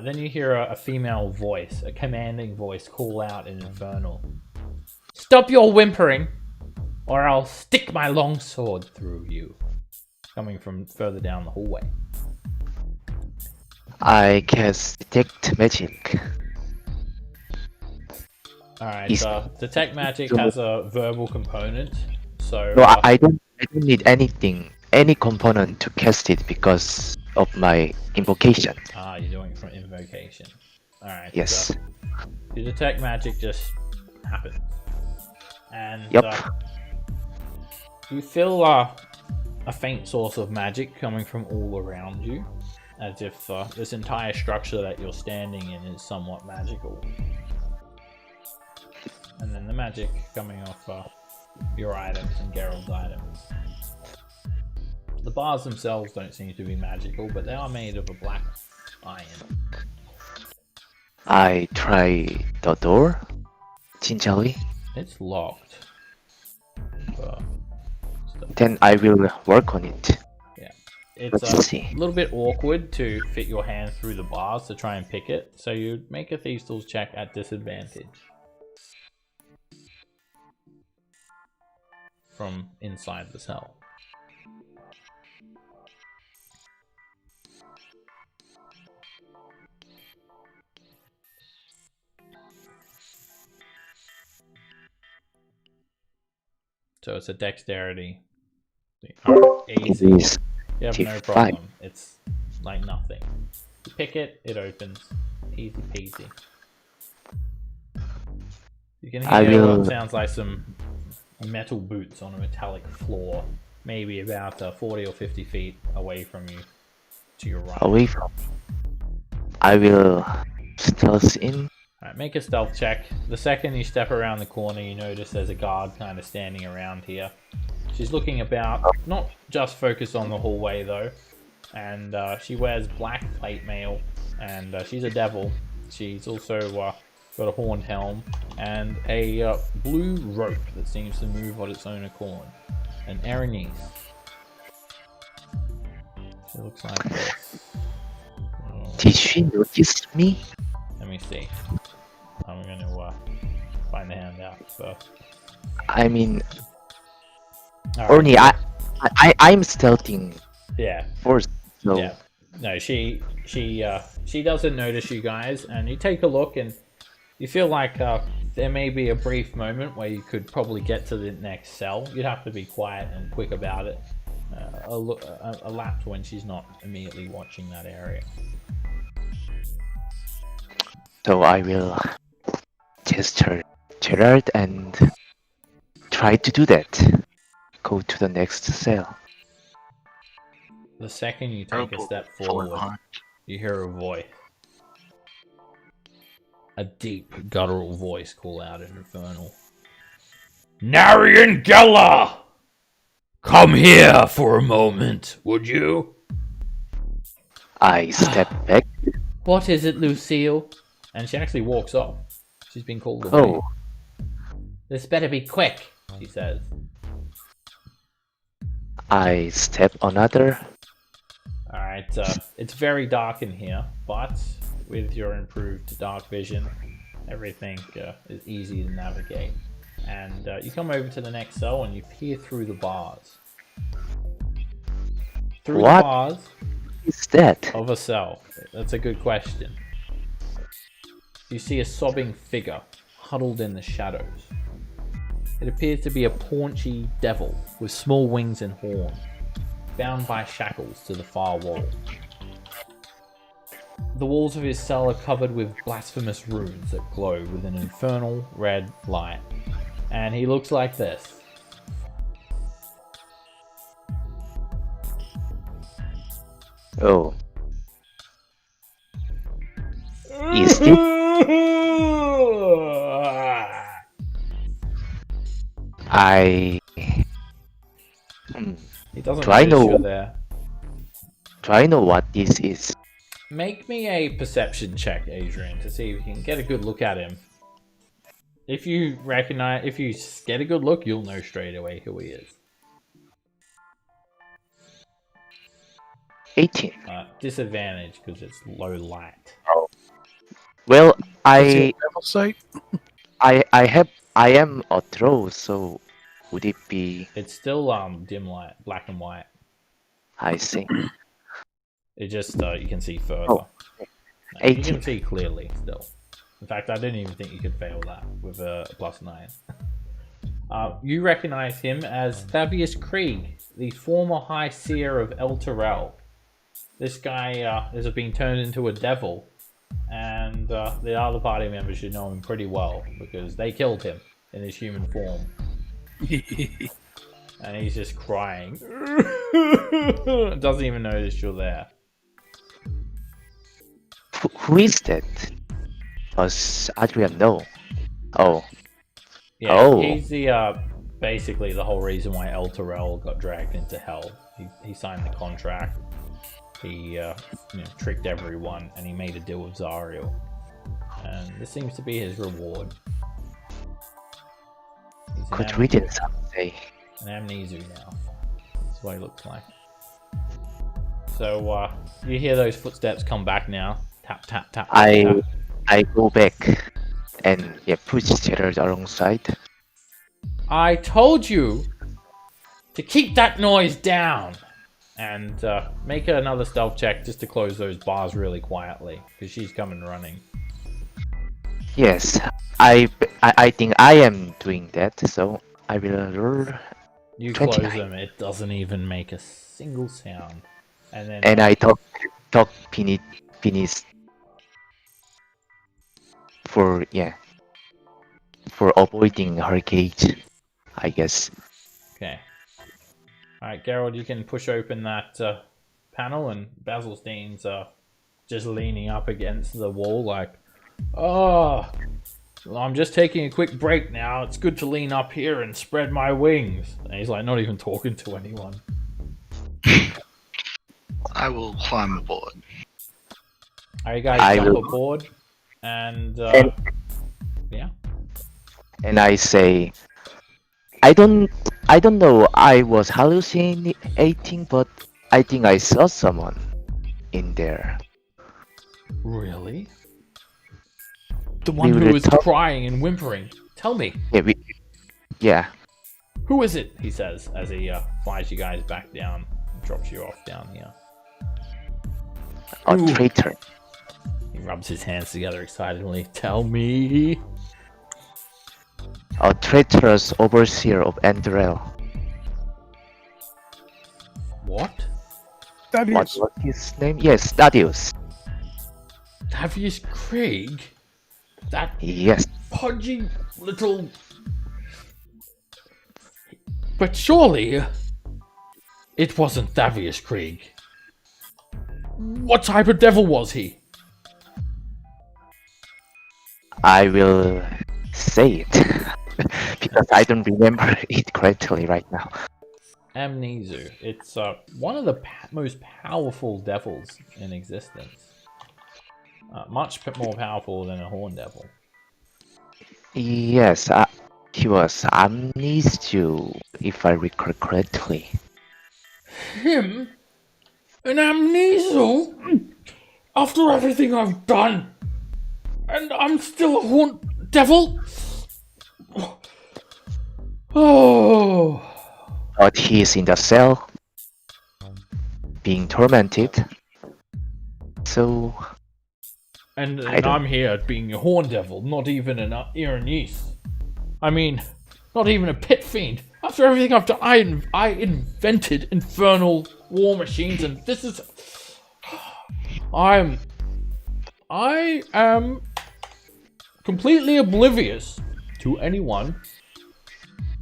Then you hear a female voice, a commanding voice, call out in infernal. Stop your whimpering, or I'll stick my longsword through you. Coming from further down the hallway. I cast detect magic. Alright, detect magic has a verbal component, so... No, I don't need any component to cast it because of my invocation. You're doing it from invocation. Alright. Yes. Your detect magic just happens. And Yep. You feel a faint source of magic coming from all around you, as if this entire structure that you're standing in is somewhat magical. And then the magic coming off your items and Geralt's items. The bars themselves don't seem to be magical, but they are made of a black iron. I try the door. Gingerly. It's locked. Then I will work on it. Yeah. It's Let's see. a little bit awkward to fit your hand through the bars to try and pick it, so you make a Thieves' Tools check at disadvantage. From inside the cell. So it's a dexterity. Alright, easy. You have no problem. It's like nothing. You pick it, it opens. Easy peasy. You can hear what sounds like some metal boots on a metallic floor maybe about 40 or 50 feet away from you, to your right. Away from. I will stealth in. Alright, make a stealth check. The second you step around the corner, you notice there's a guard kind of standing around here. She's looking about, not just focused on the hallway though, and she wears black plate mail, and she's a devil. She's also got a horned helm and a blue rope that seems to move on its own accord. An Erinese. It looks like this. Did she notice me? Let me see. I'm going to find the handout first. I mean, Alright. only I'm stealthing Yeah. first. So Yeah. No, she doesn't notice you guys, and you take a look, and you feel like there may be a brief moment where you could probably get to the next cell. You'd have to be quiet and quick about it. A lap when she's not immediately watching that area. So I will gesture Gerard and try to do that. Go to the next cell. The second you take a Roll step follow forward, behind. you hear a voice. A deep, guttural voice call out in Infernal. Narian Gella! Come here for a moment, would you? I step back. What is it, Lucille? And she actually walks off. She's been called away. Oh, This better be quick, she says. I step another. Alright, it's very dark in here, but with your improved dark vision, everything is easy to navigate. And you come over to the next cell and you peer through the bars. Through What? the bars Is that? of a cell. That's a good question. You see a sobbing figure huddled in the shadows. It appears to be a paunchy devil with small wings and horns, bound by shackles to the far wall. The walls of his cell are covered with blasphemous runes that glow with an infernal red light. And he looks like this. Oh. Is this? I. He doesn't Do I notice know- you're there. Do I know what this is? Make me a perception check, Adrian, to see if you can get a good look at him. If you get a good look, you'll know straight away who he is. 18. Disadvantage because it's low light. Well, What's your I level sight? I am a troll, so would it be? It's still dim light, black and white. I think. It just you can see further. Oh, You 18. can see clearly still. In fact, I didn't even think you could fail that with a +9. You recognize him as Thavius Krieg, the former High Seer of El Terrell. This guy has been turned into a devil, and the other party members should know him pretty well because they killed him in his human form. And he's just crying. Doesn't even notice you're there. Who is that? Does Adrian know? Oh, Yeah, Oh. he's the basically the whole reason why El Terrell got dragged into hell. He signed the contract. He tricked everyone, and he made a deal with Zariel. And this seems to be his reward. He's good riddance, I would say. an amnesia now. That's what he looks like. So you hear those footsteps come back now. Tap tap tap. tap. I go back and push Gerard alongside. I told you to keep that noise down. And make another stealth check just to close those bars really quietly, because she's coming running. Yes, I think I am doing that, so I will roll. You 29. close them, it doesn't even make a single sound. And then And I talk finish for avoiding her cage, I guess. okay. Alright, Gerald, you can push open that panel, and Basilstein's just leaning up against the wall like, oh, well, I'm just taking a quick break now. It's good to lean up here and spread my wings. And he's like not even talking to anyone. I will climb aboard. Alright, guys, I jump will- aboard, and yeah. And I say, I don't know. I was hallucinating, but I think I saw someone in there. Really? The one We who were was talk- crying and whimpering. Tell me, Yeah. who is it? He says as he flies you guys back down, drops you off down here. A Ooh. traitor. He rubs his hands together excitedly. Tell me. A traitorous overseer of Andrel. What? That What is. was his name? Yes, Thaddeus. Tavius Krieg? That Yes. pudgy little... But surely... It wasn't Tavius Krieg. What type of devil was he? I will say it. Because I don't remember it correctly right now. Amnesu. It's one of the most powerful devils in existence. Much more powerful than a horn devil. Yes, he was amnesia, if I recall correctly. Him? An Amnesu? After everything I've done? And I'm still a horn devil? Oh... But he is in the cell, being tormented. So, And I don't- I'm here being a horn devil, not even an Irenaeus. I mean, not even a pit fiend. After everything I've done, I invented infernal war machines, and this is... I am completely oblivious to anyone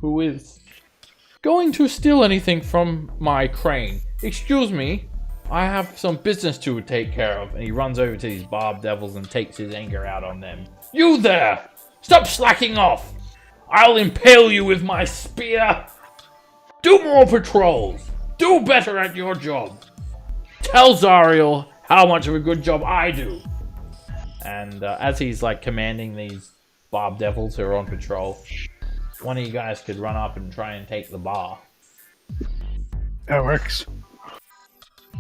who is going to steal anything from my crane. Excuse me, I have some business to take care of. And he runs over to these barb devils and takes his anger out on them. You there! Stop slacking off! I'll impale you with my spear! Do more patrols! Do better at your job! Tell Zariel how much of a good job I do! And as he's like commanding these barb devils who are on patrol, one of you guys could run up and try and take the bar. That works.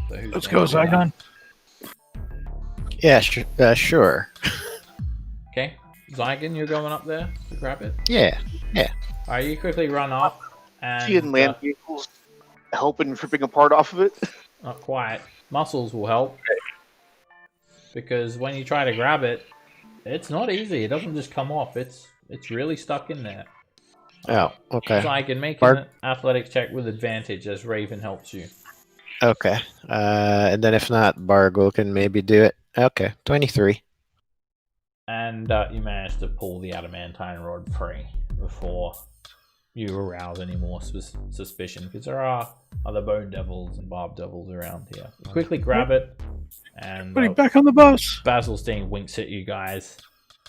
So who's Let's gonna go, do that? Zygon. Yeah, sure. Okay, Zygon, you're going up there to grab it? Yeah. Alright, you quickly run up and... Seeing land vehicles helping ripping a part off of it. Not quite. Muscles will help. Because when you try to grab it, it's not easy. It doesn't just come off. It's really stuck in there. Oh, okay. So I can make Bart- an athletics check with advantage as Raven helps you. Okay. And then if not, Bargle can maybe do it. Okay, 23. And you manage to pull the adamantine rod free before you arouse any more suspicion, because there are other bone devils and barb devils around here. You quickly grab it, and Put him back on the bus. Basilstein winks at you guys,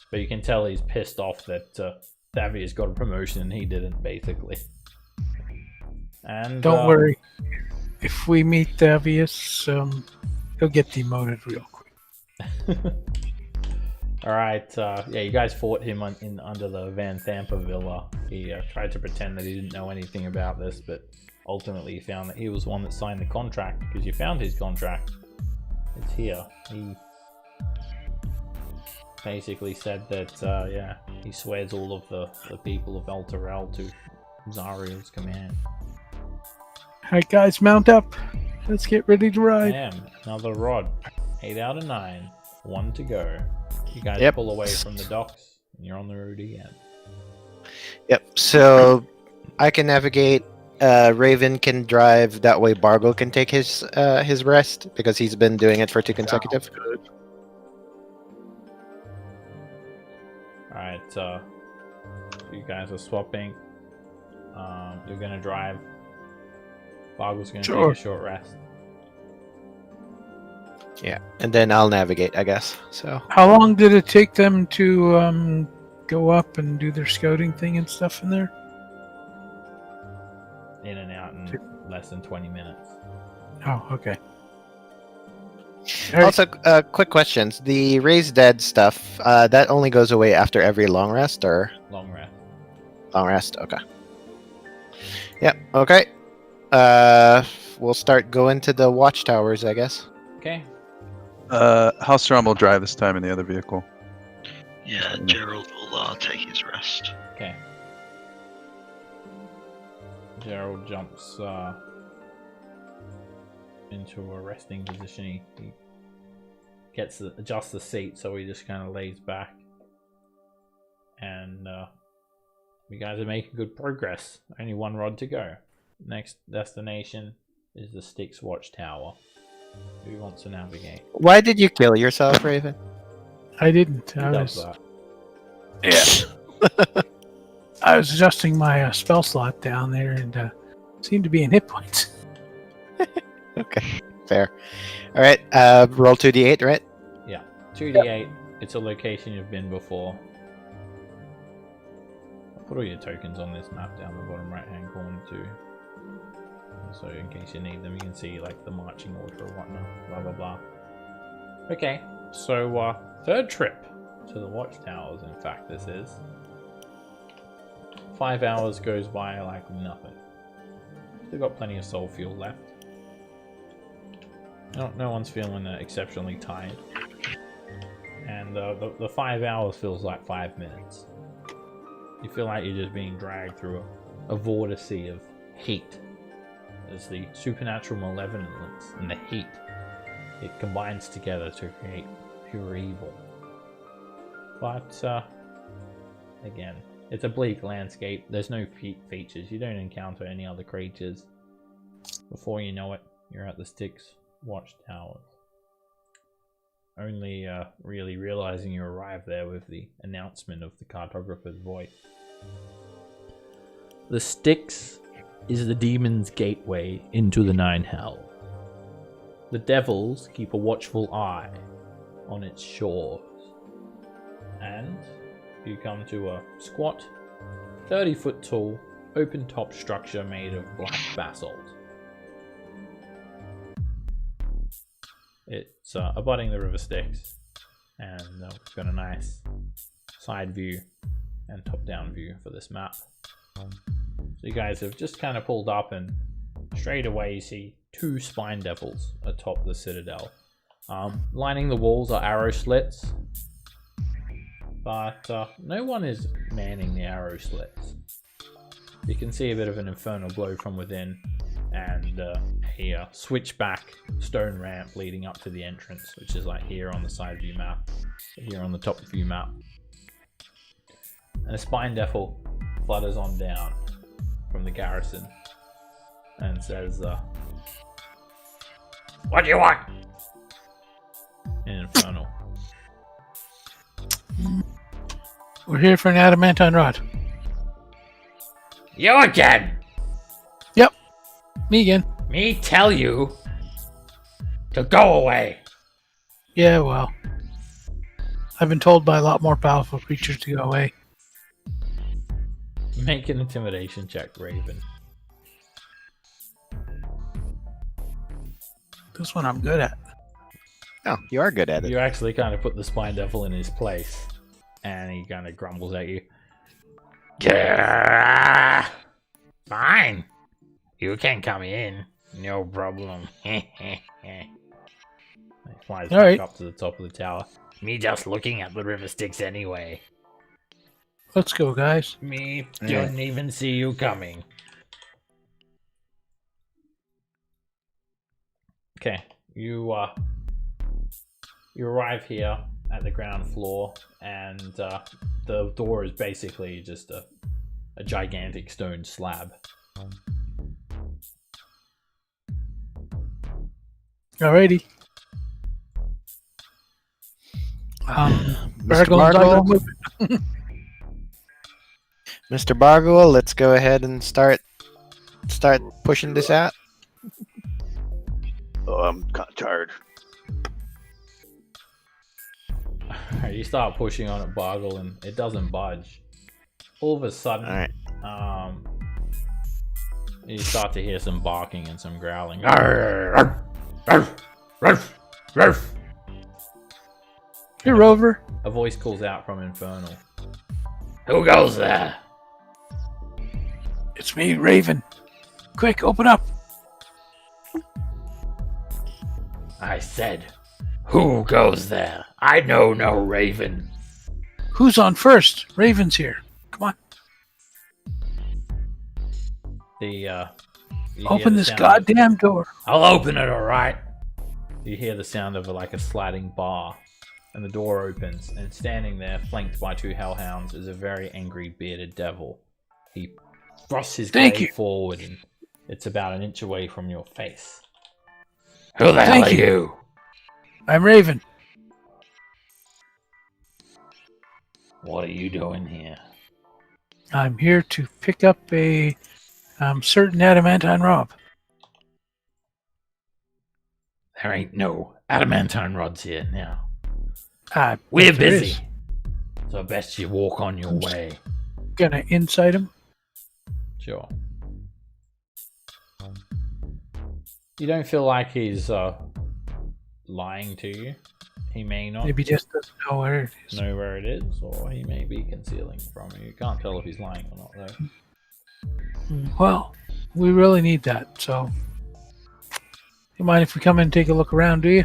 but you can tell he's pissed off that Thavia's got a promotion and he didn't, basically. And Don't worry. If we meet Davius, he'll get demoted real quick. Alright, yeah, you guys fought him under the Van Thampa villa. He tried to pretend that he didn't know anything about this, but ultimately he found that he was the one that signed the contract, because you found his contract. It's here. He basically said that, yeah, he swears all of the people of Elturel to Zariel's command. Alright, guys, mount up. Let's get ready to ride. Damn, another rod. 8 out of 9. 1 to go. You guys Yep. pull away from the docks, and you're on the road again. Yep. So I can navigate. Raven can drive. That way, Bargle can take his rest because he's been doing it for 2 consecutive. Sounds good. Alright, you guys are swapping. You're gonna drive Bargle's going to Sure. take a short rest. Yeah, and then I'll navigate, I guess. So How long did it take them to go up and do their scouting thing and stuff in there? In and out in less than 20 minutes. Oh, okay. All right. also, quick questions: the raised dead stuff that only goes away after every long rest, or Long rest. long rest? Okay. Yep. Okay. We'll start going to the watchtowers, I guess. Okay. Halstrom will drive this time in the other vehicle. Yeah, Gerald will take his rest. Okay. Gerald jumps into a resting position. He adjusts the seat, so he just kind of lays back. And you guys are making good progress. Only one rod to go. Next destination is the Styx Watchtower. Who wants to navigate? Why did you kill yourself, Raven? I didn't. Who I does was, that? yeah. I was adjusting my spell slot down there and seemed to be in hit points. Okay, fair. All right. Roll 2d8, right? 2d8. It's a location you've been before. I'll put all your tokens on this map down the bottom right hand corner too. So in case you need them, you can see like the marching order or whatnot. Blah blah blah. Okay, so third trip to the watchtowers. In fact, this is 5 hours goes by like nothing. Still got plenty of soul fuel left. No one's feeling exceptionally tired. And the 5 hours feels like 5 minutes. You feel like you're just being dragged through a vortice of heat. There's the supernatural malevolence and the heat. It combines together to create pure evil. But, again, it's a bleak landscape. There's no features. You don't encounter any other creatures. Before you know it, you're at the Styx Watchtowers. Only really realizing you arrived there with the announcement of the cartographer's voice. The Styx is the demon's gateway into the Nine Hell. The devils keep a watchful eye on its shores. And you come to a squat, 30-foot tall, open-top structure made of black basalt. It's abutting the River Styx, and it's got a nice side view and top-down view for this map. So you guys have just kind of pulled up, and straight away you see 2 spine devils atop the citadel. Lining the walls are arrow slits, but no one is manning the arrow slits. You can see a bit of an infernal glow from within, and a switchback stone ramp leading up to the entrance, which is like here on the side view map, here on the top view map. And a spine devil flutters on down from the garrison and says, "What do you want?" In infernal. We're here for an adamantine rod. You again? Yep. Me again. Me tell you to go away. Yeah, well. I've been told by a lot more powerful creatures to go away. Make an intimidation check, Raven. This one I'm good at. Oh, you are good at it. You actually kind of put the spine devil in his place, and he kind of grumbles at you. Yeah, fine. You can come in. No problem. He flies back Alright. up to the top of the tower. Me just looking at the river Styx anyway. Let's go, guys. Me Yeah. didn't even see you coming. Okay, you arrive here at the ground floor, and the door is basically just a gigantic stone slab. Alrighty. Mr. Bargle's not gonna Bargle, move it. Mr. Bargle, let's go ahead and start pushing this out. Oh, I'm kind of tired. You start pushing on it, Bargle, and it doesn't budge. All of a sudden, All right. you start to hear some barking and some growling. Here, Rover. A voice calls out from Infernal. Who goes there? It's me, Raven. Quick, open up. I said, who goes there? I know no Raven. Who's on first? Raven's here. Come on. Open this goddamn door. I'll open it, alright. You hear the sound of like a sliding bar, and the door opens, and standing there, flanked by two hellhounds, is a very angry bearded devil. He thrusts his blade forward, and it's about an inch away from your face. Who the hell are you? I'm Raven. What are you doing here? I'm here to pick up a certain adamantine rob. There ain't no adamantine rods here now. We're busy. So best you walk on your way. Gonna incite him. Sure. You don't feel like he's lying to you. He may not Maybe just doesn't know where it is. know where it is, or he may be concealing from you. You can't tell if he's lying or not, though. Well, we really need that, so... You mind if we come in and take a look around, do you?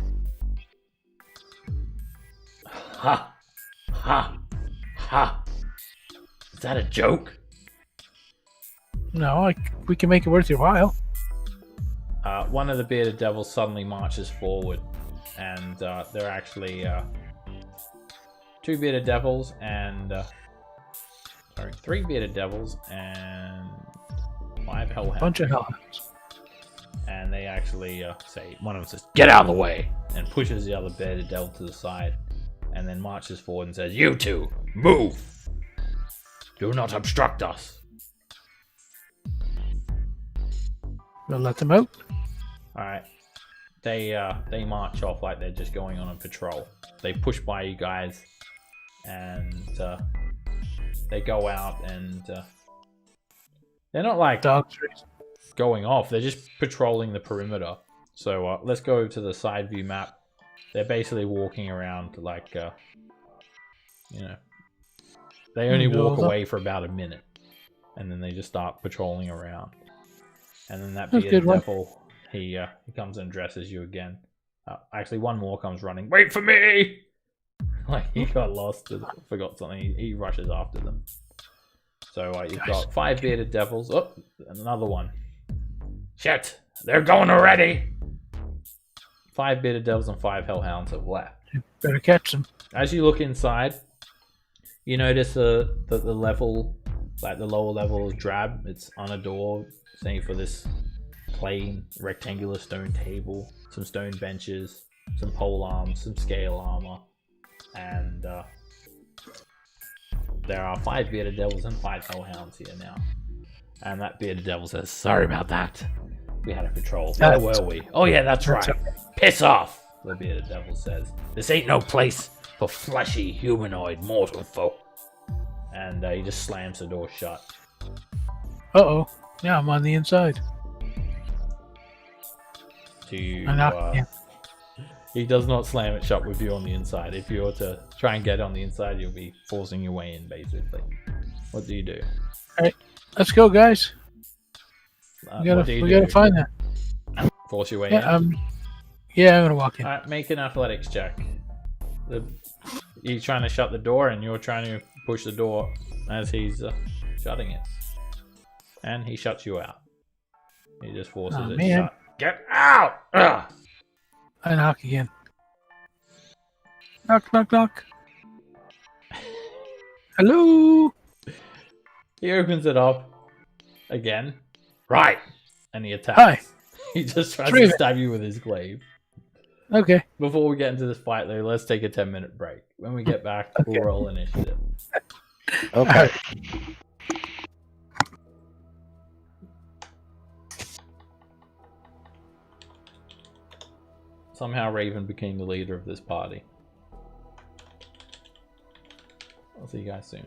Ha! Ha! Ha! Is that a joke? No, we can make it worth your while. One of the bearded devils suddenly marches forward, and they're actually two bearded devils and three bearded devils and 5 hellhounds. Bunch of hellhounds. And they actually say, one of them says, "Get out of the way," and pushes the other bearded devil to the side, and then marches forward and says, "You two, move! Do not obstruct us." We'll let them out. Alright. They march off like they're just going on a patrol. They push by you guys, and they go out, and they're not like dogs going off, they're just patrolling the perimeter. So let's go to the side view map. They're basically walking around like, they only walk away for about a minute, and then they just start patrolling around. And then that bearded devil, he comes and addresses you again. Actually, one more comes running. Wait for me! Like, he got lost, forgot something. He rushes after them. So you've got 5 bearded devils. Oh, and another one. Shit! They're going already! 5 bearded devils and 5 hellhounds have left. You better catch them. As you look inside, you notice that the level, like the lower level is drab. It's on a door, same for this plain rectangular stone table, some stone benches, some pole arms, some scale armor, and there are 5 bearded devils and 5 hellhounds here now. And that bearded devil says, "Sorry about that. We had a patrol. Where were we? Oh yeah, that's right. Piss off," the bearded devil says. "This ain't no place for fleshy, humanoid, mortal folk." And he just slams the door shut. Uh-oh. Yeah, I'm on the inside. He does not slam it shut with you on the inside. If you were to try and get on the inside, you'll be forcing your way in, basically. What do you do? Alright, let's go, guys. We gotta find that. Force your way in? Yeah, I'm gonna walk in. Alright, make an athletics check. You're trying to shut the door, and you're trying to push the door as he's shutting it. And he shuts you out. He just forces it shut. Get out! Ugh! I knock again. Knock, knock, knock. Hello? He opens it up again. Right! And he attacks. Hi. He just tries to stab you with his glaive. Okay. Before we get into this fight, though, let's take a 10-minute break. When we get back, we'll roll initiative. Okay. somehow Raven became the leader of this party. I'll see you guys soon.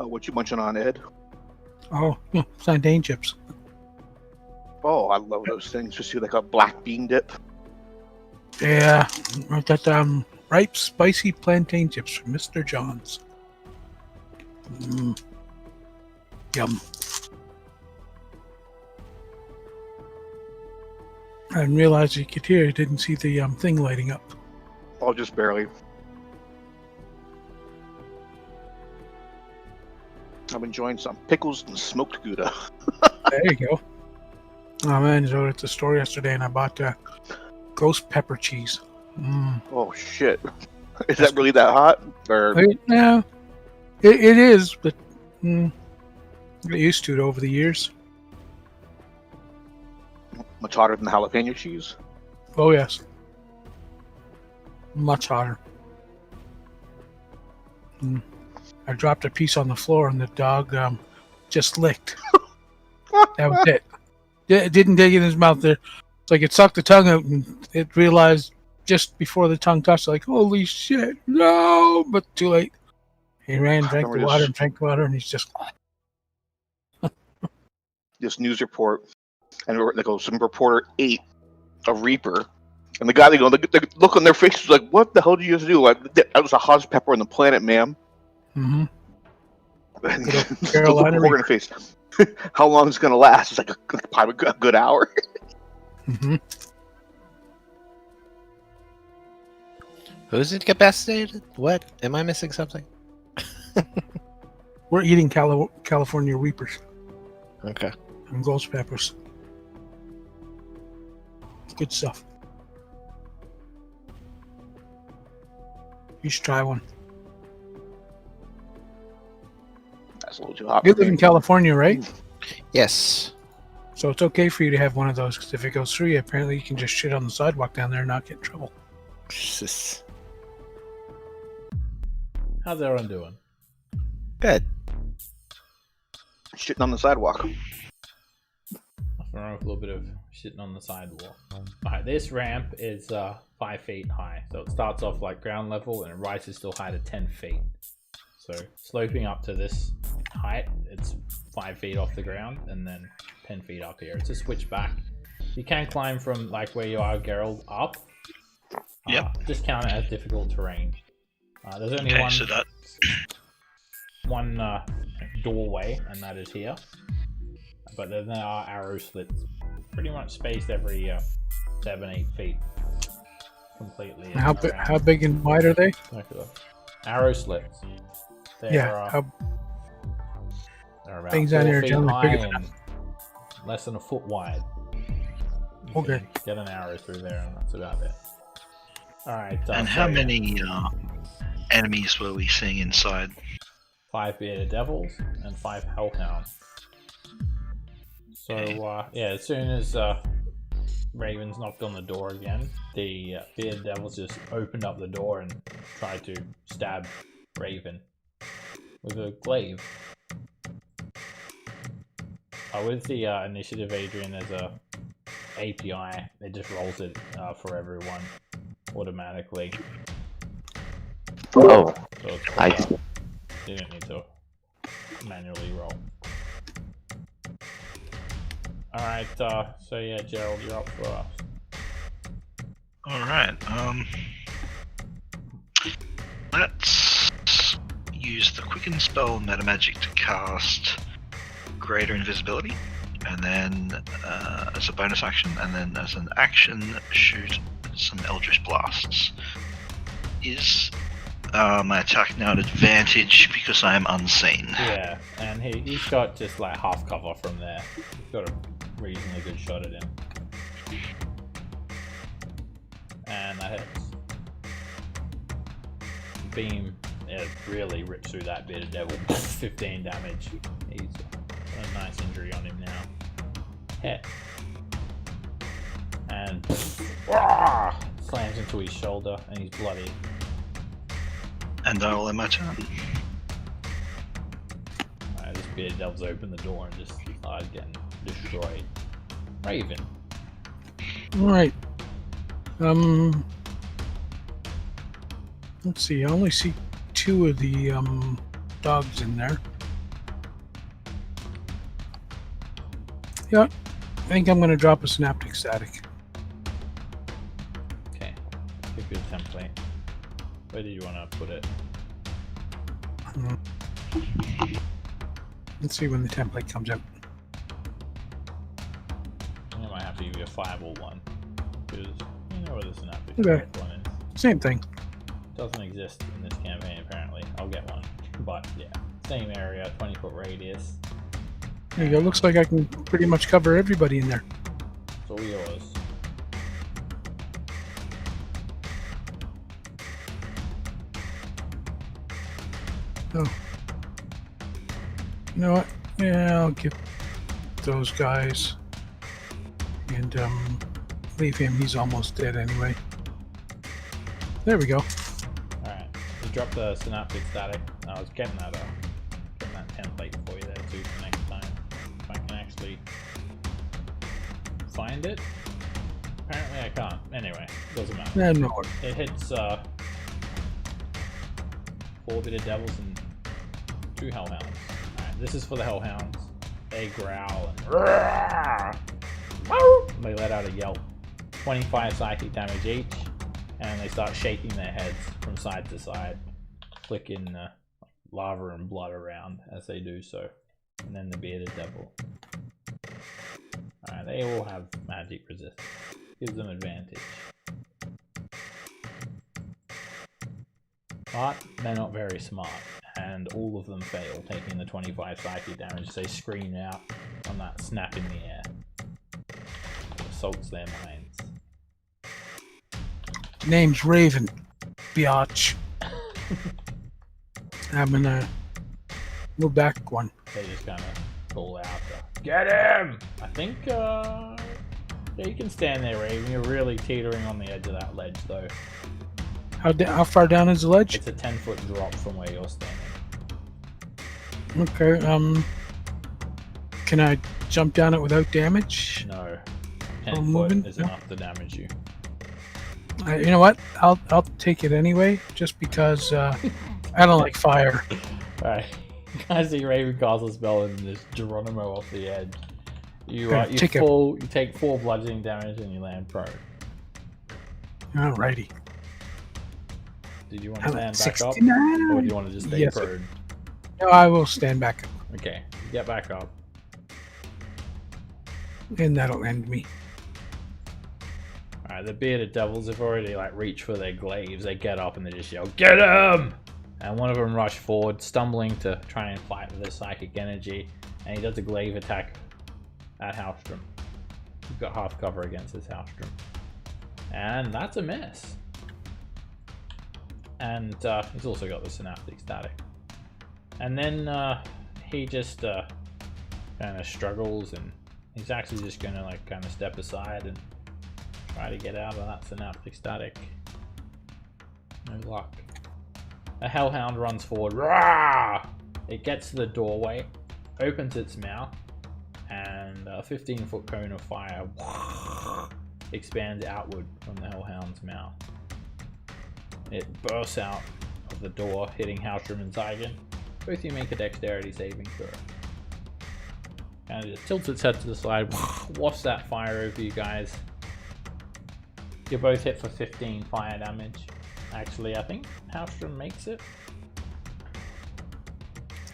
What you munching on, Ed? Oh, plantain chips. Oh, I love those things. Just do like a black bean dip. Yeah, I got ripe, spicy plantain chips from Mr. John's. Yum. I didn't realize you could hear. I didn't see the thing lighting up. Oh, just barely. I'm enjoying some pickles and smoked Gouda. There you go. Oh man, I was at the store yesterday and I bought ghost pepper cheese. Oh shit! Is that really that hot? Or No, it is, but I got used to it over the years. much hotter than jalapeno cheese? Oh yes, much hotter. I dropped a piece on the floor and the dog just licked. That was it. It didn't dig in his mouth there. It's like it sucked the tongue out and it realized just before the tongue touched, like, holy shit, no! But too late. He ran, drank the water, and he's just... This news report, and they go, some reporter ate a reaper, and the guy, they look on their faces like, what the hell did you just do? Like, that was the hottest pepper on the planet, ma'am. Mm-hmm. And the look on her face. How long is it going to last? It's like probably a good hour. Mm-hmm. Who's incapacitated? What? Am I missing something? We're eating California Reapers Okay. and ghost peppers. Good stuff. You should try one. That's a little too hot. You live in California, right? Yes. So it's okay for you to have one of those, because if it goes through you, apparently you can just shit on the sidewalk down there and not get in trouble. Jesus. How's everyone doing? Good. Shitting on the sidewalk. Nothing wrong with a little bit of shitting on the sidewalk. Alright, this ramp is 5 feet high. So it starts off like ground level and it rises still high to 10 feet. So sloping up to this height, it's 5 feet off the ground and then 10 feet up here. It's a switchback. You can climb from like where you are, Gerald, up. Yep. Just count it as difficult terrain. There's only one doorway, and that is here. But then there are arrow slits, pretty much spaced every 7-8 feet, completely. How big and wide are they? Arrow slits. They're about things 4 down here feet generally high bigger than and less than a foot wide. You Okay. can get an arrow through there, and that's about it. All right. And how many enemies were we seeing inside? 5 bearded devils and 5 hellhounds. So yeah, as soon as Ravens knocked on the door again, the bearded devils just opened up the door and tried to stab Raven with a glaive. With the initiative, Adrian, there's a API. It just rolls it for everyone automatically. Oh, So it's I you don't need to manually roll. Alright, so yeah, Gerald, you're up for us. Alright, let's use the Quicken spell Metamagic to cast Greater Invisibility, and then as a bonus action, and then as an action, shoot some Eldritch Blasts. Is my attack now at advantage because I am unseen? Yeah, and he's got just like half cover from there. He's got a reasonably good shot at him. And that hits. Beam, it really rips through that bearded devil. 15 damage. He's got a nice injury on him now. Hit. And slams into his shoulder and he's bloody. And I will end my turn. This bearded devil's opened the door and just started getting destroyed. Raven. Alright. Let's see, I only see 2 of the dogs in there. Yeah, I think I'm going to drop a synaptic static. Okay. Pick your template. Where do you want to put it? Let's see when the template comes out. I think I might have to give you a fireball one. Because you know where the synaptic Okay. one is. Same thing. Doesn't exist in this campaign apparently. I'll get one. But yeah, same area, 20-foot radius. There you go. Looks like I can pretty much cover everybody in there. It's all yours. Oh. You know what? Yeah, I'll give those guys. And leave him. He's almost dead anyway. There we go. Alright. You drop the synaptic static. I was getting that template for you there too for next time. If I can actually find it. Apparently I can't. Anyway, doesn't matter. Yeah, no. It hits 4 bitted devils and 2 hellhounds. Alright, this is for the hellhounds. They growl and they let out a yelp. 25 psychic damage each, and they start shaking their heads from side to side, flicking lava and blood around as they do so. And then the bearded devil. Alright, they all have magic resistance. Gives them advantage. But they're not very smart, and all of them fail, taking the 25 psychic damage as they scream out on that snap in the air. It assaults their minds. Name's Raven. Biatch. I'm gonna move back one. They just kind of call out, "Get him!" I think, yeah, you can stand there, Raven. You're really teetering on the edge of that ledge, though. How far down is the ledge? It's a 10-foot drop from where you're standing. Okay, can I jump down it without damage? No. 10 foot moving? is No. enough to damage you. You know what? I'll take it anyway, just because I don't like fire. Alright. I see Raven cast a spell and there's Geronimo off the edge. You Take it. you take 4 bludgeoning damage and you land prone. Alrighty. Did you want to I'm at stand back up? 69. Or do you want to just stay Yes. prone? No, I will stand back up, Okay, get back up. and that'll end me. Alright, the bearded devils have already reached for their glaives. They get up and they just yell, "Get him!" And one of them rush forward, stumbling to try and fight with his psychic energy, and he does a glaive attack at Halstrom. You've got half cover against this Halstrom. And that's a miss. And he's also got the synaptic static. And then he just kind of struggles, and he's actually just going to kind of step aside and try to get out of that synaptic static. No luck. A hellhound runs forward. Rah! It gets to the doorway, opens its mouth, and a 15-foot cone of fire expands outward from the hellhound's mouth. It bursts out of the door, hitting Halstrom and Zygon. Both you make a dexterity saving throw. And it tilts its head to the side, wafts that fire over you guys. You're both hit for 15 fire damage. Actually, I think Halstrom makes it.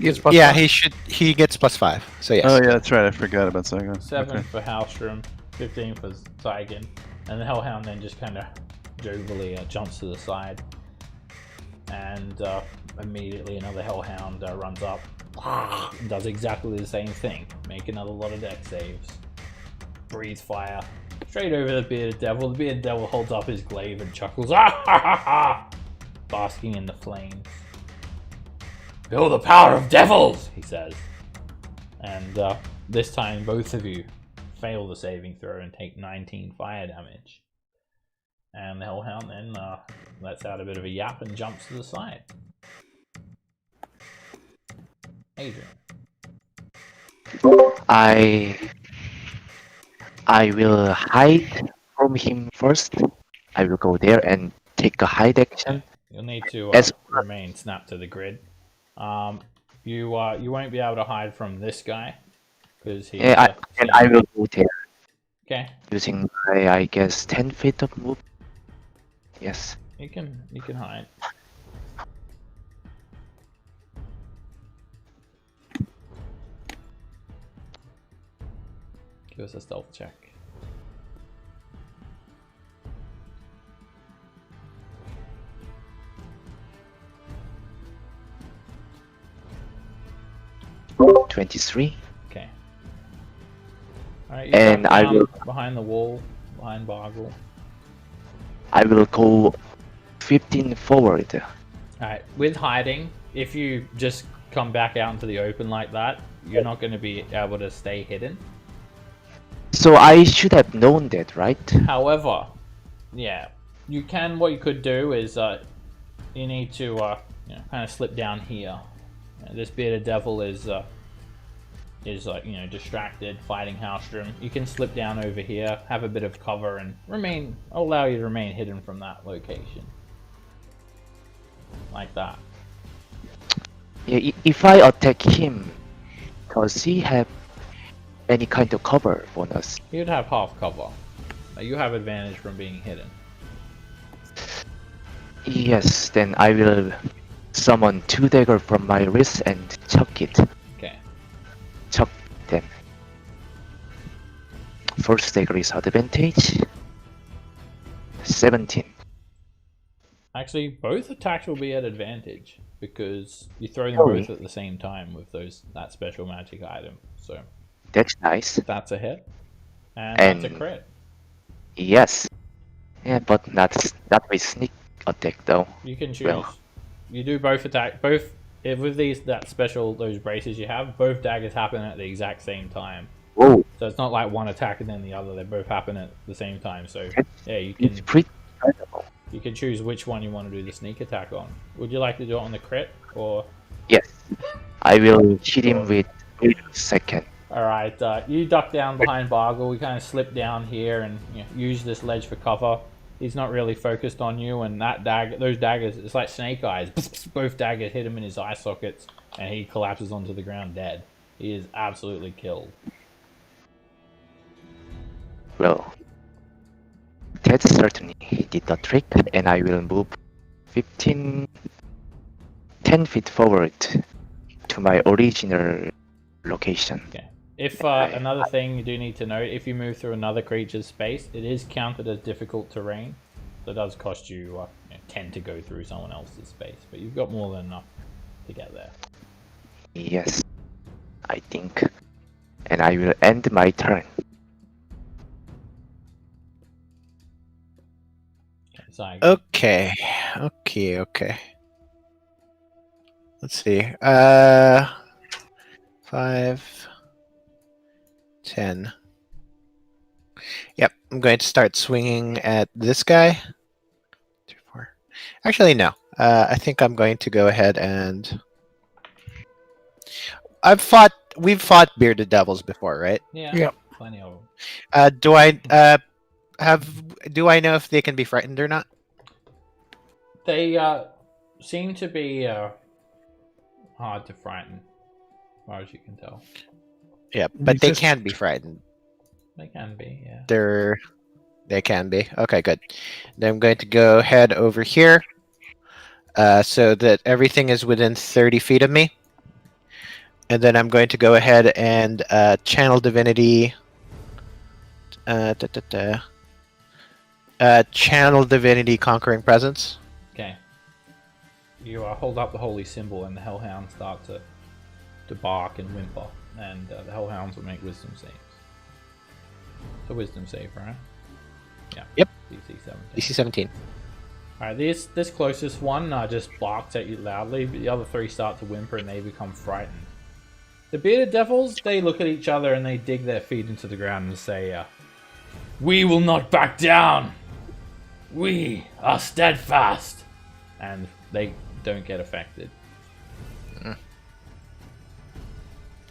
Yeah, he gets +5. So yes. Oh yeah, that's right. I forgot about Zygon. 7 Okay. for Halstrom, 15 for Zygon, and the Hellhound then just kind of jovially jumps to the side, and immediately another Hellhound runs up and does exactly the same thing. Make another lot of dex saves. Breathes fire straight over the bearded devil. The bearded devil holds up his glaive and chuckles, "Ah ha ha ha!" basking in the flames. "Feel the power of devils," he says. And this time both of you fail the saving throw and take 19 fire damage. And the Hellhound then lets out a bit of a yap and jumps to the side. Adrian. I will hide from him first. I will go there and take a hide action. You'll need to As- remain snapped to the grid. You won't be able to hide from this guy because he's Yeah, and I will go there okay. using my, I guess, 10 feet of move. Yes. You can hide. Give us a stealth check. Oh, 23. Okay. Alright, you And duck I down will- behind the wall, behind Bargle. I will go 15 forward. Alright, with hiding, if you just come back out into the open like that, you're not going to be able to stay hidden. So I should have known that, right? However, yeah, you can. What you could do is you need to kind of slip down here. This bearded devil is distracted, fighting Halstrom. You can slip down over here, have a bit of cover, and allow you to remain hidden from that location, like that. Yeah, if I attack him, does he have any kind of cover bonus? You'd have half cover. You have advantage from being hidden. Yes, then I will summon 2 daggers from my wrist and chuck it. Okay. Chuck them. First dagger is advantage. 17. Actually, both attacks will be at advantage because you throw them Oh. both at the same time with that special magic item. So That's nice. that's a hit, and that's a And- crit. Yes. Yeah, but not with sneak attack though. You can choose. Well. You do both attack. With those braces you have, both daggers happen at the exact same time. Whoa, So it's not like one attack and then the other. They both happen at the same time. So It's- yeah, you it's can pretty incredible. choose which one you want to do the sneak attack on. Would you like to do it on the crit or? Yes. I will hit him with 8 second. Alright, you duck down behind Bargle, we kind of slip down here and use this ledge for cover. He's not really focused on you, and those daggers, it's like snake eyes. Both daggers hit him in his eye sockets, and he collapses onto the ground dead. He is absolutely killed. Well, that certainly did the trick, and I will move 10 feet forward to my original location. Okay. If another thing you do need to note, if you move through another creature's space, it is counted as difficult terrain. So it does cost you 10 to go through someone else's space, but you've got more than enough to get there. Yes, I think. And I will end my turn. Okay, so Okay. Let's see. 5, 10. Yep, I'm going to start swinging at this guy. 3, 4. Actually, no. I think I'm going to go ahead and. We've fought bearded devils before, right? yeah, Yep. plenty of them. Do I know if they can be frightened or not? They seem to be hard to frighten, as far as you can tell. Yeah, but they Just- can be frightened. They can be, yeah. They can be. Okay, good. Then I'm going to go head over here, so that everything is within 30 feet of me. And then I'm going to go ahead and channel divinity. Channel divinity, conquering presence. Okay. You hold up the holy symbol, and the hellhounds start to bark and whimper, and the hellhounds will make wisdom saves. It's a wisdom save, right? Yeah. Yep. DC 17. DC 17. Alright, this closest one just barks at you loudly, but the other 3 start to whimper and they become frightened. The bearded devils, they look at each other and they dig their feet into the ground and say, "We will not back down! We are steadfast!" And they don't get affected.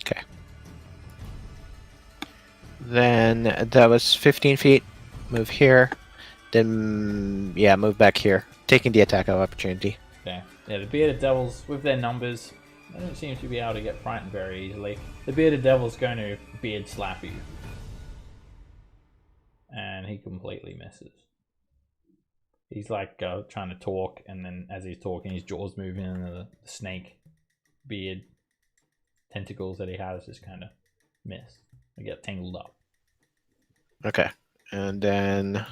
Okay. Then that was 15 feet. Move here. Then, yeah, move back here. Taking the attack of opportunity. Okay. Yeah, the bearded devils, with their numbers, They don't seem to be able to get frightened very easily. The bearded devil's going to beard slap you. And he completely misses. He's like trying to talk, and then as he's talking, his jaws moving, and the snake beard tentacles that he has just kind of miss. They get tangled up. Okay. And then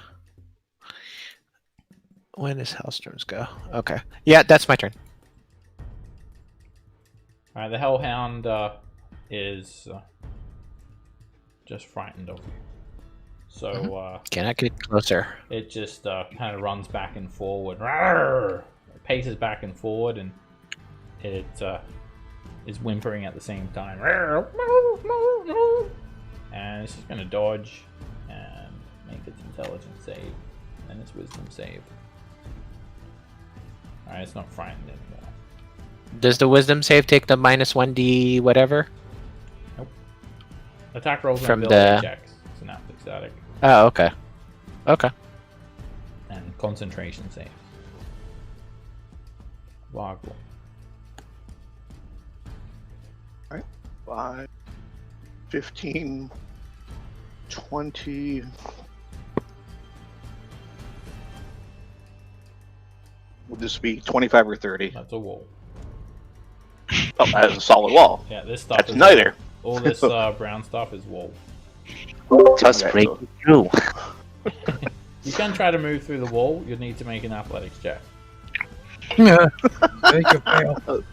when does Hellstorms go? Okay. Yeah, that's my turn. Alright, the Hellhound is just frightened of you. So Can I get closer? it just kind of runs back and forward. Rawr! It paces back and forward, and it is whimpering at the same time. And it's just going to dodge and make its intelligence save and its wisdom save. Alright, it's not frightened anymore. Does the wisdom save take the -1d whatever? Nope. Attack rolls and From ability the- checks. It's an active static. Oh, okay. Okay. And concentration saves. Vargle. 5, 15, 20. Would this be 25 or 30? That's a wall. Oh, that is a solid wall. Yeah, this stuff That's is neither. all this brown stuff is wall. Just Okay, break so- it through. You can try to move through the wall. You'll need to make an athletics check. Yeah. Take a fail.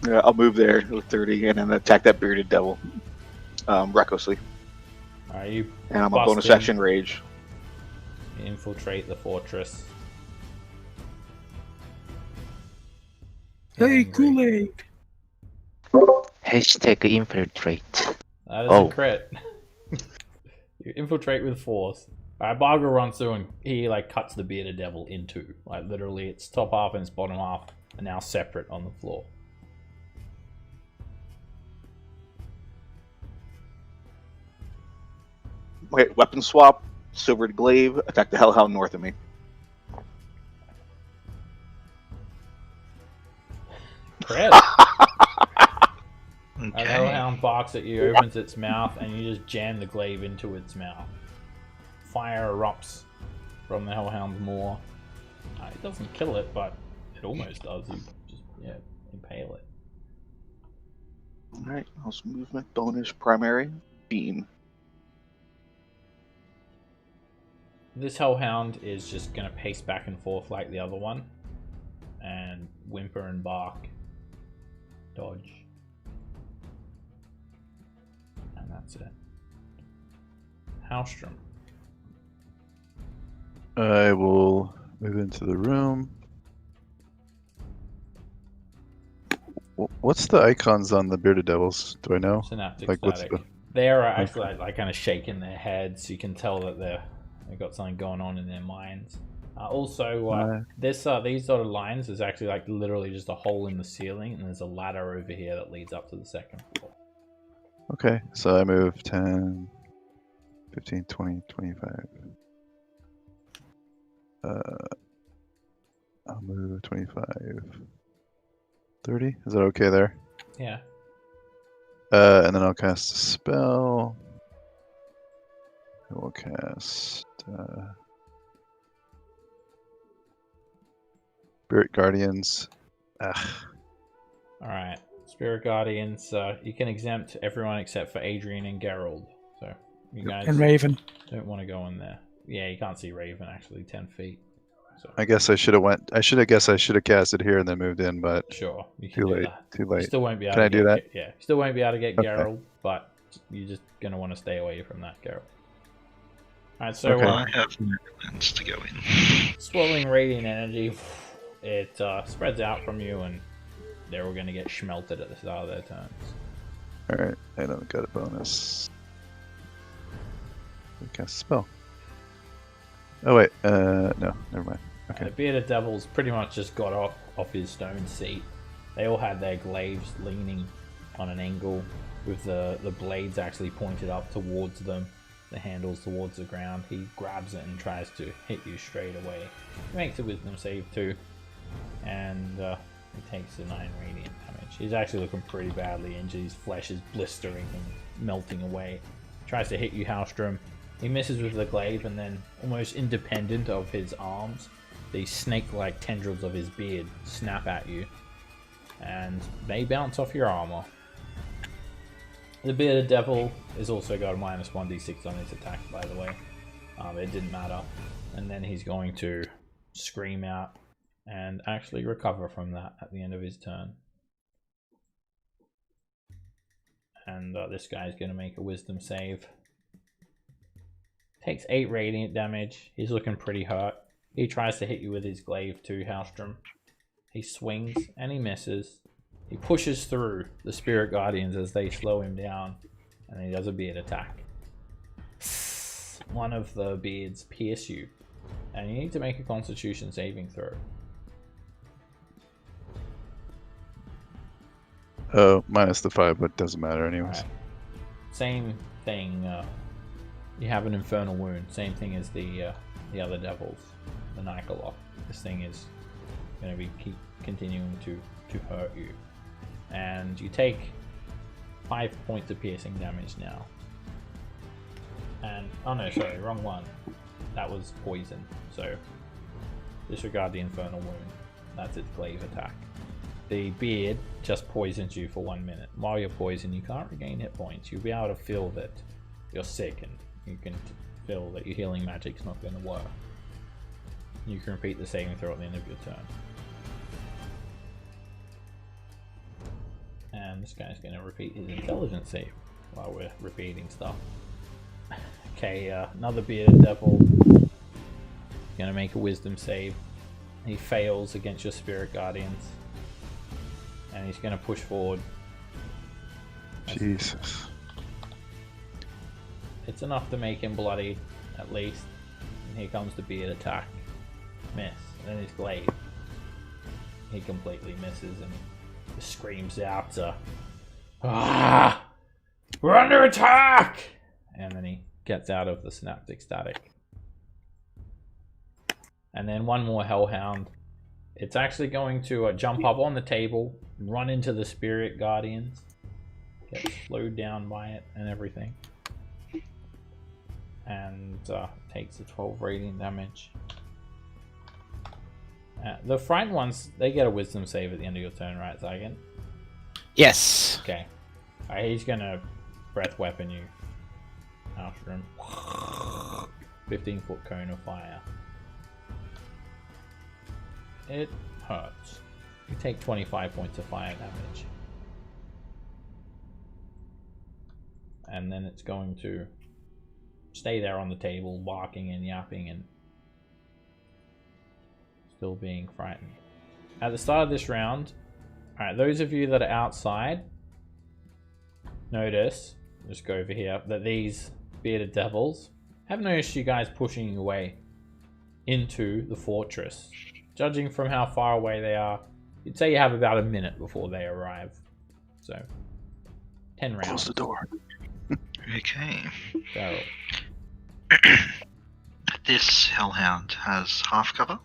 Yeah, I'll move there with 30 and then attack that bearded devil recklessly. Alright, you And I'm a Bust bonus in. action rage. infiltrate the fortress. Hey, And Kool-Aid. Hashtag infiltrate. That is Oh. a crit. You infiltrate with force. Alright, Baldur runs through and he like cuts the bearded devil in two. Like literally its top half and its bottom half are now separate on the floor. Okay, weapon swap, silvered glaive, attack the hellhound north of me. Crit! A Okay. hellhound barks at you, opens its mouth, and you just jam the glaive into its mouth. Fire erupts from the hellhound's maw. It doesn't kill it, but it almost does. You just impale it. Alright, house movement, bonus, primary, beam. This hellhound is just gonna pace back and forth like the other one, and whimper and bark. Dodge. And that's it. Halstrom. I will move into the room. What's the icons on the bearded devils? Do I know? Synaptic Like, what's static. the- They are actually like kind of shaking their heads. You can tell that they've got something going on in their minds. These sort of lines is actually like literally just a hole in the ceiling, and there's a ladder over here that leads up to the second floor. Okay, so I move 10, 15, 20, 25. I'll move 25, 30. Is that okay there? Yeah. And then I'll cast a spell. I will cast Spirit Guardians. All right. Spirit Guardians. You can exempt everyone except for Adrian and Gerald. So you guys And Raven. don't want to go in there. Yeah, you can't see Raven actually 10 feet. So I guess I should have cast it here and then moved in, but sure, you can too do late. that. Too You late. still won't be able Can to I do that? Yeah, you still won't be able to get Okay. Gerald, but you're just gonna want to stay away from that Gerald. All right, so Okay. I have no plans to go in. swirling radiant energy, it spreads out from you, and they're all gonna get schmelted at the start of their turns. Alright, I don't got a bonus. Cast a spell. Oh wait, no, never mind. Okay. The bearded devil's pretty much just got off his stone seat. They all had their glaives leaning on an angle, with the blades actually pointed up towards them, the handles towards the ground. He grabs it and tries to hit you straight away. He makes a wisdom save too, and he takes a 9 radiant damage. damage. He's actually looking pretty badly injured. His flesh is blistering and melting away. Tries to hit you, Halstrom. He misses with the glaive, and then, almost independent of his arms, these snake-like tendrils of his beard snap at you, and they bounce off your armor. The bearded devil has also got a minus 1d6 on his attack, by the way. It didn't matter. And then he's going to scream out and actually recover from that at the end of his turn. And this guy's going to make a wisdom save. Takes 8 radiant damage. He's looking pretty hurt. He tries to hit you with his glaive too, Halstrom. He swings and he misses. He pushes through the spirit guardians as they slow him down, and he does a beard attack. One of the beards pierce you, and you need to make a constitution saving throw. Oh, minus the 5, but doesn't matter anyways. Right. Same thing. You have an infernal wound. Same thing as the other devils, the Nikolov. This thing is going to be continuing to hurt you, and you take 5 points of piercing damage now. And oh no, sorry, wrong one. That was poison. So disregard the infernal wound. That's its glaive attack. The beard just poisons you for 1 minute. While you're poisoned, you can't regain hit points. You'll be able to feel that you're sick, and you can feel that your healing magic's not going to work. You can repeat the saving throw at the end of your turn. And this guy's going to repeat his intelligence save while we're repeating stuff. Okay, another bearded devil. Going to make a wisdom save. He fails against your spirit guardians. And he's going to push forward. Jesus. It's enough to make him bloody, at least. And here comes the beard attack. Miss. And then his glaive. He completely misses and just screams out, "Ah! We're under attack!" And then he gets out of the synaptic static. And then one more hellhound. It's actually going to jump up on the table, run into the spirit guardians, get slowed down by it and everything, and takes a 12 radiant damage. The frightened ones, they get a wisdom save at the end of your turn, right, Zygon? Yes. Okay. Alright, he's gonna breath weapon you. After him. 15-foot cone of fire. It hurts. You take 25 points of fire damage. And then it's going to stay there on the table, barking and yapping and still being frightened. At the start of this round, alright, those of you that are outside, notice, just go over here, that these bearded devils have noticed you guys pushing your way into the fortress. Judging from how far away they are, you'd say you have about a minute before they arrive. So, 10 rounds. Close the door. Okay. So, This hellhound has half cover.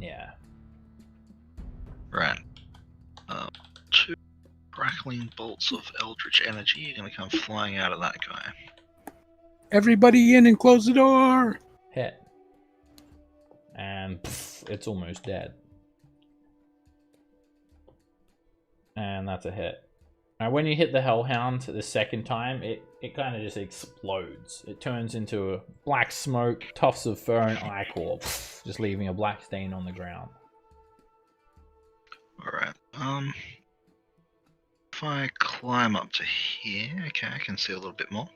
yeah. Right. 2 crackling bolts of eldritch energy are going to come flying out of that guy. Everybody in and close the door. Hit. And pff, it's almost dead. And that's a hit. Now when you hit the hellhound the second time, it kind of just explodes. It turns into a black smoke, tufts of fur and ichor, just leaving a black stain on the ground. Alright. If I climb up to here, okay, I can see a little bit more.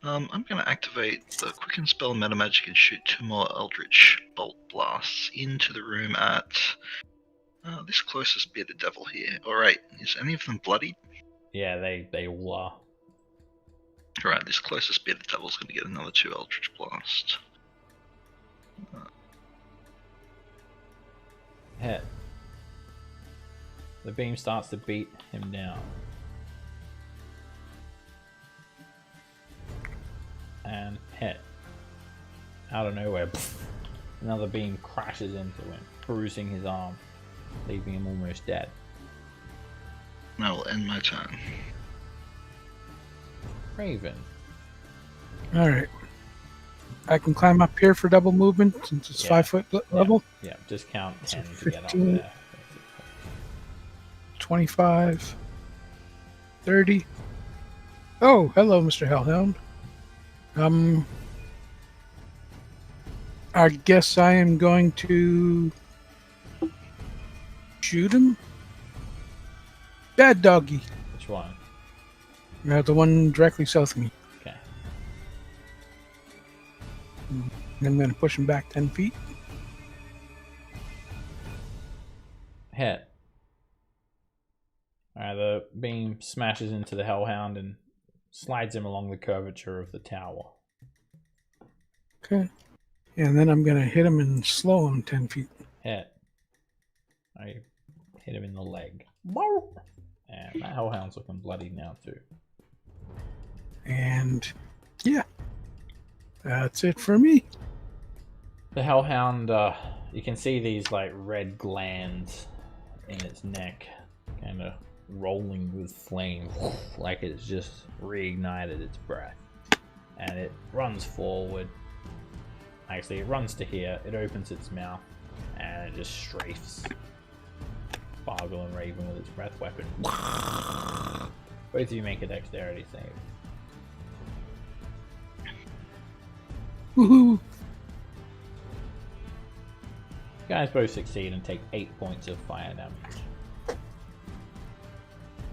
I'm going to activate the Quicken Spell Metamagic and shoot 2 more Eldritch Bolt Blasts into the room at this closest bearded devil here. Alright, is any of them bloodied? Yeah, they all are. Alright, this closest bearded devil's going to get another 2 Eldritch Blast. Hit. The beam starts to beat him down. And hit. Out of nowhere, another beam crashes into him, bruising his arm, leaving him almost dead. I will end my turn. Raven. All right. I can climb up here for double movement since it's Yeah. 5 foot level. Yeah, just count So 10 to get up 15. there. 25, 30. Oh, hello, Mr. Hellhound. I guess I am going to shoot him. Bad doggy. Which one? The one directly south of me. Okay. And I'm going to push him back 10 feet. Hit. Alright, the beam smashes into the Hellhound and slides him along the curvature of the tower. Okay. And then I'm going to hit him and slow him 10 feet. Hit. I hit him in the leg. And that Hellhound's looking bloody now too. And yeah, that's it for me. The Hellhound, you can see these like red glands in its neck, kind of rolling with flame, like it's just reignited its breath. And it runs forward. Actually, it runs to here, it opens its mouth, and it just strafes Bargle and Raven with its breath weapon. Both of you make a dexterity save. Woohoo! You guys both succeed and take 8 points of fire damage.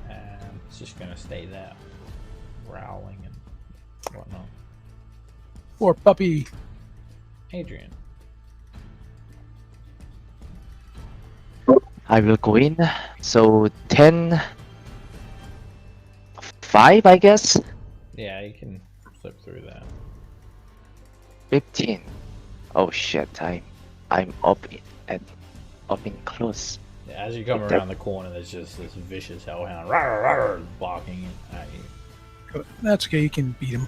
And it's just gonna stay there, growling and whatnot. Poor puppy. Adrian. I will go in. So 10, 5, I guess. Yeah, you can slip through that. 15. Oh shit! I'm up in close. Yeah, as you come around the corner, there's just this vicious hellhound rawr, rawr, barking at you. That's okay, you can beat him.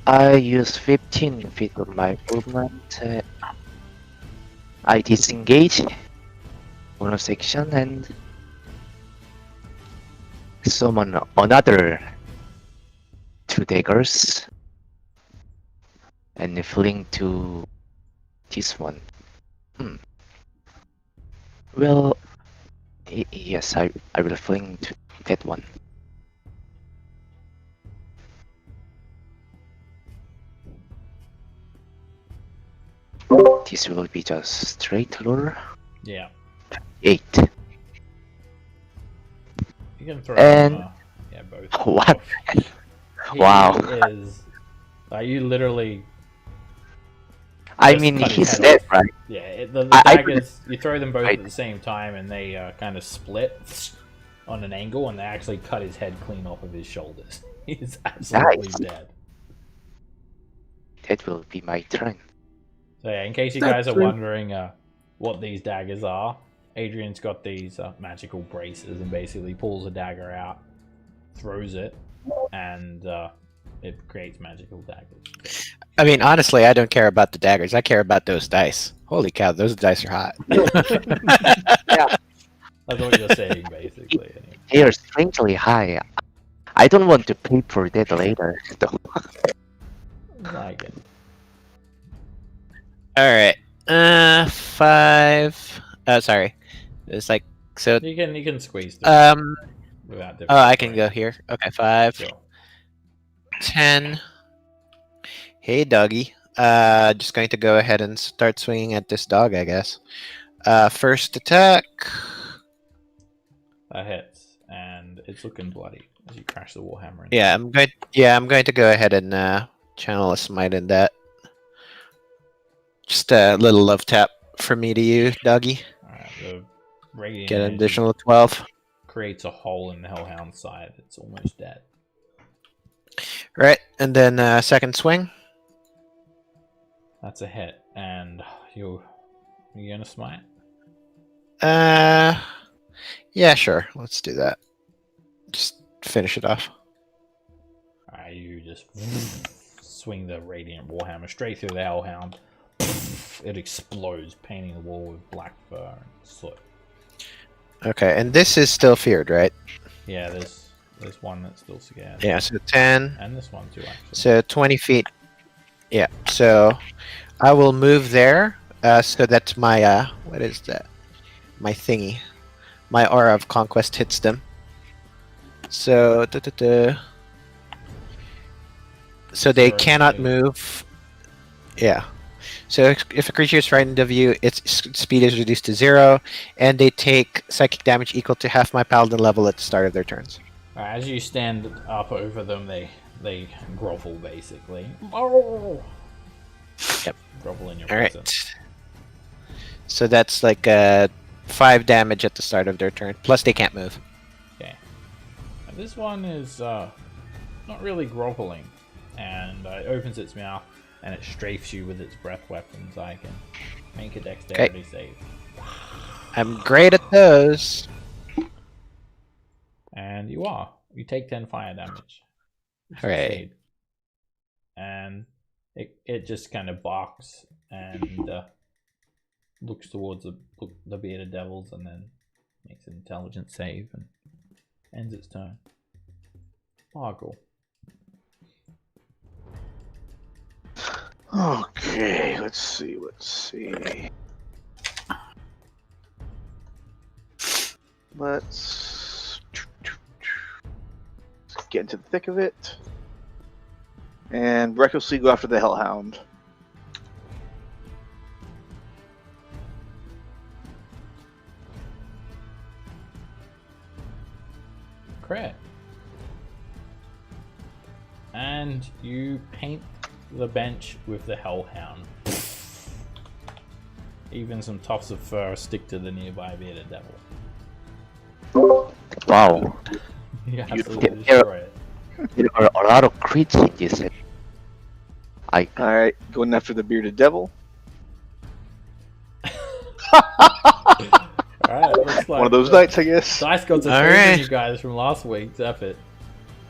I use 15 feet of my movement. I disengage bonus section and summon another 2 daggers and fling to this one. Well, yes, I will fling to that one. This will be just straight lure. Yeah, 8. you can throw And- them, yeah, both. What? He Wow. is like you literally. I Just mean, cut his he's head dead, off. right? Yeah, the I- daggers. You throw them both Right. at the same time, and they kind of split on an angle, and they actually cut his head clean off of his shoulders. He's absolutely Nice. dead. That will be my turn. So yeah, in case you That's guys are true. wondering what these daggers are, Adrian's got these magical braces and basically pulls a dagger out, throws it, and it creates magical daggers. I mean, honestly, I don't care about the daggers. I care about those dice. Holy cow, those dice are hot. That's what you're saying, basically. Anyway. They are strangely high. I don't want to pay for that later, though. Like it. All right. 5. Sorry. It's like so. You can squeeze through without difficulty. Oh, I can go here. Okay, 5, Sure. 10. Hey, doggy. Just going to go ahead and start swinging at this dog, I guess. First attack. That hits, and it's looking bloody as you crash the warhammer. Yeah, I'm going. Yeah, I'm going to go ahead and channel a smite in that. Just a little love tap for me to you, doggy. Alright, the radiant Get an energy additional 12. creates a hole in the hellhound's side. It's almost dead. Right, and then second swing. That's a hit, and you gonna smite? Yeah, sure. Let's do that. Just finish it off. Alright, you just swing the radiant warhammer straight through the hellhound. It explodes, painting the wall with black fur and soot. Okay, and this is still feared, right? Yeah, there's one that's still scared. Yeah, so 10. And this one too, actually. So 20 feet. Yeah, so I will move there. So that my, what is that? My thingy. My aura of conquest hits them. So, so they 0 cannot speed. move. Yeah. So if a creature is frightened of you, its speed is reduced to 0, and they take psychic damage equal to half my paladin level at the start of their turns. As you stand up over them, they grovel basically. Oh! Yep. Grovel in your All presence. right. So that's like 5 damage at the start of their turn. Plus they can't move. Okay. And this one is not really groveling, and it opens its mouth and it strafes you with its breath weapons. I can make a dexterity save. I'm great at those. And you are. You take 10 fire damage. You Hooray. succeed. And it just kind of barks and looks towards the bearded devils and then makes an intelligence save and ends its turn. Bargle. Okay, let's see. Let's get into the thick of it. And recklessly go after the Hellhound. Crit. And you paint the bench with the Hellhound. Even some tufts of fur stick to the nearby bearded devil. Wow, You Beautiful. absolutely destroy it. there are a lot of creatures in this. Alright, going after the bearded devil. Alright, looks like One of those the nights, I guess. dice gods are Alright. favoring you guys from last week's effort.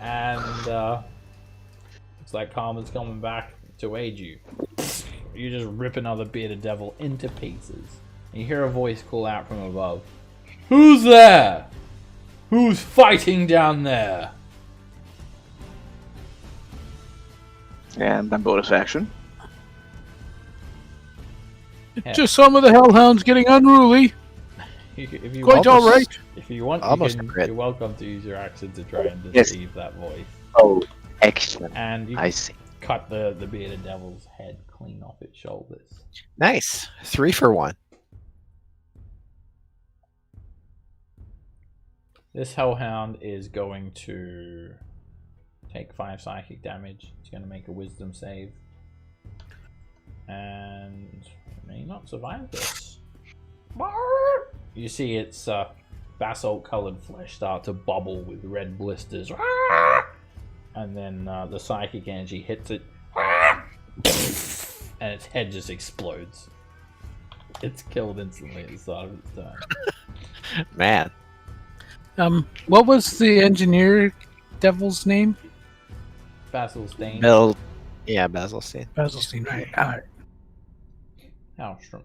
And looks like Carmen's coming back to aid you. You just rip another bearded devil into pieces. And you hear a voice call out from above. Who's there? Who's fighting down there? And my bonus action. Yeah. Just some of the hellhounds getting unruly. If you Quite all right. If you want, Almost a crit. you're welcome to use your action to try and Yes. deceive that voice. Oh, excellent. And you I see. cut the bearded devil's head clean off its shoulders. Nice. 3 for 1. This hellhound is going to take 5 psychic damage. It's going to make a wisdom save. And may not survive this. You see its basalt colored flesh start to bubble with red blisters. And then the psychic energy hits it. And its head just explodes. It's killed instantly at the start of its turn. Man. What was the engineer devil's name? Basil Stain. Yeah, Basilstein. Basilstein, right? All right. Halstrom.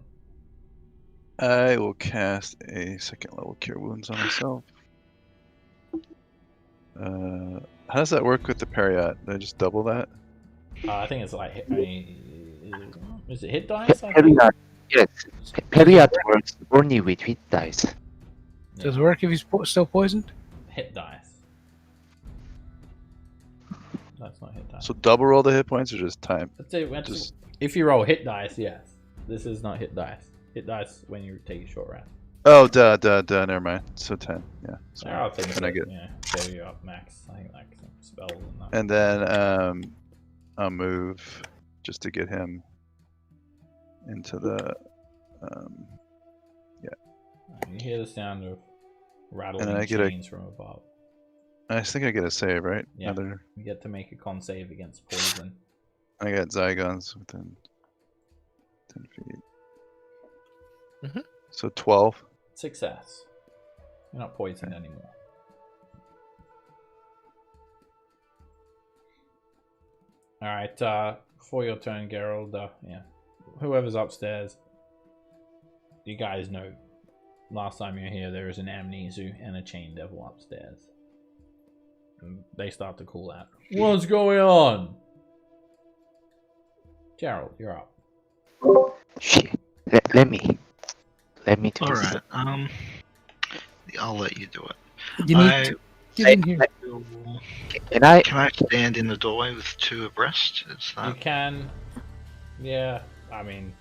I will cast a second level Cure Wounds on myself. How does that work with the Periot? Do I just double that? I think it's like is it hit dice? I think? Period. Yes. Period works only with hit dice. Does it work if he's still poisoned? Hit dice. That's not hit dice. So double roll the hit points or just time? Just- if you roll hit dice, yes. This is not hit dice. Hit dice when you take a short rest. Oh, duh. Never mind. So 10. Yeah. So I think can I get? yeah, go you up max. I think like some spells and that. And then I'll move just to get him into the. You hear the sound of rattling And I get a- chains from above. I think I get a save, right? Yeah. Another. You get to make a con save against poison. I got Zygons within 10 feet. Mhm. So 12. Success. You're not poisoned anymore. Alright, before your turn, Gerald, yeah. Whoever's upstairs, you guys know last time you're here, there is an Amnesu and a Chain Devil upstairs. And they start to call out, "What's going on?" Gerald, you're up. Shit. Let me do All this. right. I'll let you do it. You need to get in here. Can I? Can I stand in the doorway with two abreast? Is You that can, yeah. I mean,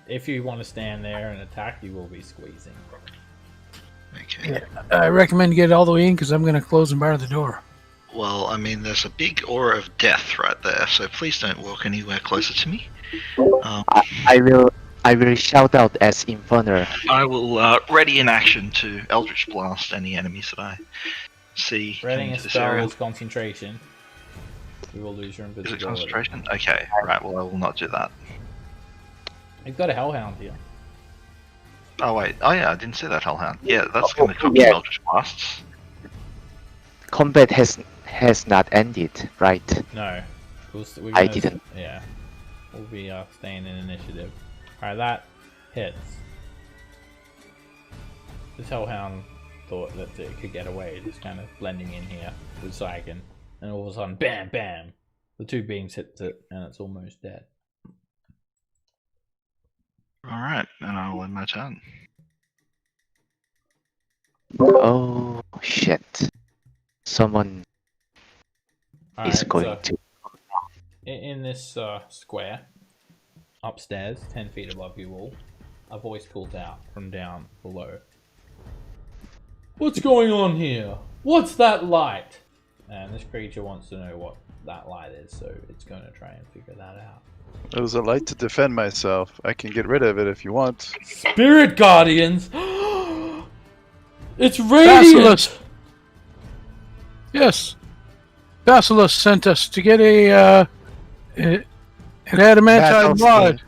if you want to stand there and attack, you will be squeezing. okay? Yeah. I recommend you get all the way in because I'm going to close and bar the door. Well, I mean, there's a big aura of death right there, so please don't walk anywhere closer to me. I will shout out as Inferno. I will ready in action to Eldritch Blast any enemies that I see Reading coming a to this spell area. is concentration. You will lose your Is it invisibility. concentration? Okay, right, well, I will not do that. You've got a Hellhound here. Oh, wait. Oh, yeah, I didn't see that Hellhound. Yeah, that's going to cover yeah. some Eldritch Blasts. Combat has not ended, right? No. We're I gonna, didn't. Yeah. We'll be staying in initiative. Alright, that hits. This Hellhound thought that it could get away, just kind of blending in here with Saiken. And all of a sudden, bam, bam! The two beams hit it, and it's almost dead. Alright, and I'll end my turn. Oh shit! Someone is Alright, going so to. in this square, upstairs, 10 feet above you all, a voice calls out from down below. "What's going on here? What's that light?" And this creature wants to know what that light is, so it's going to try and figure that out. It was a light to defend myself. I can get rid of it if you want. Spirit Guardians! It's radiant! Basilisk. Yes. Basilisk sent us to get an adamantine rod.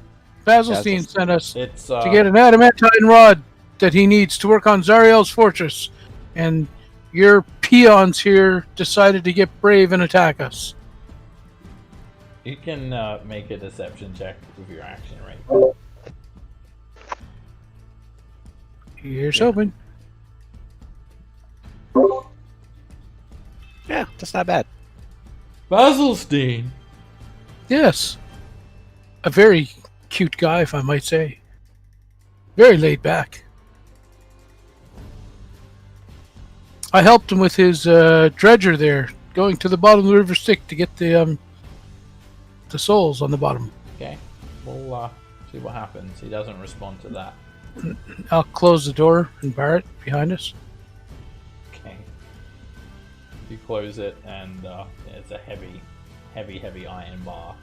Basilstein sent us It's to get an adamantine rod that he needs to work on Zariel's fortress. And your peons here decided to get brave and attack us. You can make a deception check with your action rate. Here's hoping. Yeah, that's not bad. Basilstein! Yes. A very cute guy, if I might say. Very laid back. I helped him with his dredger there, going to the bottom of the river Styx to get the souls on the bottom. Okay, we'll see what happens. He doesn't respond to that. I'll close the door and bar it behind us. Okay. You close it, and it's a heavy iron bar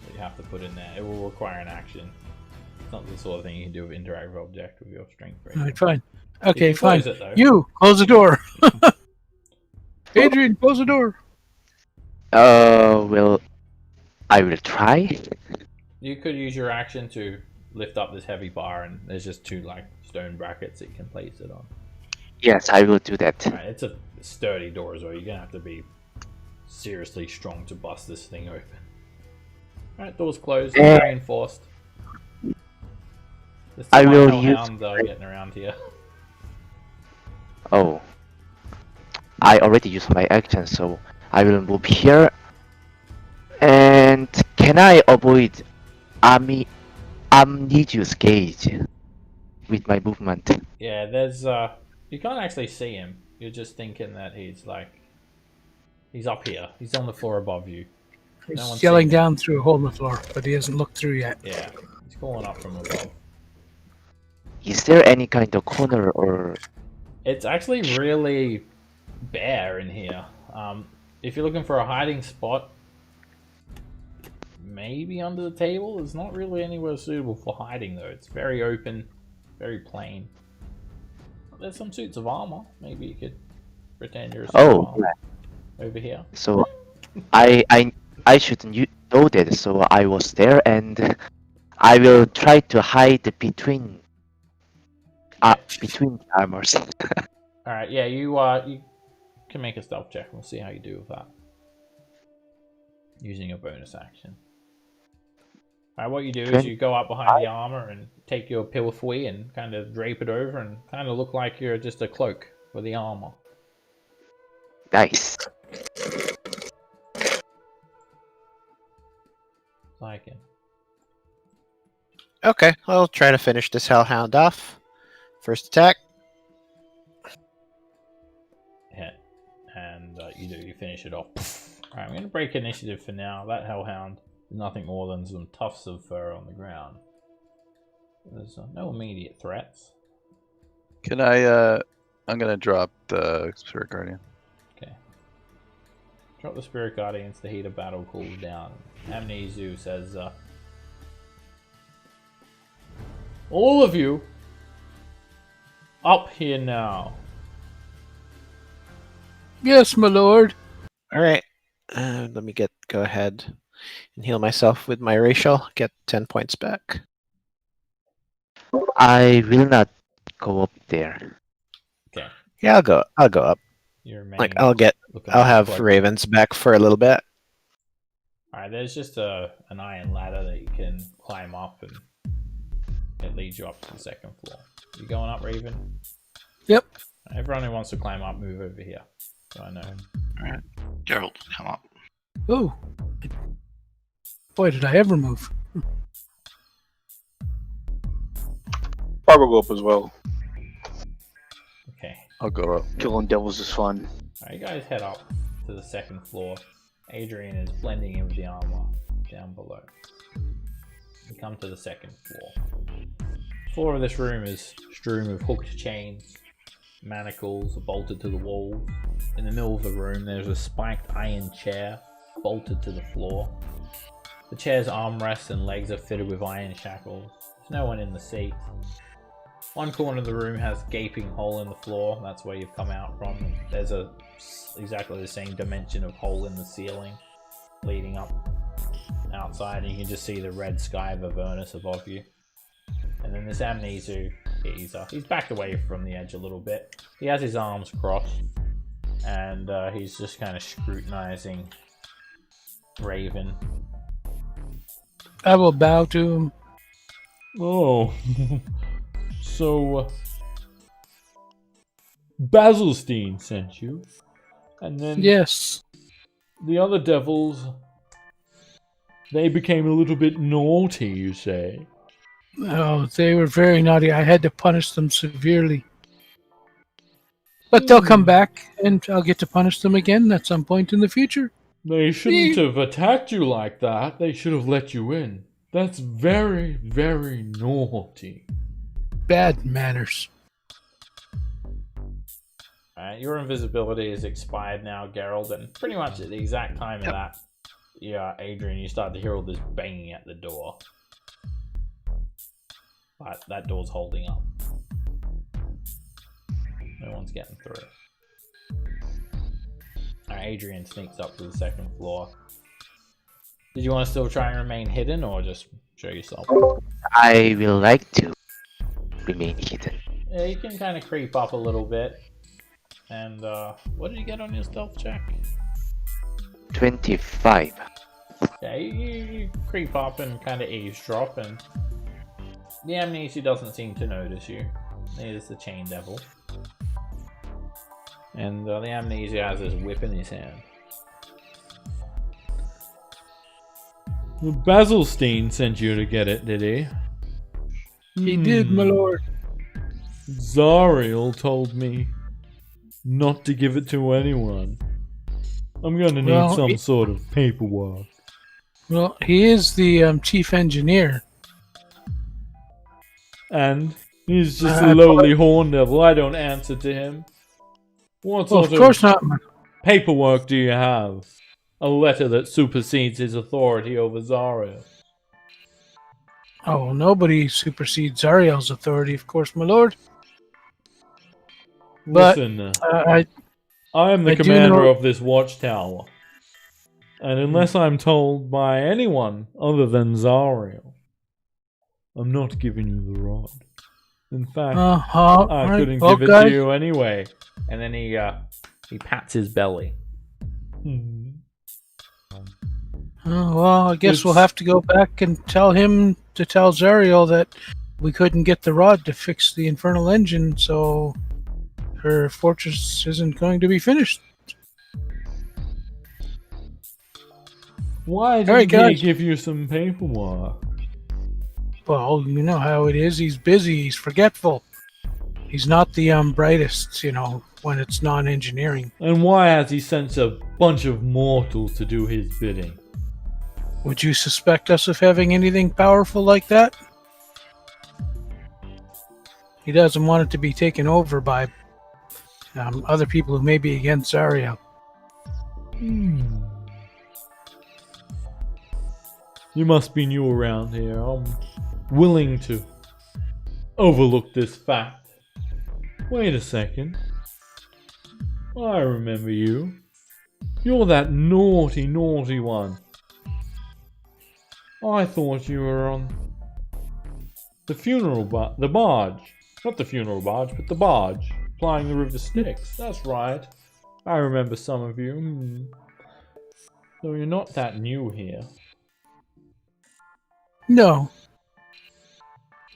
that you have to put in there. It will require an action. It's not the sort of thing you can do with interactive object with your strength rating. All right, fine. Okay, can fine. close it, though. You close the door. Adrian, close the door. Well, I will try. You could use your action to lift up this heavy bar, and there's just two like stone brackets that you can place it on. Yes, I will do that. Alright, it's a sturdy door as well. You're gonna have to be seriously strong to bust this thing open. Alright, door's closed. Reinforced. I will use. Hellhound, getting around here. Oh, I already used my action, so I will move here. And can I avoid Amnesius Gauge with my movement? Yeah, there's you can't actually see him. You're just thinking that he's up here. He's on the floor above you. He's No one's yelling seen him. down through a hole in the floor, but he hasn't looked through yet. Yeah, he's calling up from above. Is there any kind of corner or? It's actually really bare in here. If you're looking for a hiding spot, maybe under the table. There's not really anywhere suitable for hiding though. It's very open, very plain. There's some suits of armor. Maybe you could pretend you're a suit of armor over here. So I shouldn't know that. So I was there, and I will try to hide between the armors. All right, yeah, you can make a stealth check. We'll see how you do with that using a bonus action. All Alright, what you do is you go up behind the armor and take your pilafui and kind of drape it over and kind of look like you're just a cloak for the armor. Nice. Like it. Okay, I'll try to finish this hellhound off. First attack. Hit. And you do, you finish it off. Alright, I'm going to break initiative for now. That hellhound is nothing more than some tufts of fur on the ground. There's no immediate threats. Can I? I'm gonna drop the Spirit Guardian. Okay. Drop the Spirit Guardians, the heat of battle cools down. Amnesu says, all of you, up here now. Yes, my lord. All right. Let me go ahead and heal myself with my racial. Get 10 points back. I will not go up there. Okay. Yeah, I'll go up. Your main Like I'll looking have like- Ravens back for a little bit. Alright, there's just an iron ladder that you can climb up and it leads you up to the second floor. You going up, Raven? Yep. Everyone who wants to climb up, move over here. So I know. Gerald, come up. Oh. Boy, did I ever move. I will go up as well. Okay. I'll go up. Killing devils is fun. Alright, you guys head up to the second floor. Adrian is blending in with the armor down below. You come to the second floor. The floor of this room is strewn with hooked chains. Manacles are bolted to the wall. In the middle of the room, there's a spiked iron chair bolted to the floor. The chair's armrests and legs are fitted with iron shackles. There's no one in the seat. One corner of the room has a gaping hole in the floor. That's where you've come out from. There's exactly the same dimension of hole in the ceiling leading up outside, and you can just see the red sky of Avernus above you. And then this Amnesu, he's backed away from the edge a little bit. He has his arms crossed, and he's just kind of scrutinizing Raven. I will bow to him. Oh, so Basilstein sent you, and then Yes. the other devils, they became a little bit naughty, you say? Oh, they were very naughty. I had to punish them severely. But they'll come back, and I'll get to punish them again at some point in the future. They shouldn't have attacked you like that. They should have let you in. That's very, very naughty. Bad manners. Alright, your invisibility is expired now, Gerald, and pretty much at the exact time of that, Adrian, you start to hear all this banging at the door. But that door's holding up. No one's getting through. Alright, Adrian sneaks up to the second floor. Did you want to still try and remain hidden, or just show yourself? I will like to remain hidden. Yeah, you can kind of creep up a little bit. And, what did you get on your stealth check? 25. Yeah, you creep up and kind of eavesdrop, and the Amnesia doesn't seem to notice you. Neither does the Chain Devil. And the Amnesia has his whip in his hand. Basilstein sent you to get it, did he? He did, my lord. Zariel told me not to give it to anyone. I'm gonna need some sort of paperwork. Well, he is the chief engineer. And he's just a lowly horn devil. I don't answer to him. What Well, sort of course not. paperwork do you have? A letter that supersedes his authority over Zariel. Oh, nobody supersedes Zariel's authority, of course, my lord. But Listen, I am the I do commander know- of this watchtower. And unless I'm told by anyone other than Zariel, I'm not giving you the rod. In fact, I couldn't give it to you anyway. And then he pats his belly. Oh, well, I guess we'll It's- have to go back and tell him to tell Zariel that we couldn't get the rod to fix the infernal engine, so her fortress isn't going to be finished. Why All right, didn't he guys. give you some paperwork? Well, you know how it is. He's busy. He's forgetful. He's not the brightest, when it's non-engineering. And why has he sent a bunch of mortals to do his bidding? Would you suspect us of having anything powerful like that? He doesn't want it to be taken over by other people who may be against Zariel. You must be new around here. I'm willing to overlook this fact. Wait a second. I remember you. You're that naughty, naughty one. I thought you were on the the barge. Not the funeral barge, but the barge. Flying the river Styx. That's right. I remember some of you. So you're not that new here. No.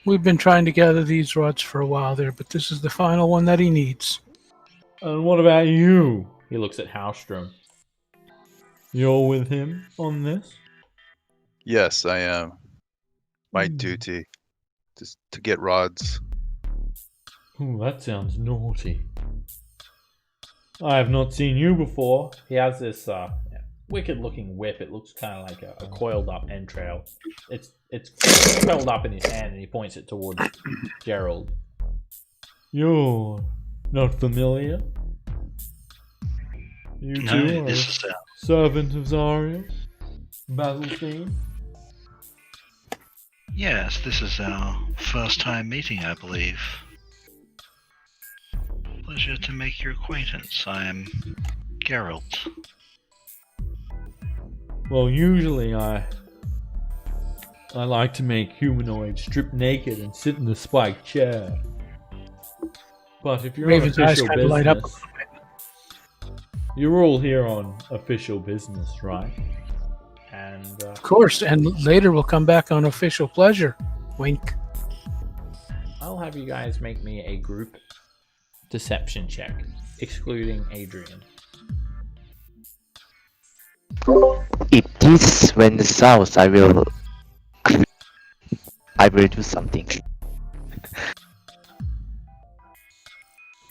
We've been trying to gather these rods for a while there, but this is the final one that he needs. And what about you? He looks at Halstrom. You're with him on this? Yes, I am. My duty is to get rods. Ooh, that sounds naughty. I have not seen you before. He has this wicked-looking whip. It looks kind of like a coiled-up entrail. It's coiled up in his hand, and he points it towards Gerald. You're not familiar? You No, two are this a is servant of Zariel? Battlefield? yes, this is our first time meeting, I believe. Pleasure to make your acquaintance. I am Geralt. Well, usually I like to make humanoids strip naked and sit in a spiked chair. But if you're Raven's on eyes official kind of light up. business, you're all here on official business, right? And Of course, and later we'll come back on official pleasure. Wink. I'll have you guys make me a group deception check, excluding Adrian. If this went south, I will do something.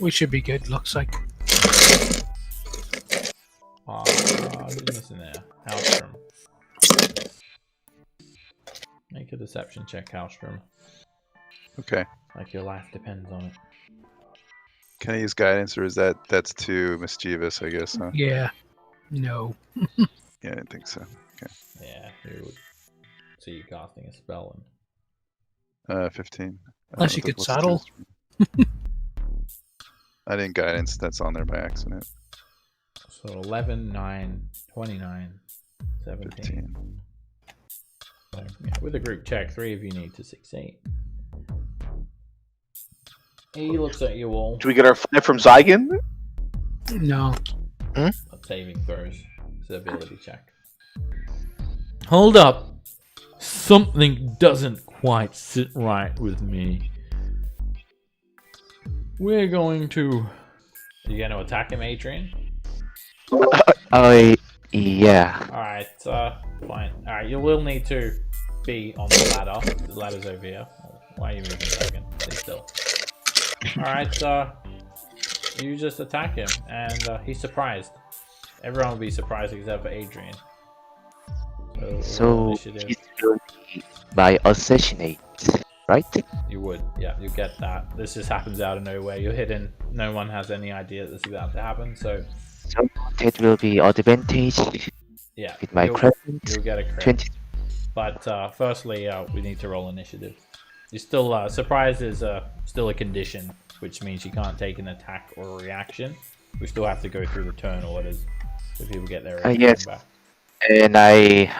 We should be good, looks like. Who's missing there? Halstrom. Make a deception check, Halstrom. Okay. Like your life depends on it. Can I use guidance, or is that's too mischievous? I guess. Huh? Yeah. No. Yeah, I didn't think so. Yeah, you would see you casting a spell. 15. Unless you could What's the saddle. I didn't guidance. That's on there by accident. So 11, 9, 29, 17. 15. So, yeah, with a group check, 3 of you need to succeed. He looks at you all. Do we get our 5 from Zygon? No. But saving throws. It's an ability check. Hold up. Something doesn't quite sit right with me. We're going to... Are you going to attack him, Adrian? Yeah. Alright, fine. Alright, you will need to be on the ladder. The ladder's over here. Why are you moving a second? Stay still. Alright, you just attack him, and he's surprised. Everyone will be surprised except for Adrian. So initiative. it will be by assassinate, right? You would, yeah, you get that. This just happens out of nowhere. You're hidden. No one has any idea that this is about to happen, so So that will be advantage yeah. with my you'll credit. get a crit. 20. But firstly, we need to roll initiative. You still surprise is still a condition, which means you can't take an attack or a reaction. We still have to go through the turn orders so people get their reaction Yes. back. And I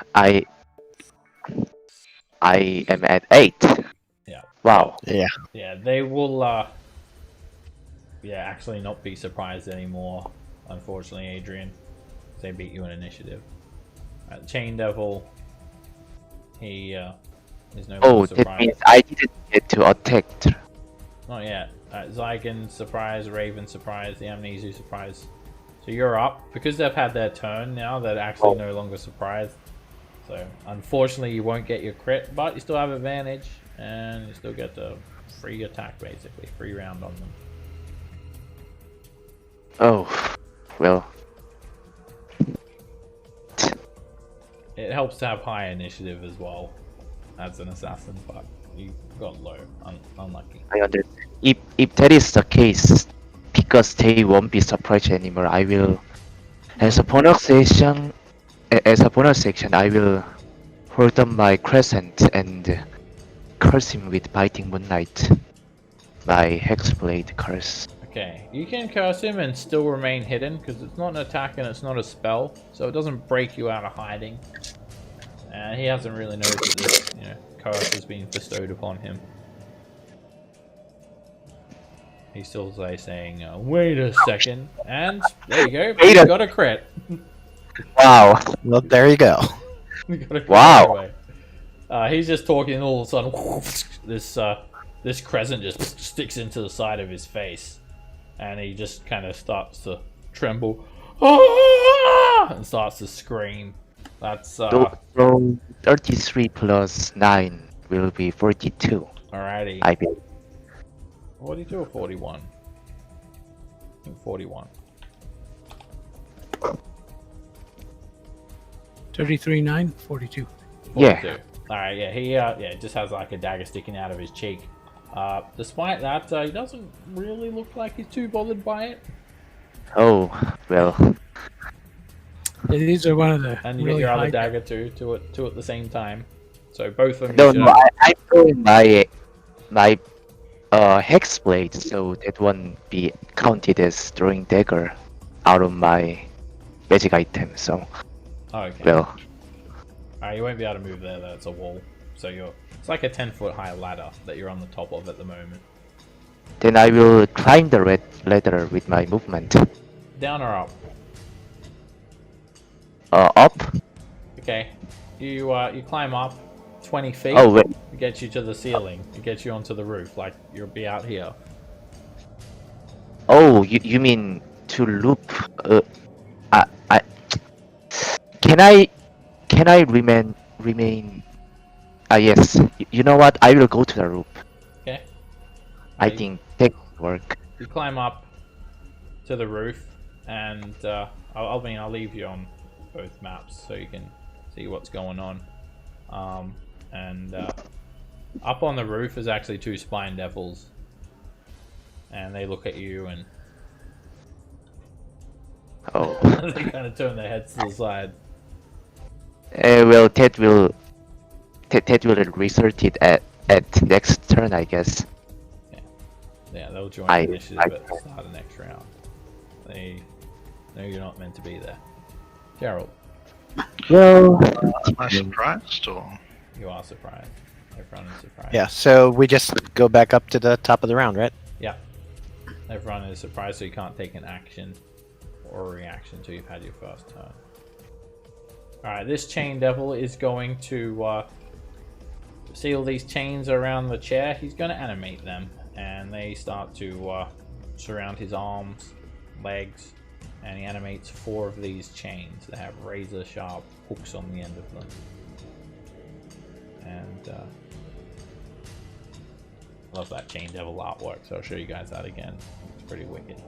am at 8. Yeah. Wow. Yeah, they will actually not be surprised anymore, unfortunately, Adrian. They beat you in initiative. Chain Devil, he is no Oh, longer that surprised. means I didn't get to attack. Not yet. Zygon surprise, Raven surprise, the Amnesia surprise. So you're up. Because they've had their turn now, they're actually no longer surprised. So unfortunately you won't get your crit, but you still have advantage, and you still get the free attack basically, free round on them. Oh, well. It helps to have high initiative as well as an assassin, but you got low. Unlucky. I understand. If that is the case, because they won't be surprised anymore, I will, as a bonus action, I will hold up my crescent and curse him with biting moonlight. My hexblade curse. Okay, you can curse him and still remain hidden because it's not an attack and it's not a spell, so it doesn't break you out of hiding. And he hasn't really noticed that this, curse has been bestowed upon him. He's still saying, "Wait a second," and there you go. You got a crit. Wow. Well, there you go. You got a crit Wow. anyway. He's just talking, and all of a sudden, this crescent just sticks into the side of his face, and he just kind of starts to tremble, and starts to scream. That's So 33 plus 9 will be 42. alrighty. I believe. 42 or 41? I think 41. 33, 9, 42. 42. Yeah. Alright, yeah, he just has like a dagger sticking out of his cheek. Despite that, he doesn't really look like he's too bothered by it. Oh, well. Yeah, these are one of the And you really get your high. other dagger too, two at the same time. So both of them. No, you no, should- I'm throwing my hexblade, so that won't be counted as throwing dagger out of my magic item. So, Oh, okay. well, Alright, you won't be able to move there. That's a wall. So it's like a 10-foot high ladder that you're on the top of at the moment. then I will climb the red ladder with my movement. Down or up? Up. Okay. You climb up 20 feet. Oh wait. It gets you to the ceiling. It gets you onto the roof. Like you'll be out here. Oh, you mean to loop? I can I remain? Ah yes. You know what? I will go to the roof. Okay. I Okay. think that will work. You climb up to the roof, and I'll leave you on both maps so you can see what's going on. And up on the roof is actually two spine devils, and they look at you and Oh. they kind of turn their heads to the side. Well, that will result it at next turn, I guess. Yeah, they'll join I- initiative I- at the start of next round. They know you're not meant to be there. Gerald, Well, Am I surprised or? you are surprised. Everyone is surprised. Yeah, so we just go back up to the top of the round, right? Everyone is surprised, so you can't take an action or a reaction until you've had your first turn. Alright, this chain devil is going to seal these chains around the chair. He's going to animate them, and they start to surround his arms, legs, and he animates 4 of these chains that have razor sharp hooks on the end of them. And I love that chain devil artwork, so I'll show you guys that again. It's pretty wicked.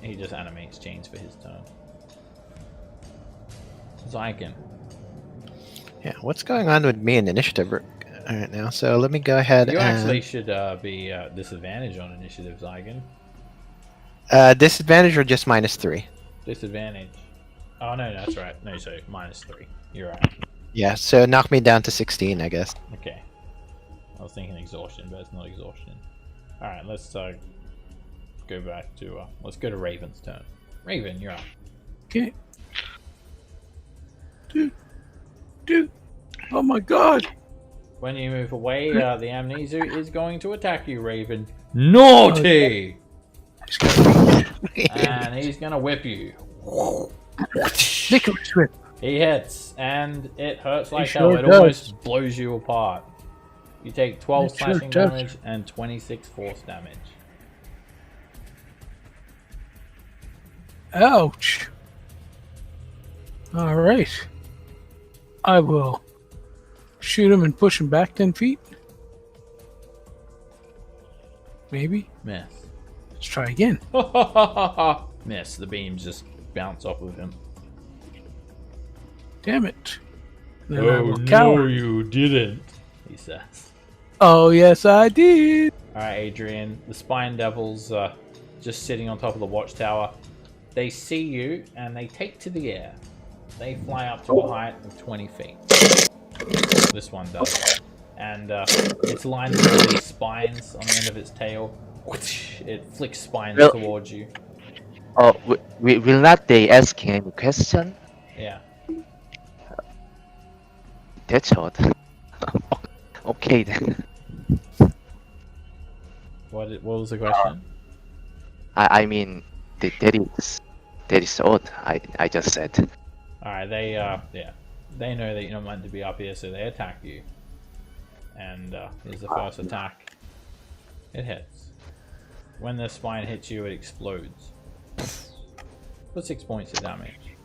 He just animates chains for his turn. Zygon. Yeah, what's going on with me in initiative right now? So let me go ahead You and... actually should be disadvantaged on initiative, Zygon. disadvantage or just -3? Disadvantage. Oh, no, that's right. No, so -3. You're right. Yeah, so knock me down to 16, I guess. Okay. I was thinking exhaustion, but it's not exhaustion. Alright, let's go back to... let's go to Raven's turn. Raven, you're up. Okay. Dude. Oh my god. When you move away, the Amnesia is going to attack you, Raven. Naughty! He's got And he's gonna whip you. Licorice whip. He hits, and it hurts like sure hell. It does. almost blows you apart. You take 12 It sure slashing does. damage and 26 force damage. Ouch. All right. I will shoot him and push him back 10 feet. Maybe. Miss. Let's try again. Miss. The beams just bounce off of him. Damn it. Then I will cower. you didn't, he says. Oh, yes, I did. Alright, Adrian. The Spine Devils just sitting on top of the watchtower. They see you, and they take to the air. They fly up to a height of 20 feet. This one does. And it's lined with all these spines on the end of its tail. It flicks spines Well- towards you. Oh, will not they asking any question? Yeah. That's odd. Okay then. What was the question? I mean, that is odd. I just said. Alright, they they know that you're not meant to be up here, so they attack you. And here's the first attack. It hits. When the spine hits you, it explodes. For 6 points of damage.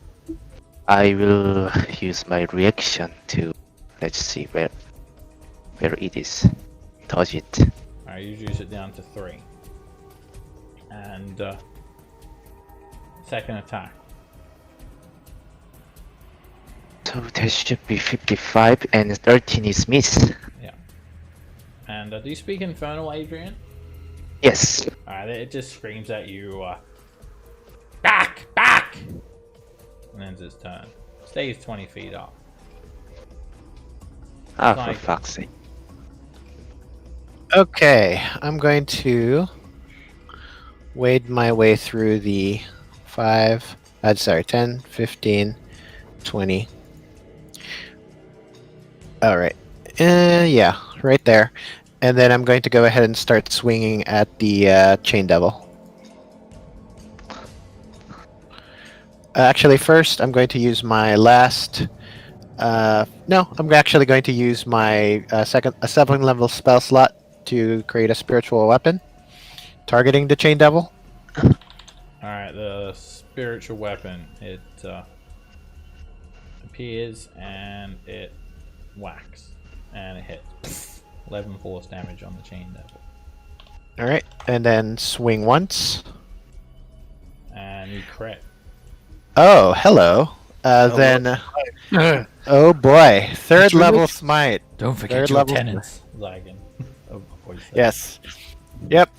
I will use my reaction to let's see where it is. Does it? Alright, you reduce it down to 3. And second attack. So that should be 55 and 13 is miss. And do you speak Infernal, Adrian? Yes. Alright, it just screams at you, back! Back! And ends its turn. Stays 20 feet up. Ah, Like- for fuck's sake. Okay, I'm going to wade my way through the 10, 15, 20. Alright. Yeah, right there. And then I'm going to go ahead and start swinging at the Chain Devil. Actually, first I'm going to use my last... no, I'm actually going to use my 7th level spell slot to create a spiritual weapon targeting the Chain Devil. Alright, the spiritual weapon. It appears and it whacks. And it hits. 11 force damage on the Chain Devil. Alright, and then swing once. And you crit. Oh, hello. Then, oh boy, third Did you level look- smite. Don't Third forget your level- tenants, Zygon. Of voice there. Yes. Yep.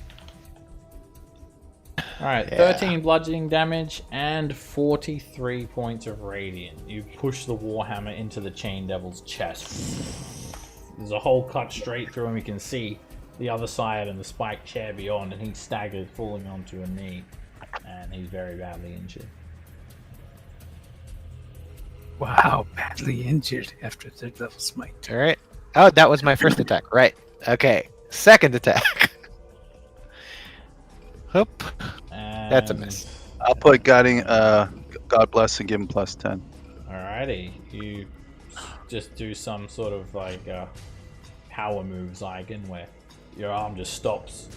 Alright, Yeah. 13 bludgeoning damage and 43 points of radiant. You push the Warhammer into the Chain Devil's chest. There's a hole cut straight through him. You can see the other side and the spiked chair beyond, and he staggers, falling onto a knee. And he's very badly injured. Wow, badly injured after third level smite. Alright. Oh, that was my first attack. Right. Okay. Second attack. Hoop. And... That's a miss. I'll put guiding God bless and give him plus 10. Alrighty, you just do some sort of like power move, Zygon, where your arm just stops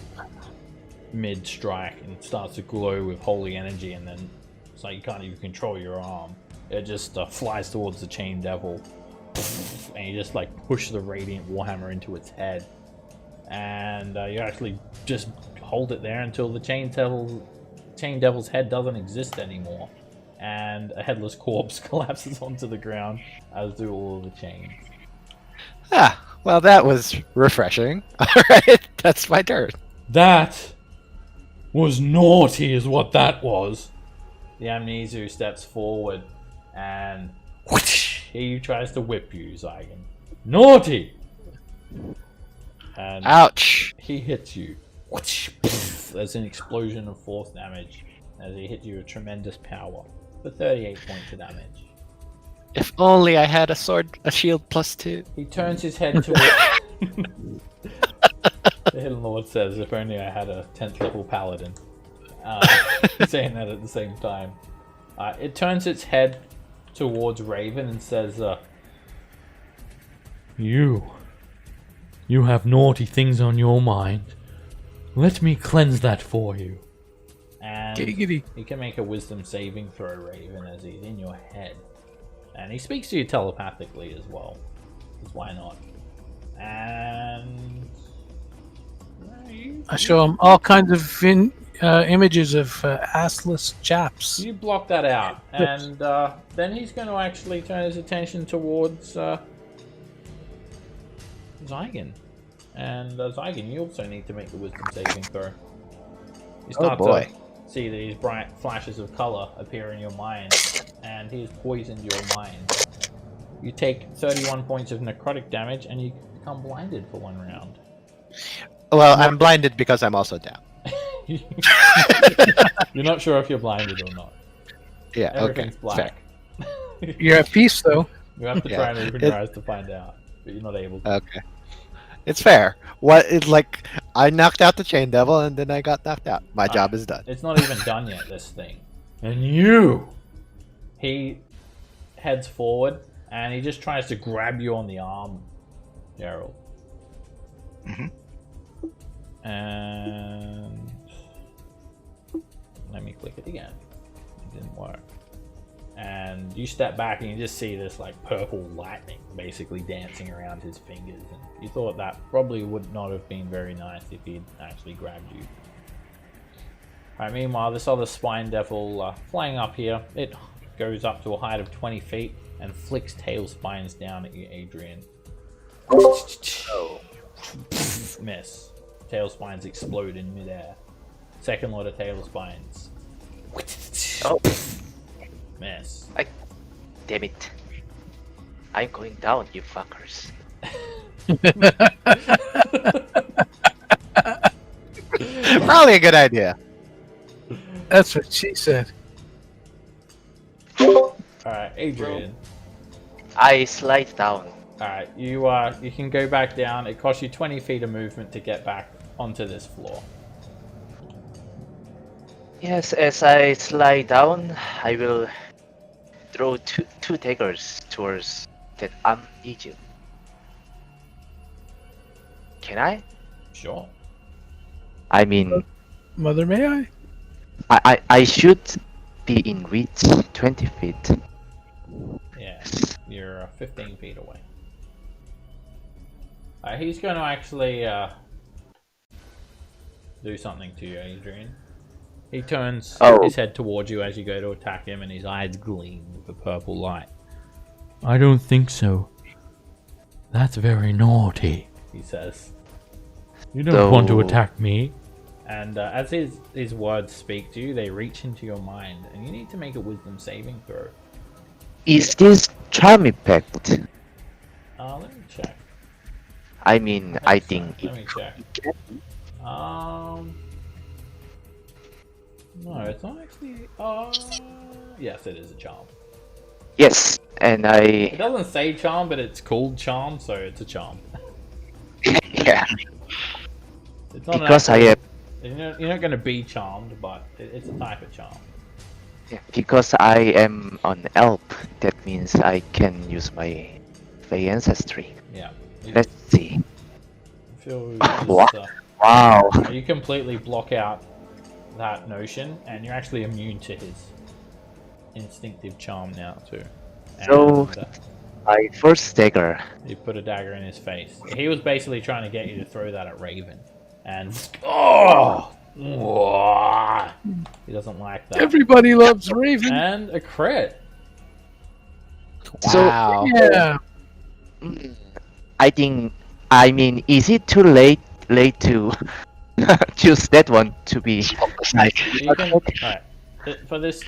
mid-strike and starts to glow with holy energy, and then it's like you can't even control your arm. It just flies towards the Chain Devil, and you just like push the Radiant Warhammer into its head, and you actually just hold it there until the Chain Devil's head doesn't exist anymore, and a headless corpse collapses onto the ground, as do all of the chains. Ah, well, that was refreshing. Alright, that's my turn. That was naughty, is what that was. The Amnesu steps forward, and he tries to whip you, Zygon. Naughty! And Ouch. he hits you. There's an explosion of force damage as he hits you with tremendous power for 38 points of damage. If only I had a shield +2. He turns his head to it. The Hidden Lord says, if only I had a 10th level paladin. He's saying that at the same time. It turns its head towards Raven and says, You have naughty things on your mind. Let me cleanse that for you. And Giggity. he can make a wisdom saving throw, Raven, as he's in your head. And he speaks to you telepathically as well. Because why not? And... I show him all kinds of images of assless chaps. You block that out. And then he's going to actually turn his attention towards Zygon. And Zygon, you also need to make the wisdom saving throw. You start to see these bright flashes of color appear in your mind, and he has poisoned your mind. You take 31 points of necrotic damage, and you become blinded for 1 round. Well, I'm blinded because I'm also down. You're not sure if you're blinded or not. Yeah, Everything's okay. black. You're at peace, though. You have to try and open your eyes to find out, but you're not able to. Okay. It's fair. I knocked out the chain devil and then I got knocked out. My job is done. It's not even done yet, this thing. And he heads forward and he just tries to grab you on the arm, Gerald. And let me click it again. It didn't work. And you step back and you just see this like purple lightning basically dancing around his fingers, and you thought that probably would not have been very nice if he'd actually grabbed you. Alright, meanwhile, this other spine devil flying up here, it goes up to a height of 20 feet and flicks tail spines down at you, Adrian. Miss. Tail spines explode in midair. Second lot of tail spines. Miss. Damn it. I'm going down, you fuckers. Probably a good idea. That's what she said. Alright, Adrian. I slide down. Alright, you can go back down. It costs you 20 feet of movement to get back onto this floor. Yes, as I slide down, I will throw two daggers towards that Egypt. Can I? Sure. I mean, Mother, may I? I should be in reach 20 feet. Yeah, you're 15 feet away. He's going to actually do something to you, Adrian. He turns his head towards you as you go to attack him, and his eyes gleam with a purple light. I don't think so. That's very naughty, he says. You don't want to attack me. And as his words speak to you, they reach into your mind, and you need to make a wisdom saving throw. Is this charm effect? Let me check. I mean, I think Let me check. No, it's not actually. Yes, it is a charm. Yes, and It doesn't say charm, but it's called charm, so it's a charm. yeah, It's not because I am. You're not going to be charmed, but it's a type of charm. Yeah, because I am an elf, that means I can use my Fey ancestry. Yeah. Let's see. Wow. Wow. You completely block out that notion, and you're actually immune to his instinctive charm now too. So, my first dagger. You put a dagger in his face. He was basically trying to get you to throw that at Raven, and he doesn't like that. Everybody loves Raven. And a crit. Wow. So, yeah. I mean, is it too late to choose that one to be nice? You can, alright. For this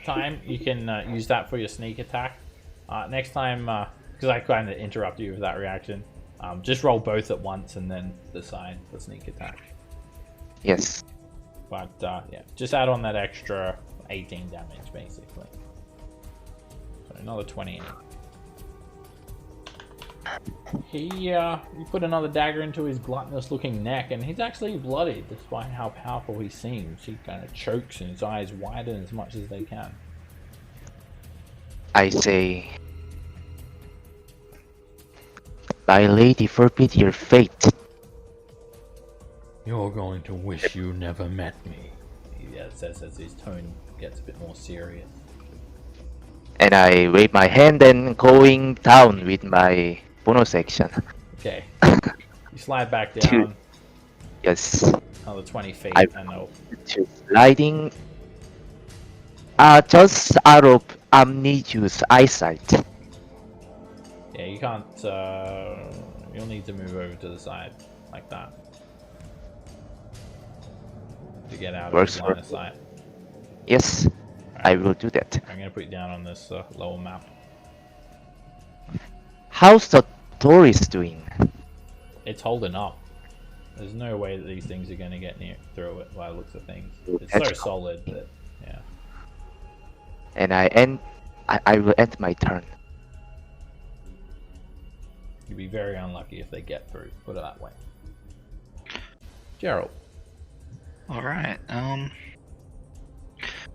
time, you can use that for your sneak attack. Next time, because I kind of interrupted you with that reaction, just roll both at once and then decide the sneak attack. Yes. But yeah, just add on that extra 18 damage basically. So another 20. You put another dagger into his gluttonous looking neck, and he's actually bloodied despite how powerful he seems. He kind of chokes and his eyes widen as much as they can. I say, My lady forbid your fate. You're going to wish you never met me. He says as his tone gets a bit more serious. And I wave my hand and going down with my bonus action. Okay. You slide back down Yes, another 20 feet I- and to sliding just out of Amnesius' eyesight. yeah, you can't, you'll need to move over to the side like that to get out of Works his for line of sight. Yes, I will do that. I'm going to put you down on this lower map. How's the Doris doing? It's holding up. There's no way that these things are going to get near through it by the looks of things. It's so That's- solid that, yeah. And I will end my turn. You'd be very unlucky if they get through, put it that way. Gerald. Alright,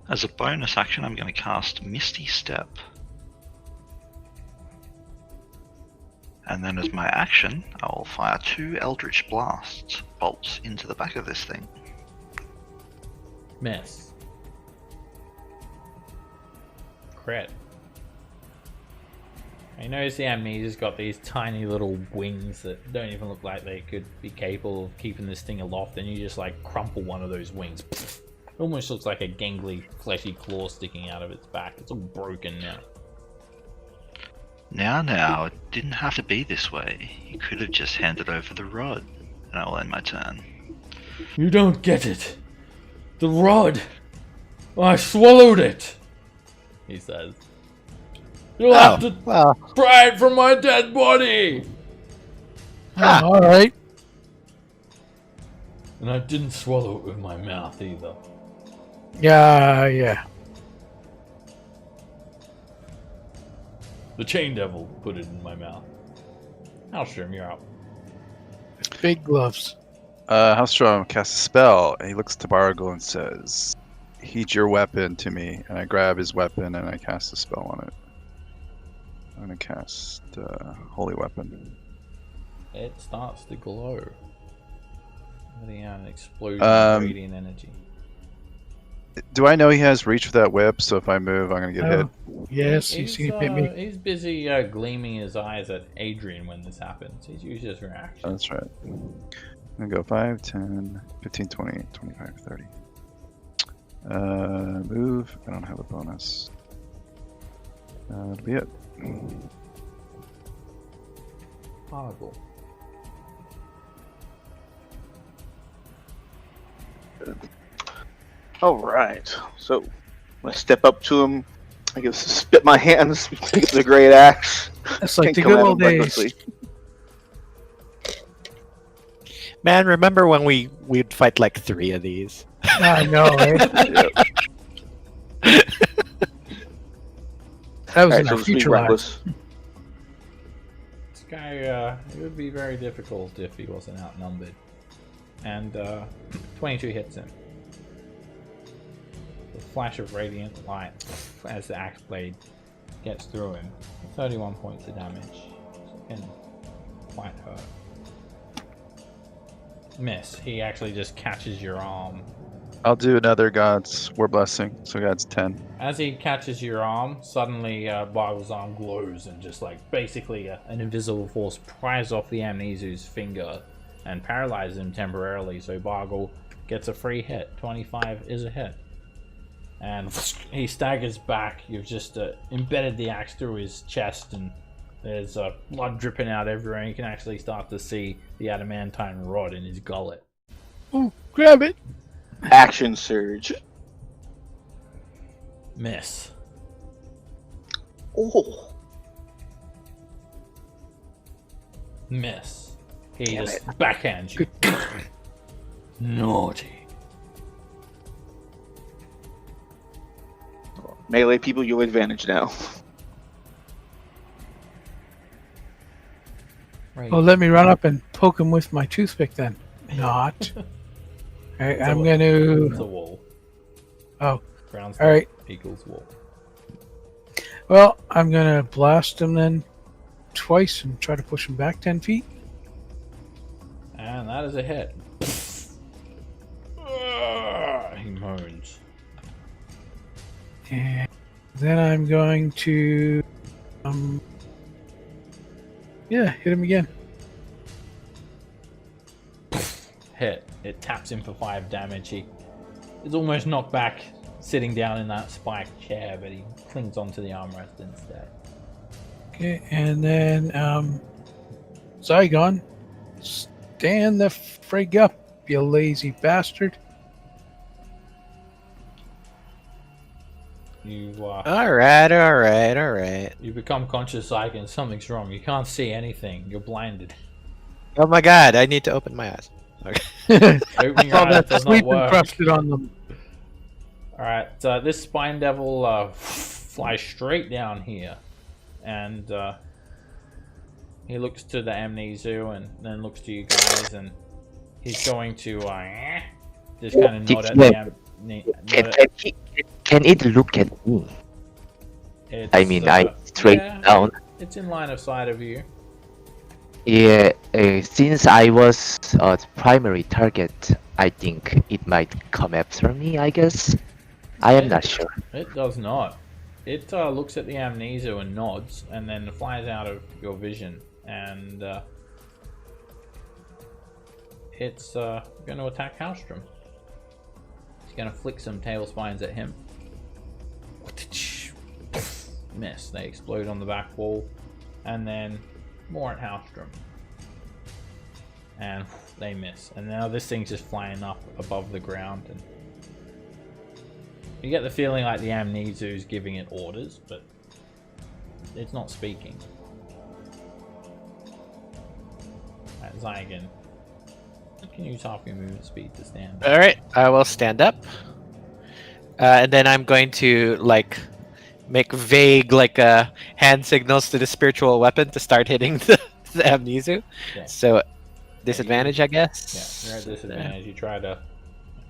as a bonus action, I'm going to cast Misty Step. And then as my action, I'll fire 2 Eldritch bolts into the back of this thing. Miss. Crit. You notice the Amnesia's got these tiny little wings that don't even look like they could be capable of keeping this thing aloft, and you just like crumple one of those wings. It almost looks like a gangly, fleshy claw sticking out of its back. It's all broken now. Now, it didn't have to be this way. You could have just handed over the rod, and I will end my turn. You don't get it. The rod. I swallowed it. He says. You'll have to pry it from my dead body. All right. And I didn't swallow it with my mouth either. Yeah. The chain devil put it in my mouth. Alstrom, you're up. Big gloves. Halstrom casts a spell, and he looks to Bargle and says, "Heat your weapon to me." And I grab his weapon and I cast a spell on it. I'm gonna cast Holy Weapon. It starts to glow. Letting out an explosion of radiant energy. Do I know he has reach with that whip? So if I move, I'm gonna get hit. Yes, he's seen it hit me. He's busy gleaming his eyes at Adrian when this happens. He's used his reaction. That's right. I'm gonna go 5, 10, 15, 20, 25, 30. Move. I don't have a bonus. That'll be it. Horrible. Alright, so I step up to him. I guess spit my hands, pick up the great axe. That's like and the come good at him old days. recklessly. Man, remember when we'd fight like 3 of these? I know, right? Yep. That was Alright, in so our let's be future life. reckless. This guy, it would be very difficult if he wasn't outnumbered. And 22 hits him. The flash of radiant light as the axe blade gets through him. 31 points of damage. It can quite hurt. Miss. He actually just catches your arm. I'll do another God's War Blessing. So God's 10. As he catches your arm, suddenly Bible's arm glows and just like basically an invisible force pries off the Amnesia's finger and paralyzes him temporarily. So Bargle gets a free hit. 25 is a hit. And he staggers back. You've just embedded the axe through his chest and there's blood dripping out everywhere. And you can actually start to see the adamantine rod in his gullet. Ooh, grab it. Action surge. Miss. Oh, Miss. He Damn just backhands you. Naughty. melee people, you have advantage now. Right. Well, let me run up and poke him with my toothpick then. Not. Alright, I'm going It's a to... wall. Oh. Ground All right. equals wall. Well, I'm gonna blast him then twice and try to push him back 10 feet. And that is a hit. He moans. And then I'm going to hit him again. Hit. It taps him for 5 damage. He is almost knocked back, sitting down in that spiked chair, but he clings onto the armrest instead. Okay, and then Zygon, stand the frig up, you lazy bastard. You All right. you become conscious, Zygon. Something's wrong. You can't see anything. You're blinded. Oh my god, I need to open my eyes. Opening your All eyes that does sleep not work. encrusted on them. Alright, this spine devil flies straight down here. And he looks to the Amnesu and then looks to you guys, and he's going to just kind of nod at the Can it look at me? I mean, I straight down. It's in line of sight of you. Yeah, since I was a primary target, I think it might come after me, I guess. I am not sure. It does not. It looks at the Amnesia and nods, and then flies out of your vision. And it's going to attack Halstrom. It's going to flick some tail spines at him. Miss. They explode on the back wall. And then more at Halstrom. And they miss. And now this thing's just flying up above the ground. And you get the feeling like the Amnesu's giving it orders, but it's not speaking. Right, Zygon, you can use half your movement speed to stand. All right, I will stand up, and then I'm going to make vague hand signals to the spiritual weapon to start hitting the Amnesu. Okay. So disadvantage, I guess. Yeah, you're at disadvantage. You try to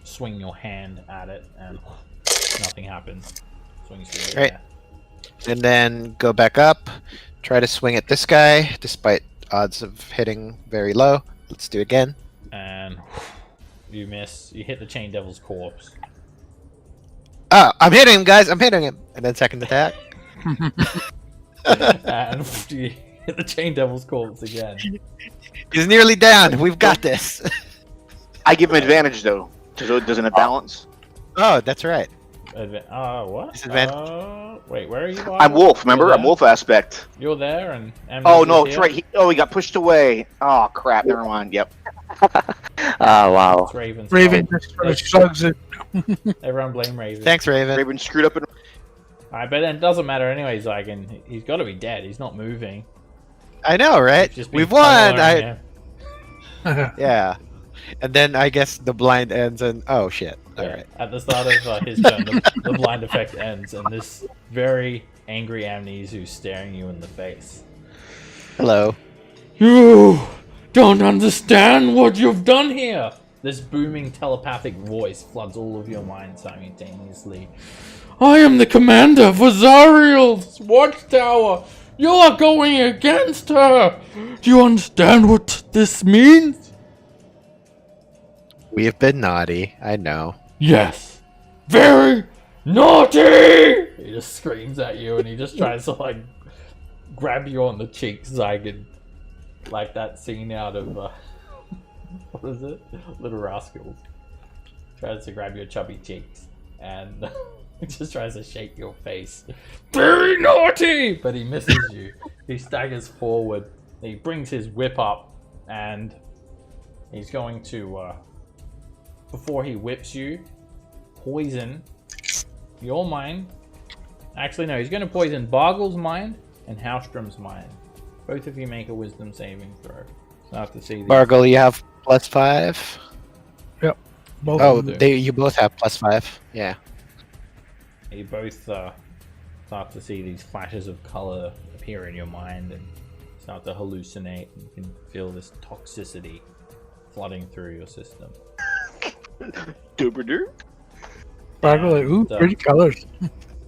swing your hand at it, and nothing happens. Swings through the Right. air. And then go back up, try to swing at this guy, despite odds of hitting very low. Let's do it again. And you miss. You hit the Chain Devil's corpse. Oh, I'm hitting him, guys. I'm hitting him. And then second attack. And you hit the Chain Devil's corpse again. He's nearly down. We've got this. I give him advantage though. Doesn't it balance? Oh, that's right. What? Disadvantage. Wait, where are you? I'm Wolf, remember? I'm Wolf aspect. You're there, and Oh no, it's right. He got pushed away. Oh crap, never mind. Yep. Wow. It's Raven's Raven fault. just sort of shrugs it. Everyone blame Raven. Thanks, Raven. Raven screwed up. Alright, but then it doesn't matter anyways. He's got to be dead. He's not moving. I know, right? He's just been We've won. tunneling him. Yeah. And then I guess the blind ends and oh shit. All Yeah. right. At the start of his turn, the blind effect ends, and this very angry Amnesu staring you in the face. Hello. You don't understand what you've done here! This booming telepathic voice floods all of your mind simultaneously. I am the commander for Zariel's watchtower! You are going against her! Do you understand what this means? We've been naughty. I know. Yes. Very naughty! He just screams at you, and he just tries to, grab you on the cheeks, Zygon. Like that scene out of, what is it? Little Rascals. Tries to grab your chubby cheeks, and he just tries to shake your face. Very naughty! But he misses you. He staggers forward. He brings his whip up, and he's going to, before he whips you, poison your mind. Actually, no, he's going to poison Bargle's mind and Halstrom's mind. Both of you make a wisdom saving throw. So I have to see these. Bargle, you have +5. Yep. Both Oh, of them do. you both have +5. Yeah. You both start to see these flashes of color appear in your mind and start to hallucinate. And you can feel this toxicity flooding through your system. Duber. Bargle, ooh, pretty colors.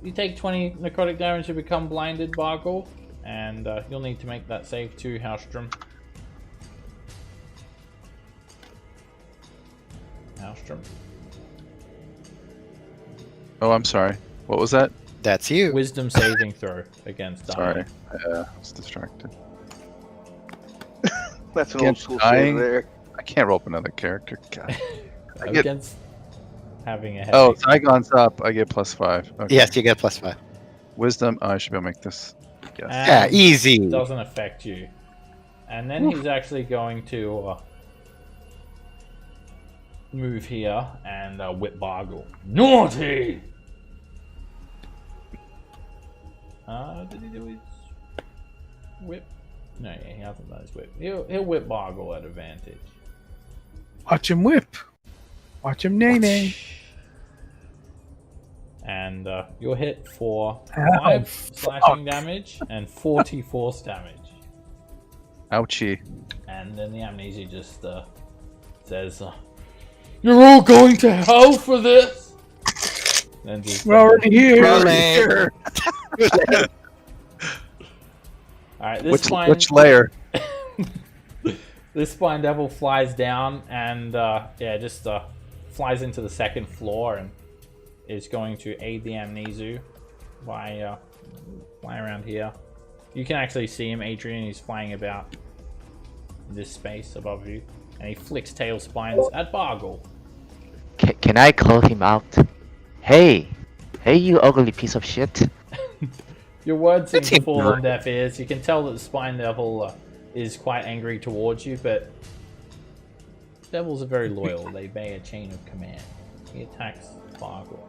you take 20 necrotic damage to become blinded, Bargle, and you'll need to make that save too, Haustrom. Haustrom. Oh, I'm sorry. What was that? That's you. Wisdom saving throw against Sorry, dying. I was distracted. That's an old Against school dying? save there. I can't roll up another character. God. I get- Against having a heavy. Oh, Zygon's up. I get +5. Okay. Yes, you get +5. Wisdom. Oh, I should be able to make this. Yes. Yeah, And easy. Doesn't affect you. And then he's actually going to move here and whip Bargle. Naughty! Did he do his whip? No, yeah, he hasn't done his whip. He'll whip Bargle at advantage. Watch him whip. Watch him nay. And you're hit for Ow, 5 slashing fuck. damage and 40 force damage. Ouchie. And then the amnesia just says, "You're all going to hell for this!" And just, We're already here. Alright, this Which layer? This spine devil flies down and just flies into the second floor and is going to aid the Amnesu by flying around here. You can actually see him, Adrian. He's flying about this space above you, and he flicks tail spines at Bargle. Can I call him out? Hey, you ugly piece of shit. Your words seem to fall on deaf ears. You can tell that the spine devil is quite angry towards you, but devils are very loyal. They obey a chain of command. He attacks Bargle.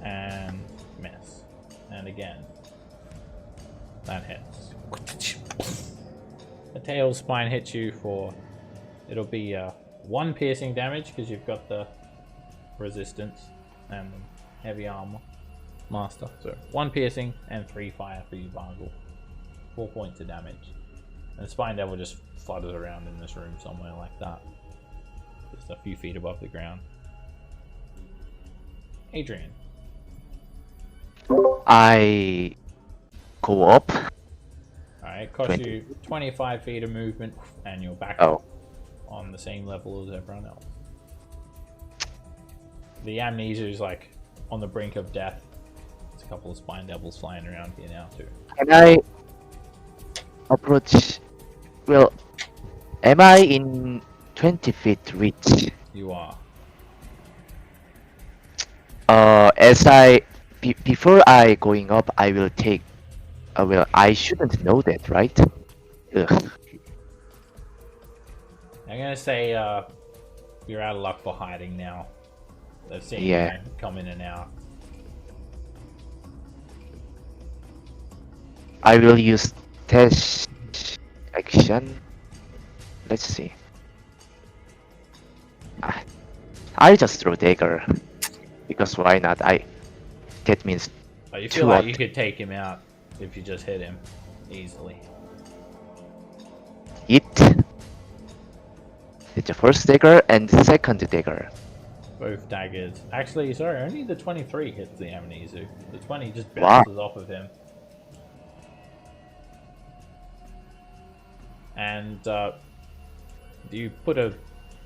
And miss. And again. That hits. The tail spine hits you for... It'll be 1 piercing damage, because you've got the resistance and heavy armor master. So 1 piercing and 3 fire for you, Bargle. 4 points of damage. And the spine devil just flutters around in this room somewhere like that. Just a few feet above the ground. Adrian. I go up. Alright, costs 20. you 25 feet of movement, and you're back Oh. on the same level as everyone else. The amnesia is like on the brink of death. There's a couple of spine devils flying around here now too. Can I approach? Well, am I in 20 feet reach? You are. As before I going up, I will take. Well, I shouldn't know that, right? Ugh. I'm gonna say you're out of luck for hiding now. They've seen Yeah. you come in and out. I will use test action. Let's see. I'll just throw dagger because why not? That means But you feel Two like up. you could take him out if you just hit him easily. it. It's the first dagger and the second dagger. Both daggers. Actually, sorry, only the 23 hits the Amnesu. The 20 just Wow. bounces off of him. And you put a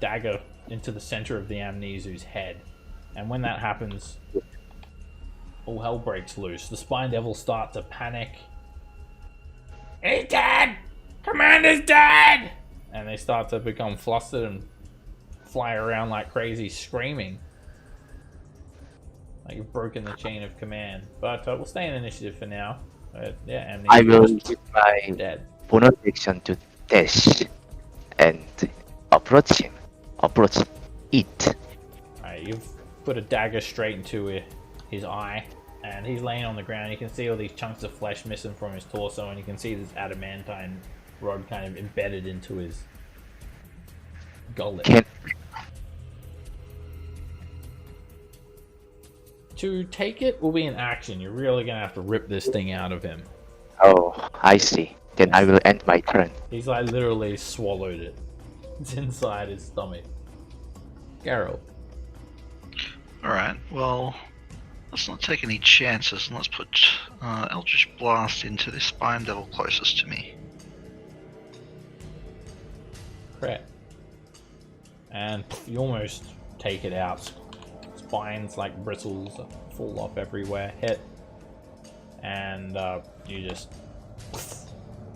dagger into the center of the Amnesu's head. And when that happens, all hell breaks loose. The Spine Devils start to panic. He's dead! Commander's dead! And they start to become flustered and fly around like crazy, screaming. Like you've broken the chain of command. But we'll stay in initiative for now. Yeah, Amnesia I will is use my dead. bonus action to dash and approach him. Approach it. Alright, you've put a dagger straight into his eye, and he's laying on the ground. You can see all these chunks of flesh missing from his torso, and you can see this adamantine rod kind of embedded into his gullet. Can To take it will be an action. You're really gonna have to rip this thing out of him. Oh, I see. Then I will end my turn. He's like literally swallowed it. It's inside his stomach. Geralt. Alright, well, Let's not take any chances, and let's put Eldritch Blast into the Spine Devil closest to me. Crit. And you almost take it out. Spines like bristles fall off everywhere. Hit. And you just...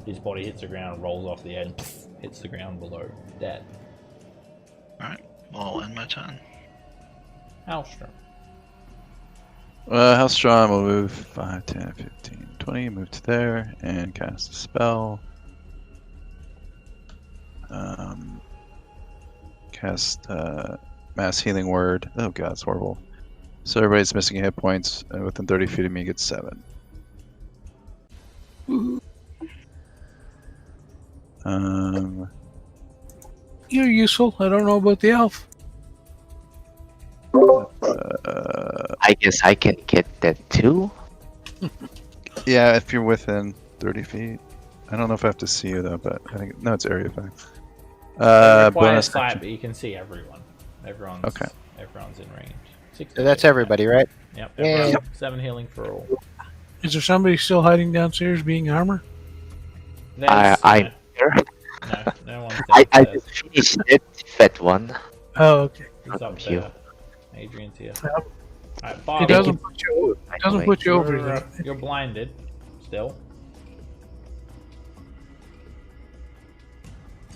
His body hits the ground, rolls off the edge, hits the ground below. Dead. Alright, well, I'll end my turn. Halstrom. Hellstrom will move 5, 10, 15, 20, move to there, and cast a spell. Cast Mass Healing Word. Oh god, it's horrible. So everybody's missing hit points, and within 30 feet of me gets 7. You're useful. I don't know about the elf. I guess I can get that too. Yeah, if you're within 30 feet. I don't know if I have to see you though, but I think no, it's area effect. Bonus sight, action. but you can see everyone. Everyone's in range. 60 So that's feet. everybody, right? Yep. Yeah. Everyone, 7 healing for all. Is there somebody still hiding downstairs being armor? I'm here. No one's I downstairs. just finished it, that one. Oh, okay. He's up Thank you. there. Adrian's here. Yep. Alright, It Barbara, doesn't put you. It doesn't put you over. you're, Though. you're blinded still.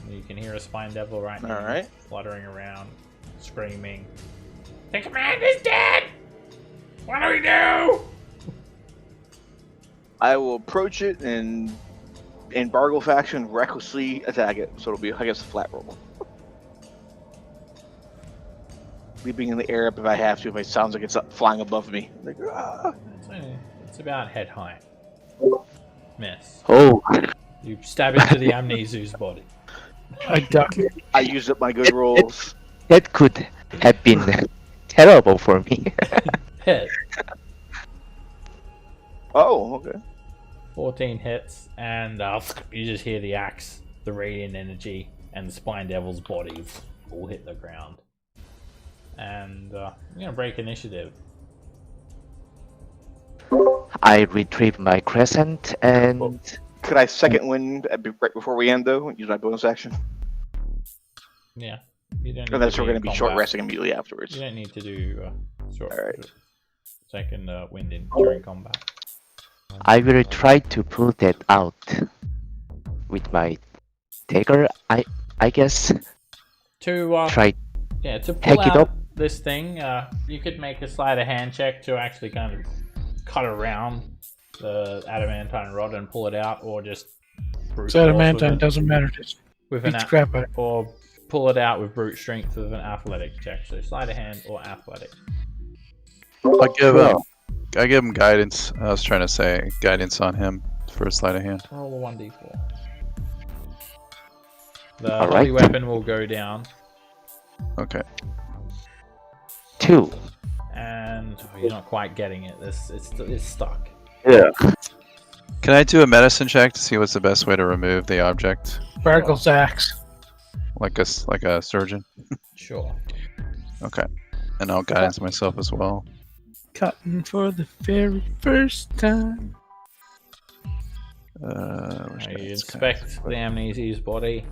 You can hear a spine devil right now, Alright. fluttering around, screaming. The commander's dead! What do we do? I will approach it and in Bargle faction recklessly attack it. So it'll be, I guess, a flat roll. Leaping in the air up if I have to, if it sounds like it's up, flying above me. Like, ah. It's about head height. Miss. Oh, You stab into the Amnesu's body. I duck it. I used up my good rolls. that could have been terrible for me. Hit. Oh, okay. 14 hits, and you just hear the axe, the radiant energy, and the spine devil's body all hit the ground. And I'm gonna break initiative. I retrieve my crescent and Could I second wind right before we end, though? Use my bonus action? Yeah. You don't need Unless to we're be going in to be short combat. resting immediately afterwards. You don't need to do short Alright. second wind in during combat. I will try to pull that out with my dagger. I guess To try. to pull Hack it out up. this thing, you could make a sleight of hand check to actually kind of cut around the adamantine rod and pull it out, or just brute It's adamantine. force Doesn't matter. Just with beat an the crap out of it. or pull it out with brute strength with an athletic check. So sleight of hand or athletic. I give him guidance. I was trying to say guidance on him for a sleight of hand. Roll a 1d4. The All holy right. weapon will go down, Okay. 2. and you're not quite getting it. It's stuck. Can I do a medicine check to see what's the best way to remove the object, Bargle's axe. like a surgeon? Sure. Okay. And I'll guidance myself as well. Cutting for the very first time. Where's You guidance? inspect the amnesia's body,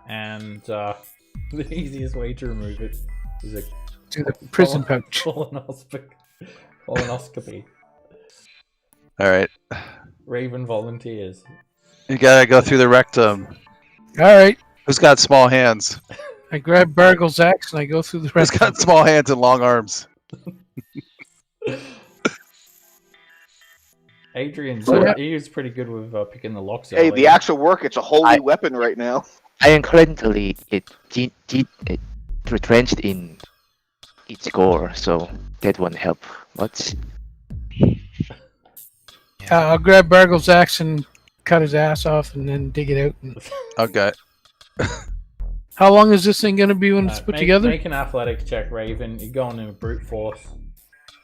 and the easiest way to remove it is a To the prison pouch. colonoscopy. All right. Raven volunteers. You gotta go through the rectum. All right. Who's got small hands? I grab Bargle's axe and I go through the Who's rest. got small hands and long arms? Adrian's Yeah. he was pretty good with picking the locks. Hey, earlier. the axe will work. It's a holy weapon right now. I am currently retrenched in its gore, so that won't help much. I'll grab Bargle's axe and cut his ass off and then dig it out. And... Okay. How long is this thing going to be when it's put together? Make an athletics check, Raven. You're going in brute force.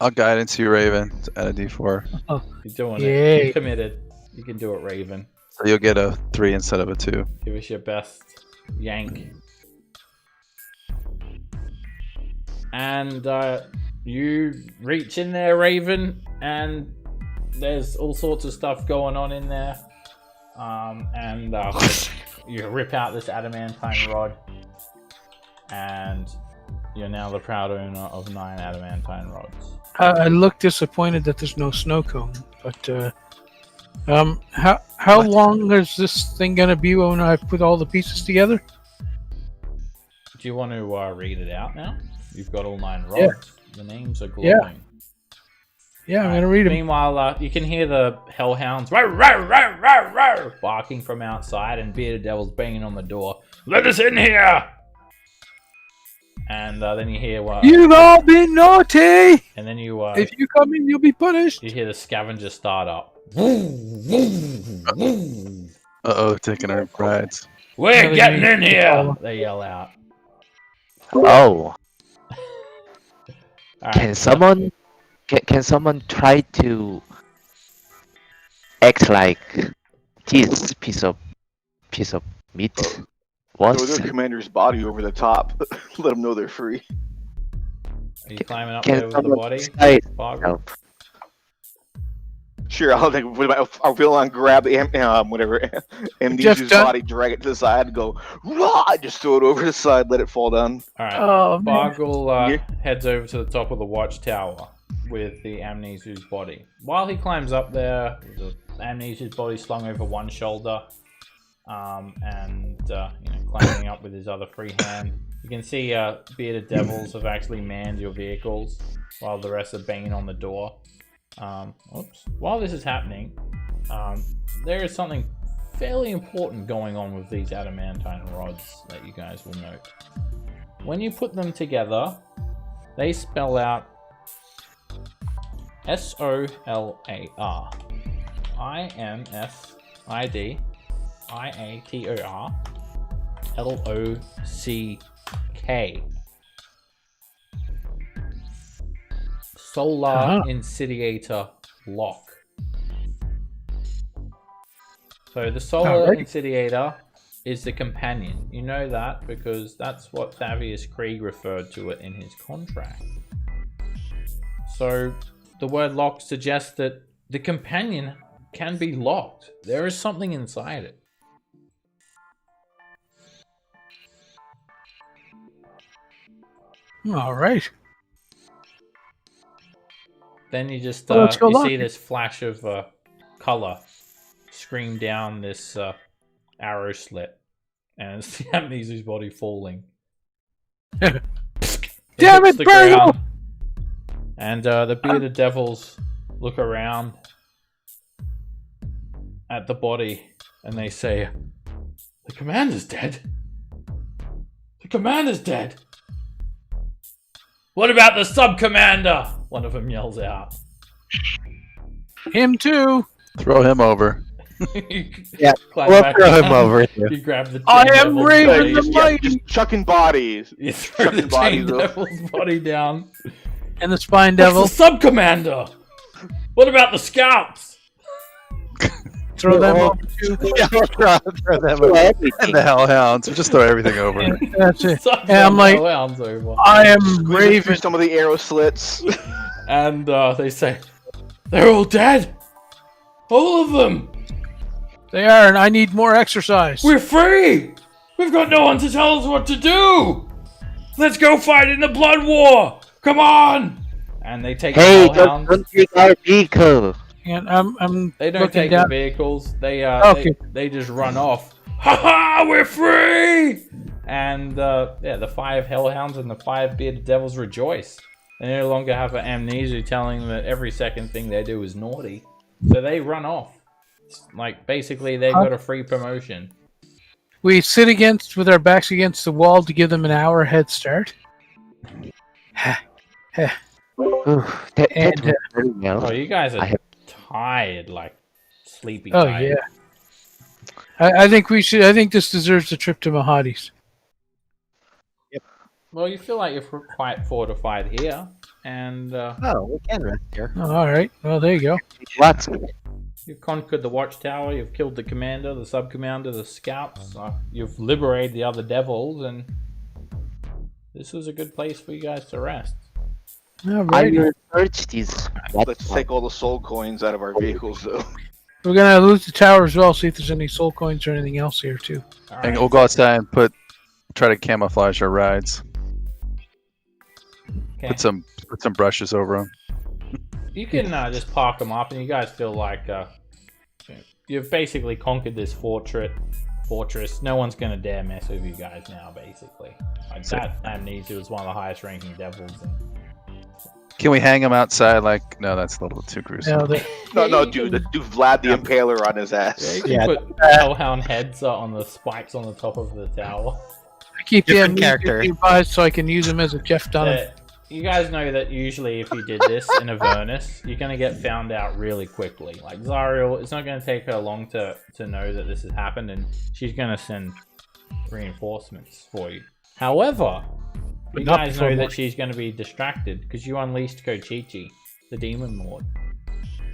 I'll guidance you, Raven. Add a D4. You're doing Yay. it. You're committed. You can do it, Raven. So you'll get a 3 instead of a 2. Give us your best yank. And You reach in there, Raven, and there's all sorts of stuff going on in there. You rip out this adamantine rod, and you're now the proud owner of 9 adamantine rods. I look disappointed that there's no snow cone, but how long is this thing gonna be when I put all the pieces together? Do you want to read it out now? You've got all 9 rods. Yeah. The names are glowing. Yeah, I'm gonna read them. Meanwhile, you can hear the hellhounds barking from outside, and Bearded Devil's banging on the door. Let us in here! And then you hear You've all been naughty! and then you If you come in, you'll be punished. you hear the scavenger start up. Uh-oh, taking our rides. We're getting in here! They yell out. Oh, All can right, someone can someone try to act like this piece of meat Throw was? their commander's body over the top. Let them know they're free. Are you climbing up Can there with the someone body? decide- Boggle? Help. Sure, I'll feel on grab whatever Amnesia's done? body, drag it to the side, and go, "Rah!" Just throw it over the side, let it fall down. Alright, Oh man. Boggle Yeah. heads over to the top of the watchtower with the Amnesia's body. While he climbs up there, the Amnesia's body slung over one shoulder, climbing up with his other free hand. You can see Bearded Devils have actually manned your vehicles while the rest are banging on the door. While this is happening, there is something fairly important going on with these adamantine rods that you guys will note. When you put them together, they spell out SOLAR INSIDIATOR LOCK. Solar Insidiator Lock. So the Solar Insidiator is the companion. You know that because that's what Thavius Krieg referred to it in his contract. So the word lock suggests that the companion can be locked. There is something inside it. All right. Then you just Well, let's go you lock see it. this flash of color scream down this arrow slit, and it's the Amnesia's body falling. It Damn hits it, the Virgil! ground, and the Bearded Devils look around at the body, and they say, "The commander's dead. The commander's dead. What about the sub-commander?" One of them yells out. Him too. Throw him over. Yeah, Climb we'll back throw him down. over too. You grab the I Chain am Devil's Raven body. the Mighty. Just chucking bodies. You throw the Chucking bodies Chain over. Devil's body down. And the Spine That's Devil. the sub-commander. What about the scouts? Throw them Oh. over too. Yeah, we'll throw them over. And the hellhounds. We just throw everything over. And that's it. Sub-commander And I'm like, rounds over. I am Squeeze it through Raven. some of the arrow slits. And they say, "They're all dead. All of them. They are, and I need more exercise. We're free. We've got no one to tell us what to do. Let's go fight in the blood war. Come on." And they take Hey, the hellhounds. don't take our vehicle. And I'm They don't looking take down. the vehicles. They Okay. they just run off. Ha ha! We're free! And the 5 hellhounds and the 5 bearded devils rejoice. They no longer have an amnesia telling them that every second thing they do is naughty. So they run off. It's like basically they got a free promotion. We sit with our backs against the wall to give them an hour head start. Ooh, that And, was very well. Oh, you guys I are have- tired, like sleepy. Oh tired. yeah. I think we should. I think this deserves a trip to Mahadi's. Well, you feel like you're quite fortified here, and Oh, we can rest here. Oh, all right. Well, there you go. What? you've conquered the watchtower. You've killed the commander, the sub-commander, the scouts. You've liberated the other devils, and this was a good place for you guys to rest. All I right. will search this. Let's take all the soul coins out of our vehicles, though. We're gonna loot the tower as well. See if there's any soul coins or anything else here too. All And right. we'll go outside and try to camouflage our rides. Okay. Put some brushes over them. You can just park them up, and you guys feel like you've basically conquered this fortress. No one's gonna dare mess with you guys now. Basically, like that Amnesia was one of the highest ranking devils. Can we hang them outside? Like, no, that's a little too gruesome. Now that No, dude, do Vlad the Impaler on his ass. Yeah, you can Yeah. put hellhound heads on the spikes on the top of the tower. I keep Different the character. nearby so I can use them as a Jeff Dunham. You guys know that usually if you did this in Avernus, you're going to get found out really quickly. Like Zariel, it's not going to take her long to know that this has happened, and she's going to send reinforcements for you. However, you not guys before know that morning. she's going to be distracted because you unleashed Kochichi, the demon lord.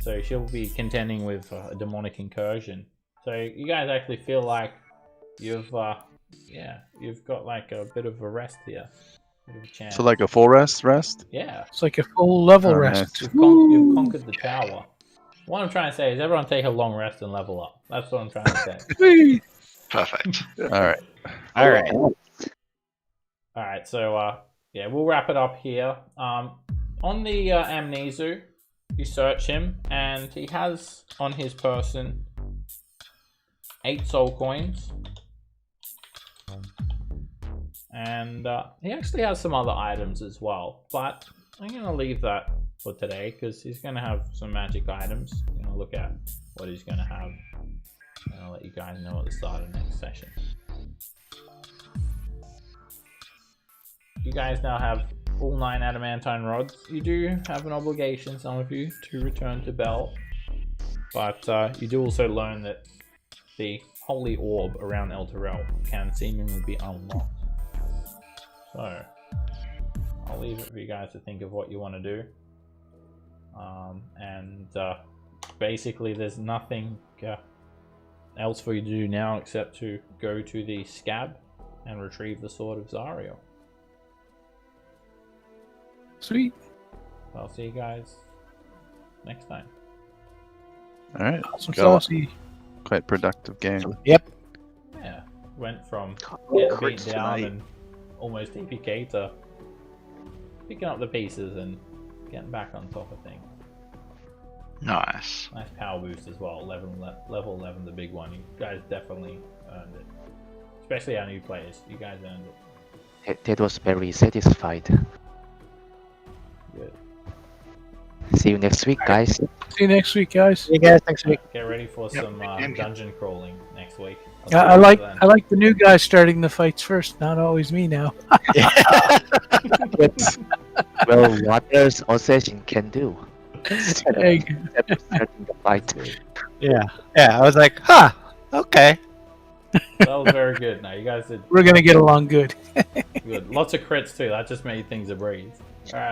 So she'll be contending with a demonic incursion. So you guys actually feel like you've got like a bit of a rest here. Bit of a chance. So like a full rest? Yeah. It's like a full level Oh, rest. nice. You've conquered the tower. What I'm trying to say is everyone take a long rest and level up. That's what I'm trying to say. Whee! Perfect. All right. All right. Alright, so we'll wrap it up here. On the Amnesu, you search him, and he has on his person 8 soul coins. And he actually has some other items as well, but I'm going to leave that for today because he's going to have some magic items. I'm going to look at what he's going to have, and I'll let you guys know at the start of the next session. You guys now have all 9 adamantine rods. You do have an obligation, some of you, to return to Bell, but you do also learn that the holy orb around El Terrell can seemingly be unlocked. So, I'll leave it for you guys to think of what you want to do. Basically, there's nothing else for you to do now except to go to the scab and retrieve the sword of Zariel. Sweet. I'll see you guys next time. All right. Some Go. saucy. Quite productive game. Yep. Yeah, went from Oh, getting crits beat down tonight. and almost TPK to picking up the pieces and getting back on top of things. Nice. Nice power boost as well. Level 11, the big one. You guys definitely earned it. Especially our new players. You guys earned it. That was very satisfied. Good. See you next week, guys. See you next week, guys. See you guys next week. Get ready for some dungeon crawling next week. I'll see I you like then. I like the new guys starting the fights first, not always me now. Well, what else Assassin can do? Hey, Starting the fight. Yeah. I was like, huh. Okay. That was very good. No, you guys did we're gonna get along good. good. Lots of crits too. That just made things a breeze. Alright.